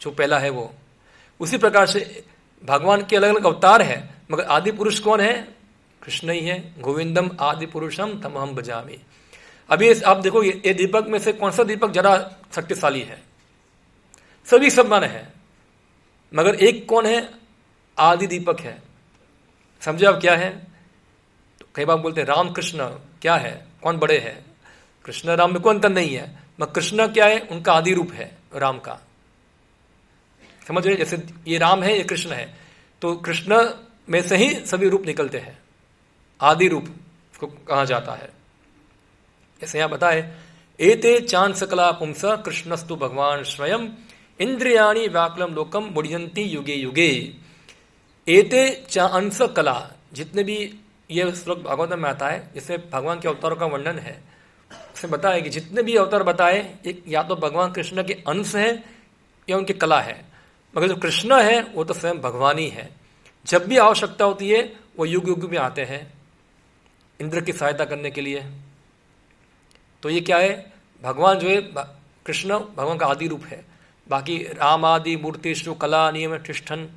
जो पहला है वो। उसी प्रकार से भगवान के अलग अलग अवतार है, मगर आदि पुरुष कौन है? कृष्ण ही है। गोविंदम आदि पुरुषम तमहम भजामि। अभी आप देखो ये दीपक में से कौन सा दीपक जरा शक्तिशाली है? सभी समान है, मगर एक कौन है? आदि दीपक है। समझे आप क्या है? तो कई बार बोलते हैं राम कृष्ण क्या है, कौन बड़े हैं? कृष्ण राम में कोई अंतर नहीं है, मगर कृष्ण क्या है? उनका आदि रूप है राम का। समझ रहे? जैसे ये राम है, ये कृष्ण है, तो कृष्ण में से ही सभी रूप निकलते हैं, आदि रूप को कहा जाता है। जैसे यहां बताए, एते चांद सकला पुंस कृष्णस्तु भगवान स्वयं इंद्रियाणि व्याकुलम लोकम मुड़यंती युगे युगे। एते चांस कला, जितने भी ये श्लोक भागवत में आता है जिसमें भगवान के अवतारों का वर्णन है, से बताया कि जितने भी अवतार बताए एक या तो भगवान कृष्ण के अंश है या उनकी कला है, मगर जो कृष्ण है वो तो स्वयं भगवान ही है। जब भी आवश्यकता होती है वो युग युग में आते हैं इंद्र की सहायता करने के लिए। तो ये क्या है, भगवान जो है कृष्ण भगवान का आदि रूप है। बाकी राम आदि मूर्तिषु कला नियम तिष्ठन,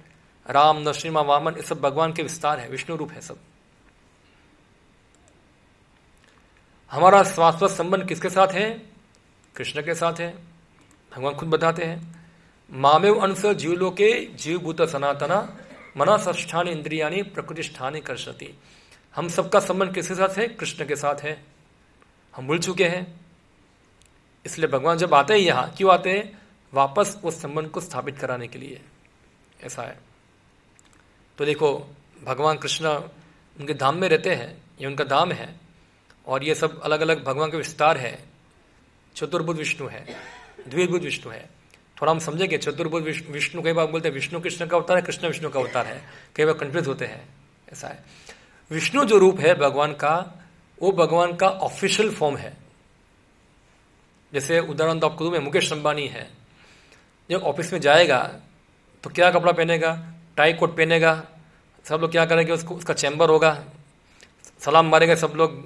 राम नरसिम्हा वामन, ये सब भगवान के विस्तार है, विष्णु रूप है सब। हमारा शाश्वत संबंध किसके साथ है? कृष्ण के साथ है। भगवान खुद बताते हैं, मामेव अंश जीवलोके जीवभूत सनातना मना षष्ठानि इंद्रियानि प्रकृतिष्ठानि कर्षति। हम सबका संबंध किसके साथ है? कृष्ण के साथ है। हम भूल चुके हैं, इसलिए भगवान जब आते हैं यहाँ, क्यों आते हैं? वापस उस संबंध को स्थापित कराने के लिए, ऐसा है। तो देखो भगवान कृष्ण उनके धाम में रहते हैं, ये उनका धाम है, और ये सब अलग अलग भगवान के विस्तार है। चतुर्भुज विष्णु है, द्विभुज विष्णु है। थोड़ा हम समझेंगे, चतुर्भुज विष्णु कई बार बोलते हैं विष्णु कृष्ण का अवतार है, कृष्ण विष्णु का अवतार है, कई बार कंफ्यूज होते हैं, ऐसा है। विष्णु जो रूप है भगवान का, वो भगवान का ऑफिशियल फॉर्म है। जैसे उदाहरण तो आपको दूं मैं, मुकेश अंबानी है, जब ऑफिस में जाएगा तो क्या कपड़ा पहनेगा? टाई कोट पहनेगा, सब लोग क्या करेंगे, उसको उसका चैम्बर होगा, सलाम मारेंगे सब लोग,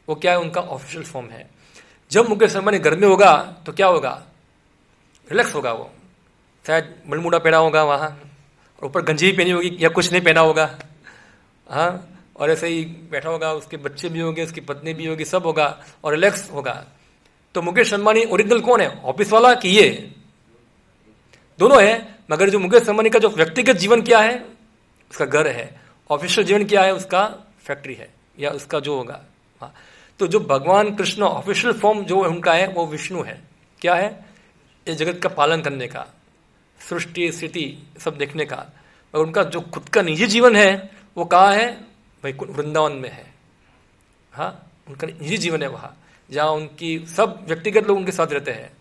वो क्या है? उनका ऑफिशियल फॉर्म है। जब मुकेश अंबानी घर में होगा तो क्या होगा? रिलैक्स होगा, वो शायद मलमूडा पहना होगा वहाँ, और ऊपर गंजी पहनी होगी या कुछ नहीं पहना होगा, हाँ, और ऐसे ही बैठा होगा, उसके बच्चे भी होंगे, उसकी पत्नी भी होगी, सब होगा और रिलैक्स होगा। तो मुकेश अंबानी ओरिजिनल कौन है? ऑफिस वाला कि ये? दोनों है, मगर जो मुकेश अंबानी का जो व्यक्तिगत जीवन क्या है? उसका घर है। ऑफिशियल जीवन क्या है? उसका फैक्ट्री है, या उसका जो होगा। हाँ, तो जो भगवान कृष्ण ऑफिशियल फॉर्म जो उनका है वो विष्णु है। क्या है? इस जगत का पालन करने का, सृष्टि स्थिति सब देखने का। और उनका जो खुद का निजी जीवन है वो कहाँ है? भाई वृंदावन में है। हाँ, उनका निजी जीवन है वहाँ, जहाँ उनकी सब व्यक्तिगत लोग उनके साथ रहते हैं।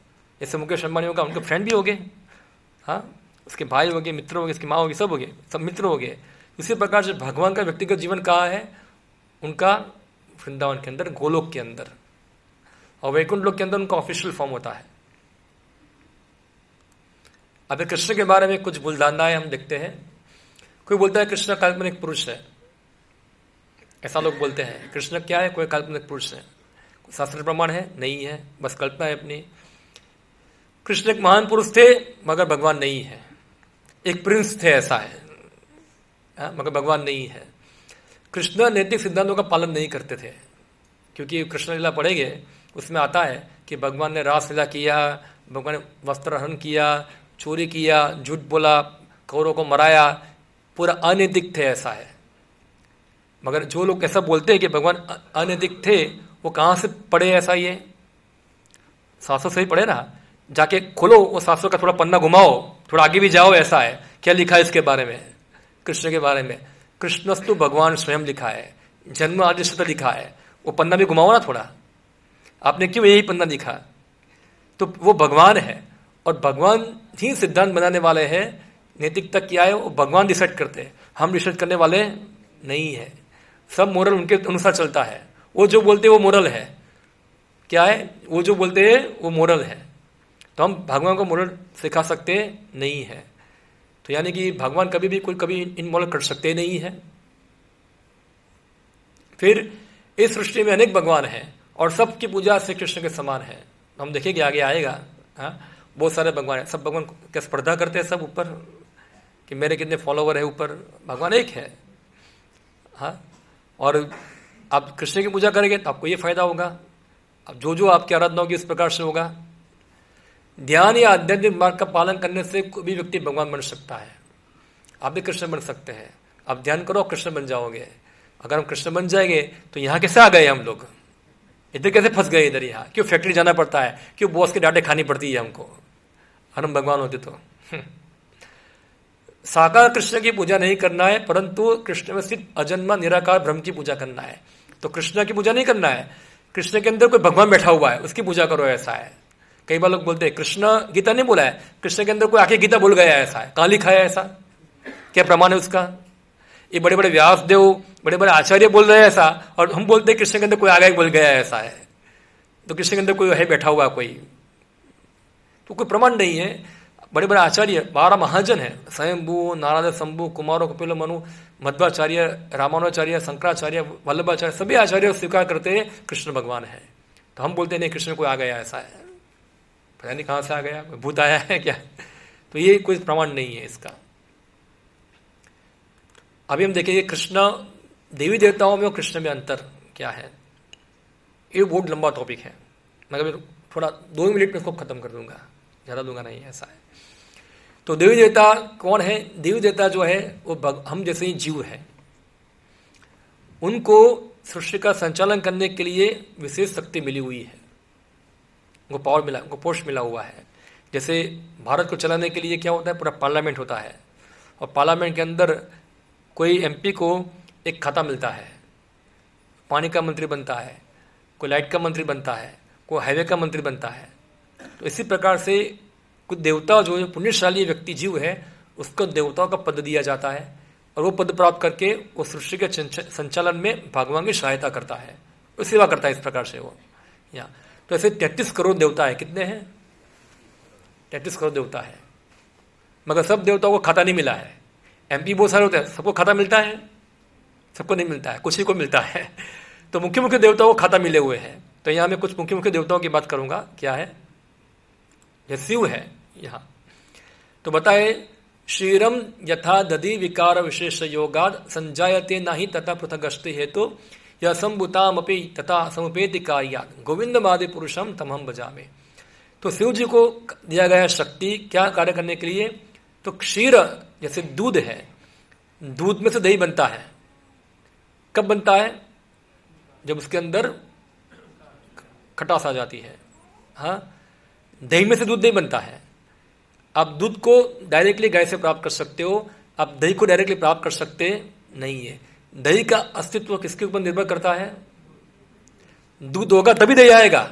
जैसे मुकेश अंबानी होगा, उनके फ्रेंड भी हो गए, हाँ, उसके भाई हो गए, मित्र हो गए, उसकी माँ होगी, सब हो गए, सब मित्र हो गए। उसी प्रकार से भगवान का व्यक्तिगत जीवन कहाँ है? उनका वृंदावन के अंदर, गोलोक के अंदर, और वैकुंठ लोक के अंदर उनका ऑफिशियल फॉर्म होता है। अब कृष्ण के बारे में कुछ बुलधारणाएं हम देखते हैं। कोई बोलता है कृष्ण काल्पनिक पुरुष है, ऐसा लोग बोलते हैं। कृष्ण क्या है? कोई काल्पनिक पुरुष है, शास्त्र प्रमाण है? नहीं है, बस कल्पना है अपनी। कृष्ण एक महान पुरुष थे मगर भगवान नहीं है। एक प्रिंस थे, ऐसा है, मगर भगवान नहीं है। कृष्ण नैतिक सिद्धांतों का पालन नहीं करते थे, क्योंकि कृष्ण लीला पढ़ेंगे उसमें आता है कि भगवान ने रासलीला किया, भगवान ने वस्त्र हरण किया, चोरी किया, झूठ बोला, कौरों को मराया, पूरा अनैतिक थे, ऐसा है। मगर जो लोग ऐसा बोलते हैं कि भगवान अनैतिक थे, वो कहाँ से पढ़े ऐसा? ये शास्त्रों से ही पढ़े ना। जाके खोलो वो शास्त्रों का थोड़ा पन्ना घुमाओ, थोड़ा आगे भी जाओ, ऐसा है। क्या लिखा है इसके बारे में? कृष्ण के बारे में कृष्णस्तु भगवान स्वयं लिखा है, जन्म आदि से लिखा है। वो पन्ना भी घुमाओ ना थोड़ा। आपने क्यों यही पन्ना लिखा? तो वो भगवान है, और भगवान ही सिद्धांत बनाने वाले हैं। नैतिकता क्या है वो भगवान डिसाइड करते हैं, हम डिसाइड करने वाले नहीं है। सब मोरल उनके अनुसार चलता है। वो जो बोलते हैं वो मोरल है। क्या है? वो जो बोलते हैं वो मोरल है। तो हम भगवान को मोरल सिखा सकते नहीं है। तो यानी कि भगवान कभी भी कोई कभी इनमोरल कर सकते नहीं है। फिर इस सृष्टि में अनेक भगवान हैं और सबकी पूजा श्री कृष्ण के समान है। हम देखेंगे आगे आएगा। हाँ, बहुत सारे भगवान हैं, सब भगवान क्या स्पर्धा करते हैं सब ऊपर कि मेरे कितने फॉलोवर है ऊपर। भगवान एक है। हाँ, और आप कृष्ण की पूजा करेंगे तो आपको ये फायदा होगा। अब जो जो आपकी आराधना होगी इस प्रकार से होगा। ध्यान या आध्यात्मिक मार्ग का पालन करने से कोई भी व्यक्ति भगवान बन सकता है। आप भी कृष्ण बन सकते हैं। आप ध्यान करो, कृष्ण बन जाओगे। अगर हम कृष्ण बन जाएंगे तो यहाँ कैसे आ गए हम लोग? इधर कैसे फंस गए? इधर यहाँ क्यों फैक्ट्री जाना पड़ता है? क्यों बॉस के डांटे खानी पड़ती है हमको? अगर हम भगवान होते तो। साकार कृष्ण की पूजा नहीं करना है, परंतु कृष्ण में स्थित अजन्मा निराकार ब्रह्म की पूजा करना है। तो कृष्ण की पूजा नहीं करना है, कृष्ण के अंदर कोई भगवान बैठा हुआ है उसकी पूजा करो, ऐसा है। कई बार लोग बोलते हैं कृष्ण गीता नहीं बोला है, कृष्ण के अंदर कोई आके गीता बोल गया है, ऐसा है। कहाँ लिखा है ऐसा? क्या प्रमाण है उसका? ये बड़े बड़े व्यासदेव, बड़े बड़े आचार्य बोल रहे हैं ऐसा, और हम बोलते हैं कृष्ण के अंदर कोई आगे बोल गया है, ऐसा है। तो कृष्ण के अंदर कोई है बैठा हुआ कोई, तो कोई प्रमाण नहीं है। बड़े बड़े आचार्य 12 महाजन है, स्वयंभू, नारद, शंभु, कुमारो, कपिल, मनु, मध्वाचार्य, रामानुजाचार्य, शंकराचार्य, वल्लभाचार्य, सभी आचार्य स्वीकार करते हैं कृष्ण भगवान है। तो हम बोलते नहीं कृष्ण कोई आ गया, ऐसा है, पता नहीं कहां से आ गया, भूत आया है क्या, तो ये कोई प्रमाण नहीं है इसका। अभी हम देखेंगे कृष्ण देवी देवताओं में और कृष्ण में अंतर क्या है। ये बहुत लंबा टॉपिक है, मैं थोड़ा 2 मिनट में इसको खत्म कर दूंगा, ज्यादा दूंगा नहीं, ऐसा है। तो देवी देवता कौन है? देवी देवता जो है वो हम जैसे ही जीव है, उनको सृष्टि का संचालन करने के लिए विशेष शक्ति मिली हुई है, उनको पावर मिला, उनको पोस्ट मिला हुआ है। जैसे भारत को चलाने के लिए क्या होता है, पूरा पार्लियामेंट होता है, और पार्लियामेंट के अंदर कोई एमपी को एक खाता मिलता है, पानी का मंत्री बनता है, कोई लाइट का मंत्री बनता है, कोई हाईवे का मंत्री बनता है। तो इसी प्रकार से कुछ देवता जो पुण्यशाली व्यक्ति जीव है उसको देवताओं का पद दिया जाता है, और वो पद प्राप्त करके वो सृष्टि के संचालन में भगवान की सहायता करता है, वो सेवा करता है इस प्रकार से वो यहाँ। तो ऐसे 33 करोड़ देवता है, कितने हैं? 33 करोड़ देवता है, मगर सब देवताओं को खाता नहीं मिला है। एमपी बहुत सारे होते हैं, सबको खाता मिलता है? सबको नहीं मिलता है, कुछ ही को मिलता है। तो मुख्य मुख्य देवताओं को खाता मिले हुए हैं। तो यहाँ मैं कुछ मुख्य मुख्य देवताओं की बात करूंगा। क्या है? यह शिव है यहाँ। तो बताए, श्रीरम यथा दधि विकार विशेष योगाद संजायते नाही तथा पृथगस्ति हेतु यह संभुतामपि तथा समुपेति कार्याद गोविंदमादि पुरुषम तमहम भजामि। तो शिव जी को दिया गया शक्ति क्या कार्य करने के लिए? तो क्षीर जैसे दूध है, दूध में से दही बनता है। कब बनता है? जब उसके अंदर खटास आ जाती है। हाँ, दही में से दूध नहीं बनता है। आप दूध को डायरेक्टली गाय से प्राप्त कर सकते हो, आप दही को डायरेक्टली प्राप्त कर सकते नहीं है। दही का अस्तित्व किसके ऊपर निर्भर करता है? दूध होगा तभी दही आएगा,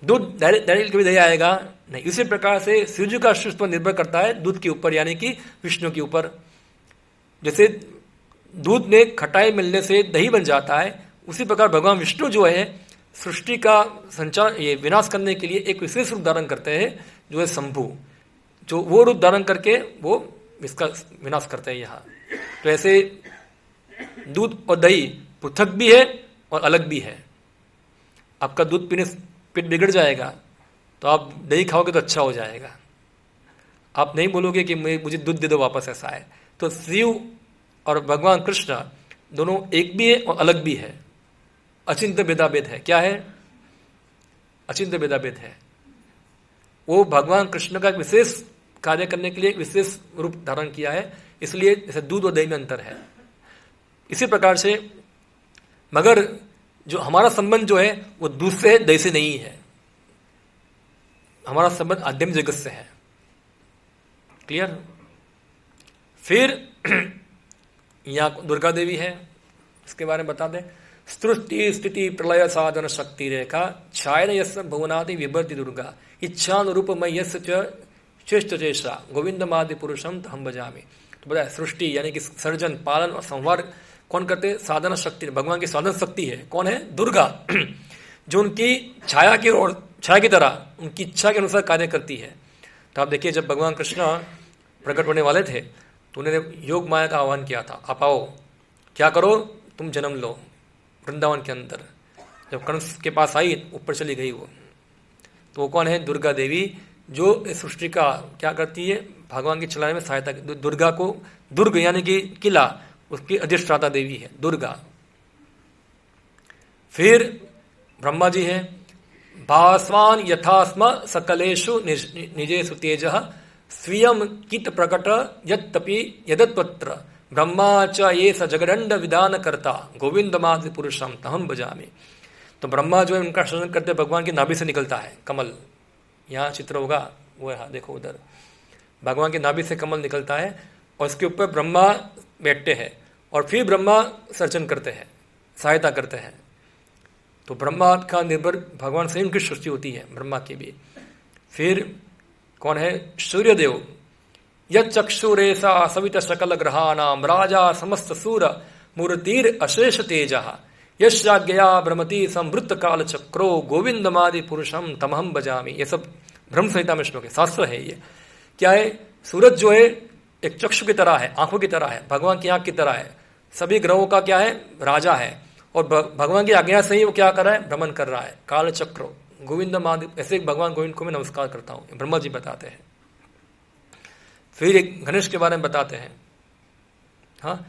दूध डायरेक्ट कभी दही आएगा नहीं। इसी प्रकार से शिव जी का अस्तित्व निर्भर करता है दूध के ऊपर, यानी कि विष्णु के ऊपर। जैसे दूध में खटाई मिलने से दही बन जाता है, उसी प्रकार भगवान विष्णु जो है सृष्टि का संचार ये विनाश करने के लिए एक विशेष रूप धारण करते हैं, जो है शंभु, जो वो रूप धारण करके वो इसका विनाश करते हैं यहाँ। तो ऐसे दूध और दही पृथक भी है और अलग भी है। आपका दूध पीने से पेट बिगड़ जाएगा, तो आप दही खाओगे तो अच्छा हो जाएगा। आप नहीं बोलोगे कि मुझे दूध दे दो वापस, ऐसा है। तो शिव और भगवान कृष्ण दोनों एक भी है और अलग भी है। अचिंत्य भेदाभेद है। क्या है? अचिंत्य भेदाभेद है। वो भगवान कृष्ण का एक विशेष कार्य करने के लिए विशेष रूप धारण किया है, इसलिए जैसे दूध और दही में अंतर है। इसी प्रकार से मगर जो हमारा संबंध जो है वो दूध से दही से नहीं है, हमारा संबंध आध्यात्मिक जगत से है। क्लियर? फिर यहाँ दुर्गा देवी है, इसके बारे में बता दें। सृष्टि स्थिति प्रलय साधन शक्ति रेखा छायन यस्य भुवनादि विभर्ति दुर्गा इच्छानुरूपमय यस्य श्रेष्ठ चेषा गोविंदमादि पुरुषम हम भजामि। तो बताया सृष्टि यानी कि सर्जन, पालन और संहार कौन करते? साधन शक्ति, भगवान की साधन शक्ति है। कौन है? दुर्गा, जो उनकी छाया की ओर, छाया की तरह उनकी इच्छा के अनुसार कार्य करती है। तो आप देखिए, जब भगवान कृष्ण प्रकट होने वाले थे तो उन्होंने योग माया का आह्वान किया था, आप आओ, क्या करो, तुम जन्म लो वृंदावन के अंदर। जब कंस के पास आई, ऊपर चली गई वो। तो वो कौन है? दुर्गा देवी, जो सृष्टि का क्या करती है? भगवान की चलाने में सहायता। दुर्गा को दुर्ग यानी कि किला, उसकी अधिष्ठाता देवी है दुर्गा। फिर ब्रह्मा जी है। भास्वान यथास्म सकलेषु निजेषु तेजः स्वीयं कित प्रकट यत्तपि यदत्वत्र ब्रह्मा च ये स जगदंड विधान करता गोविंदमादि पुरुषम तहम भजामि। तो ब्रह्मा जो है उनका सृजन करते भगवान की नाभि से निकलता है कमल। यहाँ चित्र होगा वो है, देखो उधर भगवान की नाभि से कमल निकलता है और उसके ऊपर ब्रह्मा बैठते हैं और फिर ब्रह्मा सर्जन करते हैं, सहायता करते हैं। तो ब्रह्मा का निर्भर भगवान से उनकी सृष्टि होती है, ब्रह्मा की भी। फिर कौन है? सूर्यदेव। यक्षुरेशा सवित सकल ग्रहाणाम राजा समस्त सूर मूर्तिर अशेष तेजः यशाज्ञया भ्रमति संवृत्त काल चक्रो गोविंदमादि पुरुषम तमहम बजामी। ये सब ब्रह्म संहिता में श्लोक है, शास्त्र है। ये क्या है? सूरज जो है एक चक्षु की तरह है, आंखों की तरह है, भगवान की आंख की तरह है, सभी ग्रहों का क्या है? राजा है। और भगवान की आज्ञा से ही वो क्या कर रहा है? भ्रमण कर रहा है। काल चक्रो गोविंदमादि, ऐसे भगवान गोविंद को मैं नमस्कार करता हूं, ब्रह्मा जी बताते हैं। फिर एक गणेश के बारे में बताते हैं। हाँ,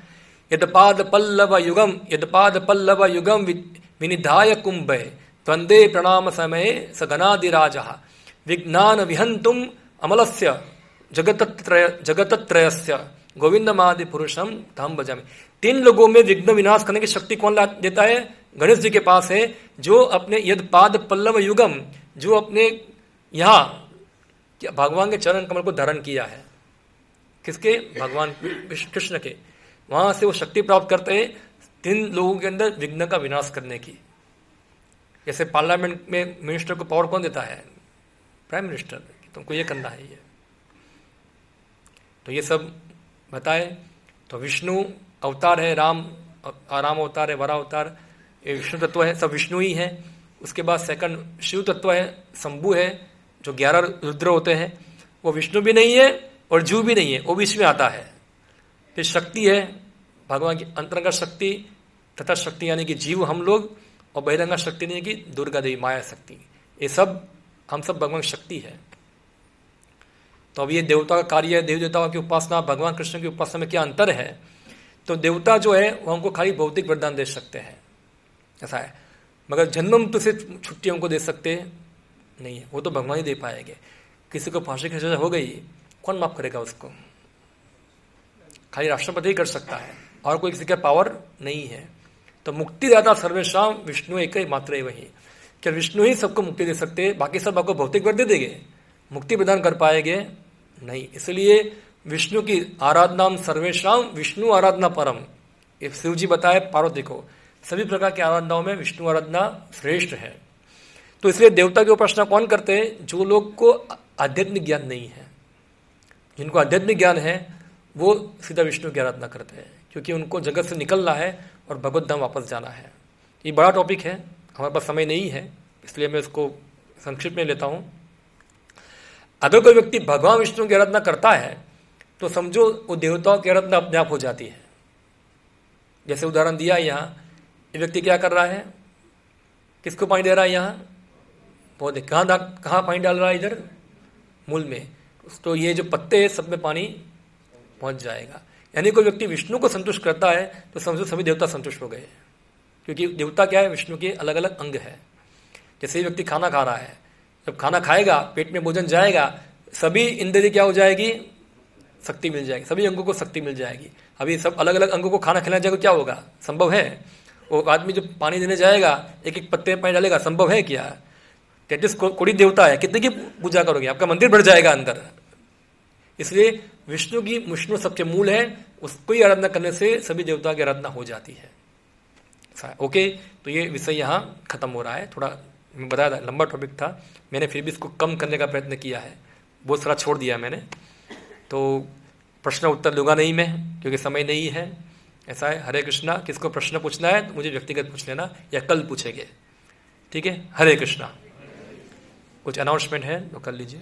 यदपाद पल्लव युगम विनिधाय कुंभे द्वंदे प्रणाम समय सगनादिराज विज्ञान विहंतुम अमलस्य जगतत्रयस्य गोविंदमादि पुरुषम धाम बजामी। 3 लोगों में विघ्न विनाश करने की शक्ति कौन देता है? गणेश जी के पास है, जो अपने यदपाद पल्लव युगम, जो अपने यहाँ भगवान के चरण कमल को धारण किया है। किसके? भगवान कृष्ण के। वहां से वो शक्ति प्राप्त करते हैं 3 लोगों के अंदर विघ्न का विनाश करने की। जैसे पार्लियामेंट में मिनिस्टर को पावर कौन देता है? Prime minister. तुमको ये करना है। ये तो ये सब बताए। तो विष्णु अवतार है, राम अवतार है, वरा अवतार, ये विष्णु तत्व है, सब विष्णु ही है। उसके बाद सेकंड शिव तत्व है, शंभु है, जो 11 रुद्र होते हैं। वो विष्णु भी नहीं है और जीव भी नहीं है, वो बीच में आता है। फिर शक्ति है, भगवान की अंतरंगा शक्ति तथा शक्ति यानी कि जीव हम लोग, और बहिरंगा शक्ति नहीं कि दुर्गा देवी माया शक्ति। ये सब हम सब भगवान शक्ति है। तो अब ये देवता का कार्य है, देव देवताओं की उपासना, भगवान कृष्ण की उपासना में क्या अंतर है? तो देवता जो है वो हमको खाली भौतिक वरदान दे सकते हैं, ऐसा है। मगर जन्म तो सिर्फ छुट्टी हमको दे सकते नहीं है, वो तो भगवान ही दे पाएंगे। किसी को फांसी की सजा हो गई, कौन माफ करेगा उसको? खाली राष्ट्रपति ही कर सकता है, और कोई किसी का पावर नहीं है। तो मुक्तिदाता सर्वेशाम विष्णु एक ही मात्र है वही। क्या विष्णु ही सबको मुक्ति दे सकते हैं? बाकी सब आपको भौतिक वर दे देंगे, मुक्ति प्रदान कर पाएंगे नहीं। इसलिए विष्णु की आराधना सर्वेशाम विष्णु आराधना परम। शिव जी बताए पार्वती को, सभी प्रकार की आराधनाओं में विष्णु आराधना श्रेष्ठ है। तो इसलिए देवता की उपासना कौन करते हैं? जो लोग को आध्यात्मिक ज्ञान नहीं है। जिनको आध्यात्मिक ज्ञान है वो सीधा विष्णु की आराधना करते हैं, क्योंकि उनको जगत से निकलना है और भगवत धाम वापस जाना है। ये बड़ा टॉपिक है, हमारे पास समय नहीं है, इसलिए मैं इसको संक्षिप्त में लेता हूँ। अगर कोई व्यक्ति भगवान विष्णु की आराधना करता है तो समझो वो देवताओं की आराधना अपने आप हो जाती है। जैसे उदाहरण दिया यहाँ, ये व्यक्ति क्या कर रहा है? किसको पानी दे रहा है? यहाँ पौधे। कहाँ पानी डाल रहा है? इधर मूल में। तो ये जो पत्ते हैं सब में पानी पहुंच जाएगा। यानी कोई व्यक्ति विष्णु को संतुष्ट करता है तो समझो सभी देवता संतुष्ट हो गए, क्योंकि देवता क्या है? विष्णु के अलग अलग अंग है। जैसे व्यक्ति खाना खा रहा है, जब खाना खाएगा पेट में भोजन जाएगा, सभी इंद्रिय क्या हो जाएगी? शक्ति मिल जाएगी, सभी अंगों को शक्ति मिल जाएगी। अभी सब अलग अलग अंगों को खाना खिलाना जाएगा, क्या होगा? संभव है? वो आदमी जो पानी देने जाएगा, एक एक पत्ते में पानी डालेगा, संभव है क्या? टेटिस कोड़ी देवता है, कितने की पूजा करोगे? आपका मंदिर बढ़ जाएगा अंदर। इसलिए विष्णु सबके मूल है, उसको ही आराधना करने से सभी देवता की आराधना हो जाती है। ओके, तो ये विषय यहाँ खत्म हो रहा है। थोड़ा मैं बताया था, लंबा टॉपिक था, मैंने फिर भी इसको कम करने का प्रयत्न किया है, बहुत सारा छोड़ दिया मैंने। तो प्रश्न उत्तर दूंगा नहीं मैं, क्योंकि समय नहीं है। ऐसा है। हरे कृष्णा। किसको प्रश्न पूछना है तो मुझे व्यक्तिगत पूछ लेना, या कल पूछेंगे, ठीक है? हरे कृष्णा। कुछ अनाउंसमेंट है तो कर लीजिए।